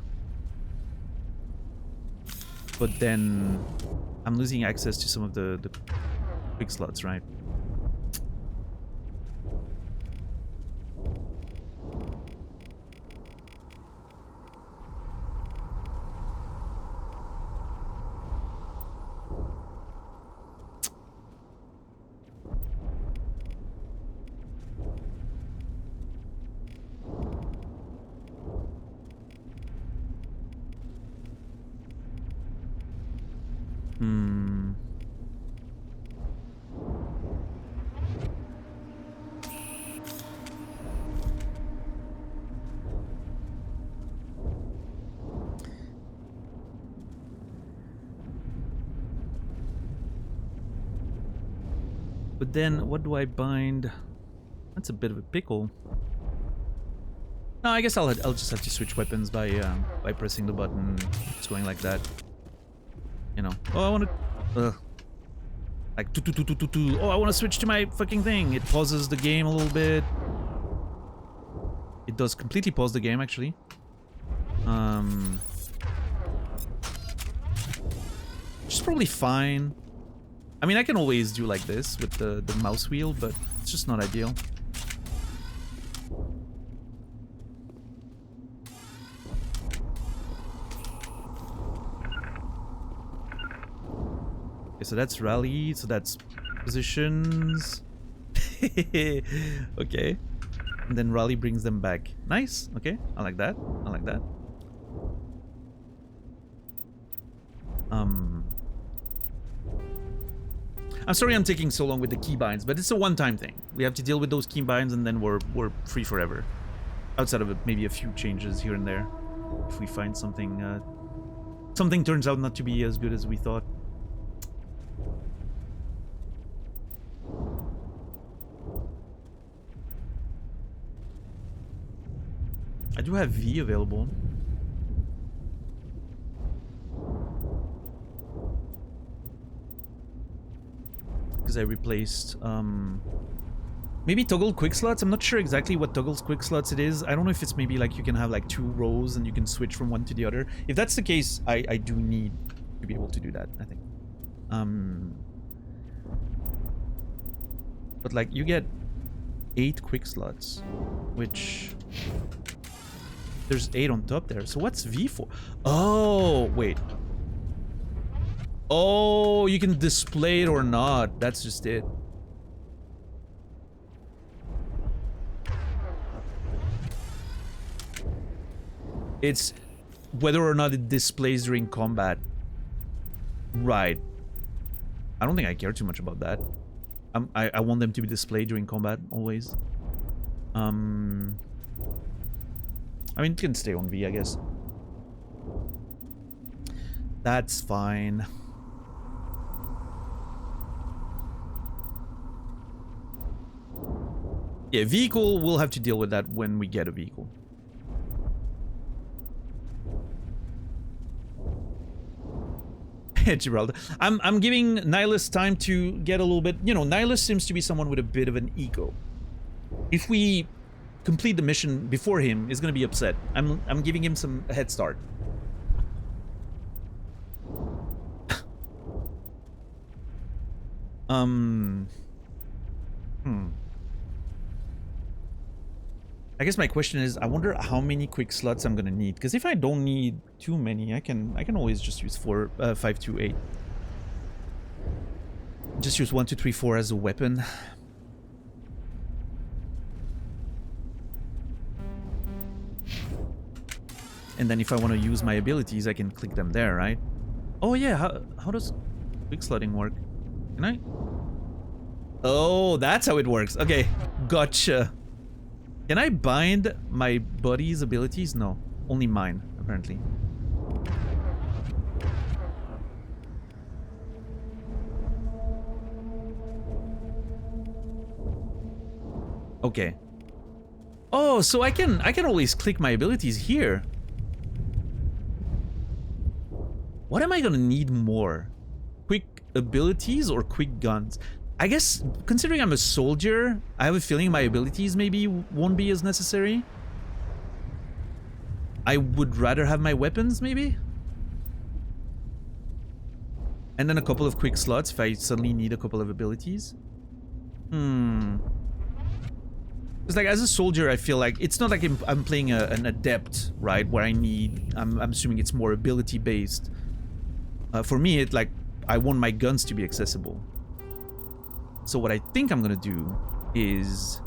But then I'm losing access to some of the quick slots, right? But then, what do I bind? That's a bit of a pickle. No, I guess I'll just have to switch weapons by pressing the button. It's going like that. You know. Oh, I want to. Like Oh, I want to switch to my fucking thing. It pauses the game a little bit. It does completely pause the game, actually. Which is probably fine. I mean, I can always do like this with the mouse wheel, but it's just not ideal. Okay, so that's rally, so that's positions. Okay. And then rally brings them back. Nice. Okay, I like that. I like that. I'm sorry I'm taking so long with the keybinds, but it's a one-time thing. We have to deal with those keybinds and then we're free forever. Outside of maybe a few changes here and there. If we find something... something turns out not to be as good as we thought. I do have V available. Because I replaced maybe toggle quick slots. I'm not sure exactly what toggles quick slots it is. I don't know if it's maybe like you can have like 2 rows and you can switch from one to the other. If that's the case, I do need to be able to do that, I think. But like you get 8 quick slots, which there's 8 on top there. So what's V for? Oh, wait. Oh, you can display it or not. That's just it. It's whether or not it displays during combat. Right. I don't think I care too much about that. I want them to be displayed during combat always. I mean, it can stay on V, I guess. That's fine. Yeah, vehicle, we'll have to deal with that when we get a vehicle. Gibraltar. I'm giving Nihilus time to get a little bit... You know, Nihilus seems to be someone with a bit of an ego. If we complete the mission before him, he's gonna be upset. I'm giving him some head start. I guess my question is, I wonder how many quick slots I'm gonna need, because if I don't need too many, I can always just use 5, 2, 8. Just use 1, 2, 3, 4 as a weapon. And then if I want to use my abilities, I can click them there, right? Oh yeah, how does quick slotting work? Can I? Oh, that's how it works. Okay, gotcha. Can I bind my buddy's abilities? No, only mine, apparently. Okay. Oh, so I can always click my abilities here. What am I gonna need more? Quick abilities or quick guns? I guess, considering I'm a soldier, I have a feeling my abilities maybe won't be as necessary. I would rather have my weapons, maybe? And then a couple of quick slots if I suddenly need a couple of abilities. Because like, as a soldier, I feel like it's not like I'm playing an adept, right? Where I'm assuming it's more ability-based. For me, it like, I want my guns to be accessible. So what I think I'm gonna do is...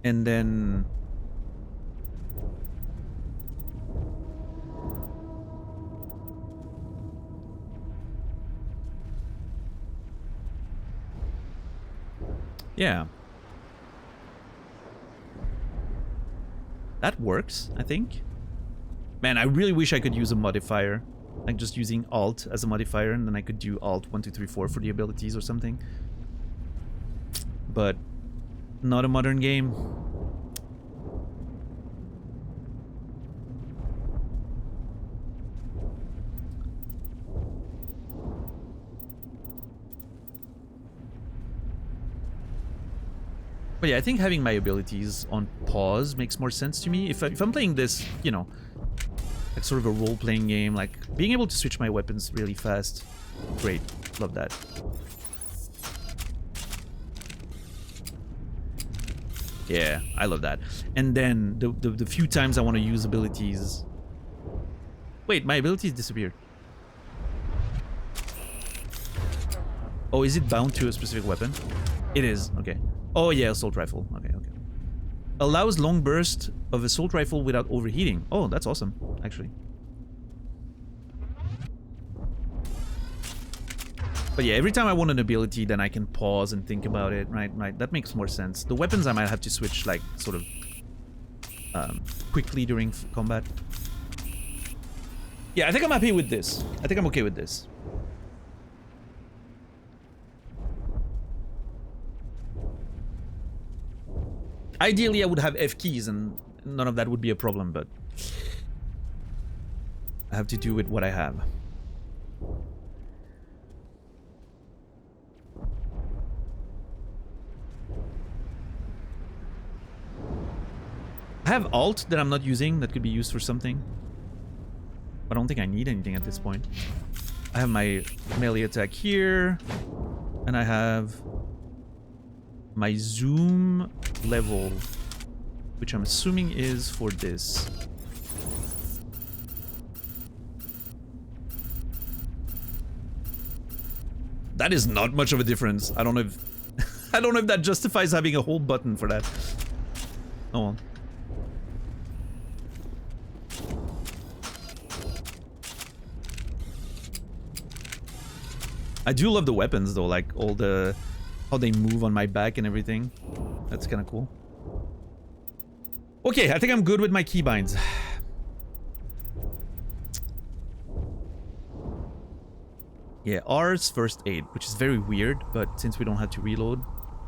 and then... yeah. That works, I think. Man, I really wish I could use a modifier. Like just using Alt as a modifier, and then I could do Alt 1, 2, 3, 4 for the abilities or something. But not a modern game. But yeah, I think having my abilities on pause makes more sense to me. If I'm playing this, you know, like sort of a role-playing game, like being able to switch my weapons really fast, great, love that. Yeah, I love that. And then the few times I want to use abilities... Wait, my abilities disappeared. Oh, is it bound to a specific weapon? It is. Okay. Oh yeah, assault rifle. Okay. Allows long burst of assault rifle without overheating. Oh, that's awesome, actually. But yeah, every time I want an ability, then I can pause and think about it. Right. That makes more sense. The weapons I might have to switch, like, sort of quickly during combat. Yeah, I think I'm happy with this. I think I'm okay with this. Ideally, I would have F keys and none of that would be a problem, but I have to do with what I have. I have Alt that I'm not using that could be used for something. I don't think I need anything at this point. I have my melee attack here, and I have my zoom level, which I'm assuming is for this. That is not much of a difference. I don't know if I don't know if that justifies having a whole button for that. Oh well. I do love the weapons though, like all the how they move on my back and everything. That's kind of cool. Okay, I think I'm good with my keybinds. Yeah, R's first aid, which is very weird, but since we don't have to reload,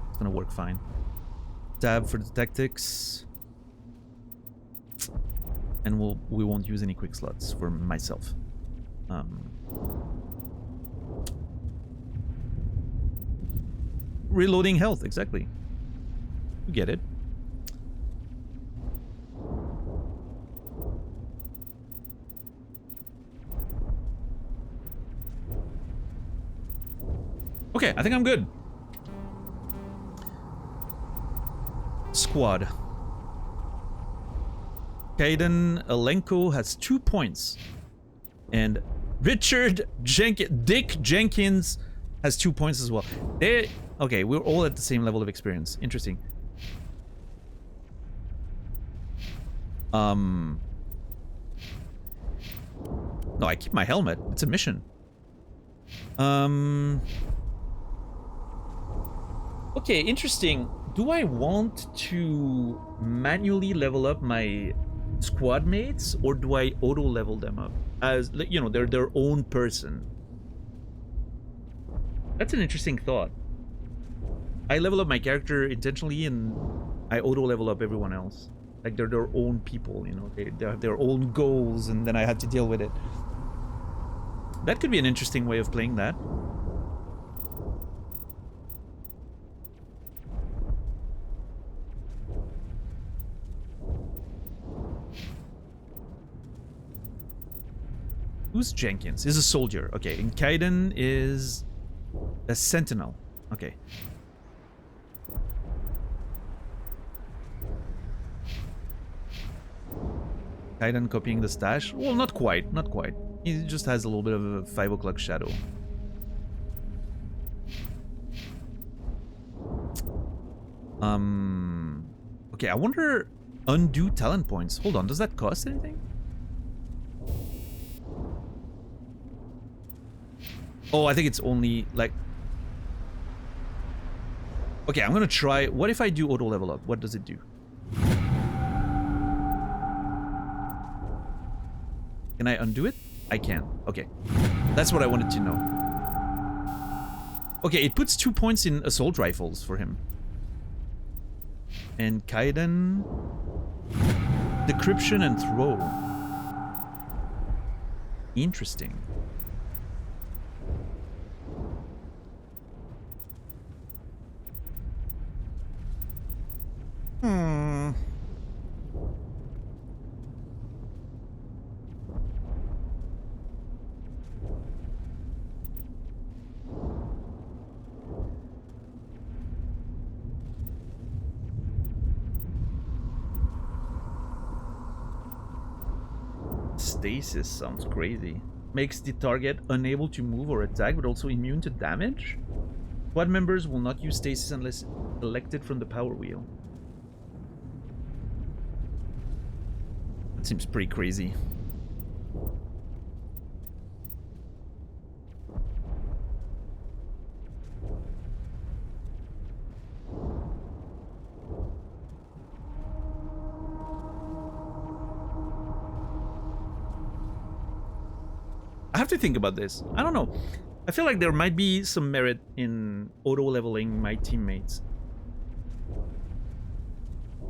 it's gonna work fine. Tab for the tactics. And we won't use any quick slots for myself. Reloading health, exactly. You get it. Okay, I think I'm good. Squad. Kaiden Alenko has 2 points. And Dick Jenkins has 2 points as well. Okay, we're all at the same level of experience. Interesting. No, I keep my helmet. It's a mission. Okay, interesting. Do I want to manually level up my squad mates, or do I auto level them up as, you know, they're their own person? That's an interesting thought. I level up my character intentionally and I auto level up everyone else. Like they're their own people, you know, they have their own goals and then I have to deal with it. That could be an interesting way of playing that. Who's Jenkins? Is a soldier. Okay, and Kaiden is a sentinel. Okay. Kaiden copying the stash? Well, not quite, not quite. He just has a little bit of a 5 o'clock shadow. Okay, I wonder... Undo talent points. Hold on, does that cost anything? Oh, I think it's only, like... Okay, I'm gonna try... What if I do auto level up? What does it do? Can I undo it? I can. Okay. That's what I wanted to know. Okay, it puts 2 points in assault rifles for him. And Kaiden... Decryption and throw. Interesting. Stasis sounds crazy. makes the target unable to move or attack, but also immune to damage. Squad members will not use stasis unless elected from the power wheel. That seems pretty crazy. I have to think about this. I don't know. I feel like there might be some merit in auto-leveling my teammates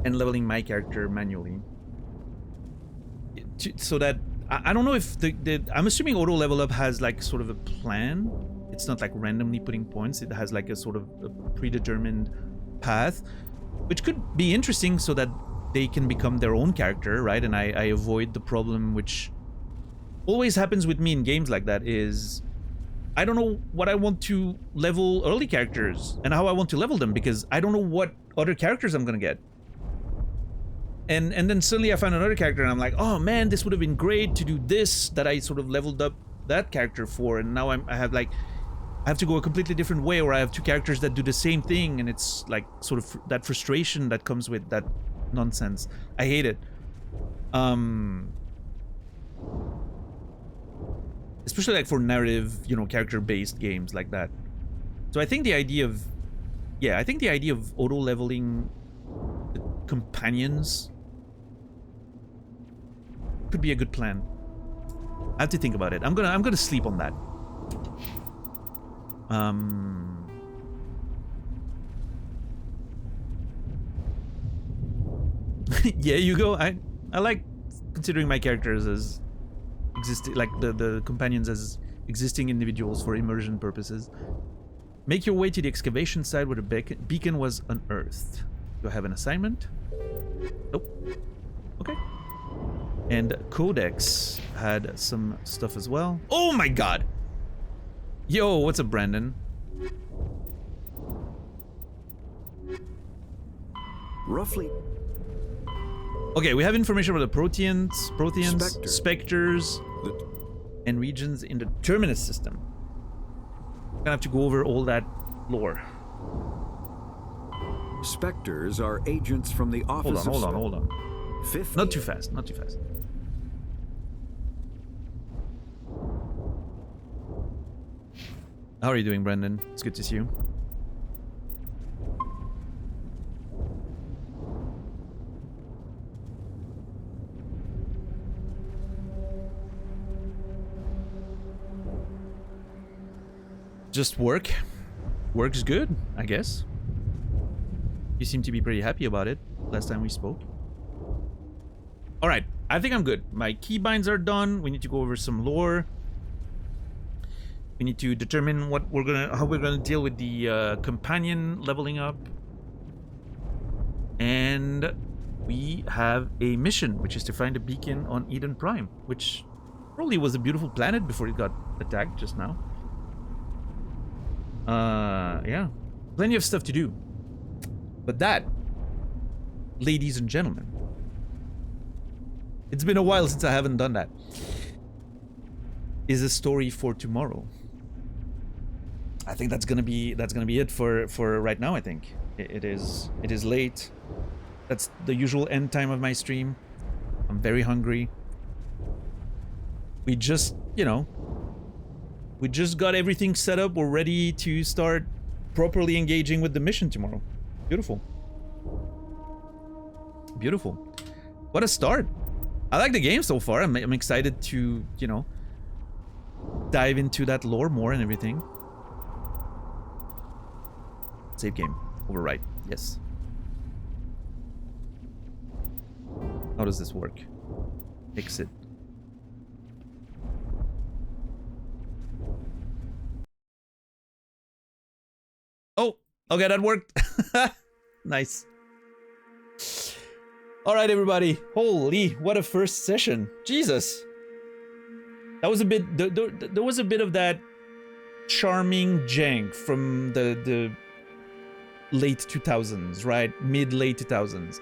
and leveling my character manually. So that... I don't know if I'm assuming auto-level up has like sort of a plan. It's not like randomly putting points. It has like a sort of a predetermined path, which could be interesting so that they can become their own character, right? And I avoid the problem which always happens with me in games like that is I don't know what I want to level early characters and how I want to level them because I don't know what other characters I'm gonna get. And then suddenly I find another character and I'm like, oh man, this would have been great to do this that I sort of leveled up that character for, and now I have to go a completely different way, or I have two characters that do the same thing, and it's like sort of that frustration that comes with that nonsense. I hate it. Especially like for narrative, you know, character-based games like that. So I think the idea of, yeah, I think the idea of auto-leveling the companions could be a good plan. I have to think about it. I'm gonna sleep on that. Yeah, Hugo. I like considering my characters as existing, like the companions as existing individuals for immersion purposes. Make your way to the excavation site where the beacon was unearthed. Do I have an assignment? Nope. Okay. And Codex had some stuff as well. Oh my god! Yo, what's up, Brandon? Roughly. Okay, we have information about the Protheans, Spectres, and regions in the Terminus system. I'm gonna have to go over all that lore. Spectres are agents from the office. Hold on. 50. Not too fast, not too fast. How are you doing, Brendan? It's good to see you. Just work. Work's good, I guess. You seem to be pretty happy about it last time we spoke. Alright, I think I'm good. My keybinds are done. We need to go over some lore. We need to determine how we're gonna deal with the companion leveling up. And we have a mission, which is to find a beacon on Eden Prime, which probably was a beautiful planet before it got attacked just now. Yeah, plenty of stuff to do. But that, ladies and gentlemen, it's been a while since I haven't done that, is a story for tomorrow. I think that's gonna be it for right now. I think it is late. That's the usual end time of my stream. I'm very hungry. We just, you know, we just got everything set up. We're ready to start properly engaging with the mission tomorrow. Beautiful. Beautiful. What a start. I like the game so far. I'm excited to, you know, dive into that lore more and everything. Save game. Overwrite. Yes. How does this work? Exit. Oh, okay, that worked. Nice. All right, everybody. Holy, what a first session. Jesus. That was a bit, there was a bit of that charming jank from the late 2000s, right? Mid-late 2000s.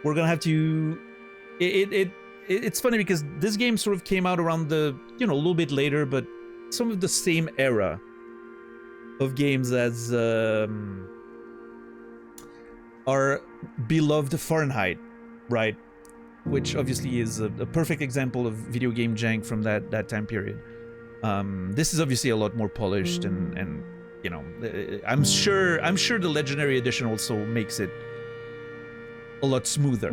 We're gonna have to, it's funny because this game sort of came out around the, you know, a little bit later, but some of the same era of games as our beloved Fahrenheit, right? Which obviously is a perfect example of video game jank from that time period. This is obviously a lot more polished and you know, I'm sure the Legendary Edition also makes it a lot smoother.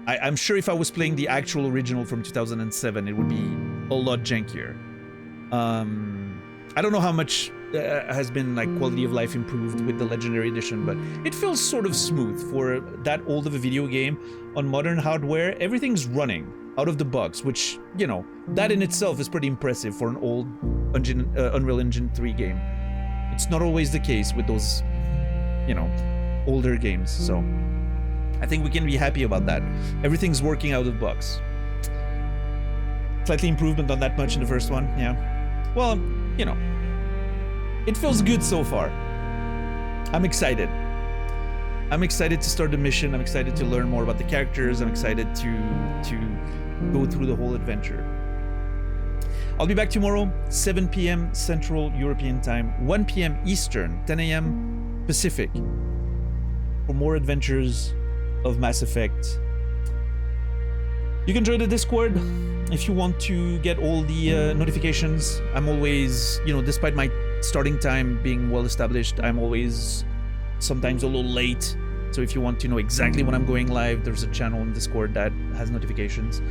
I'm sure if I was playing the actual original from 2007, it would be a lot jankier. I don't know how much has been like quality of life improved with the Legendary Edition, but it feels sort of smooth for that old of a video game on modern hardware. Everything's running out of the box, which, you know, that in itself is pretty impressive for an old Unreal Engine 3 game. It's not always the case with those, you know, older games, so I think we can be happy about that. Everything's working out of the box. Slightly improvement on that much in the first one, yeah. Well, you know, it feels good so far. I'm excited. I'm excited to start the mission. I'm excited to learn more about the characters. I'm excited to go through the whole adventure. I'll be back tomorrow, 7 p.m. Central European Time, 1 p.m. Eastern, 10 a.m. Pacific, for more adventures of Mass Effect. You can join the Discord if you want to get all the notifications. I'm always, you know, despite my starting time being well established, I'm always sometimes a little late. So if you want to know exactly when I'm going live, there's a channel in Discord that has notifications.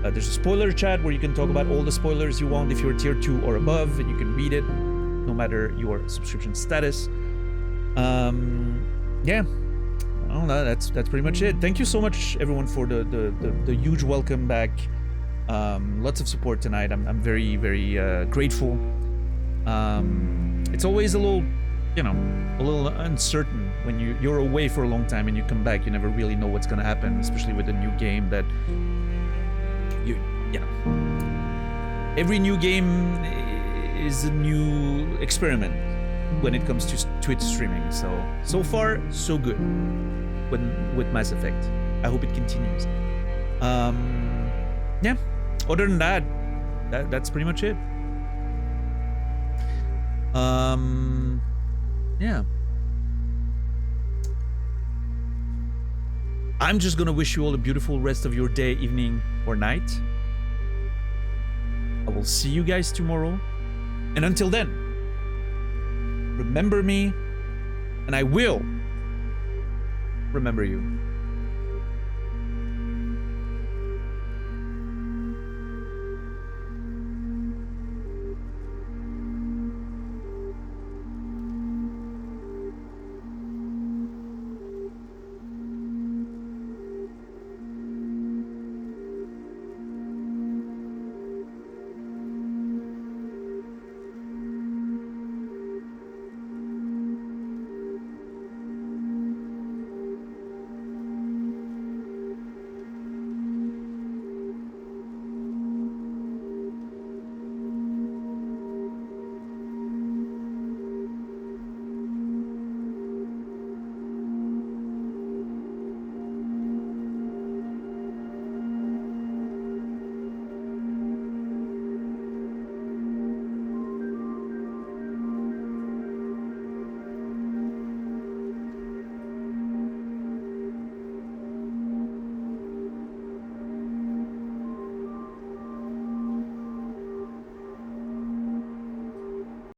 There's a spoiler chat where you can talk about all the spoilers you want if you're tier 2 or above, and you can read it no matter your subscription status. Yeah. Oh, that's pretty much it. Thank you so much, everyone, for the huge welcome back. Lots of support tonight. I'm very, very grateful. It's always a little, you know, a little uncertain when you're away for a long time and you come back. You never really know what's gonna happen, especially with a new game that you know. Every new game is a new experiment when it comes to Twitch streaming. So far, so good with Mass Effect. I hope it continues. Yeah. Other than that, that's pretty much it. Yeah. I'm just gonna wish you all a beautiful rest of your day, evening, or night. I will see you guys tomorrow. And until then, remember me, and I will remember you.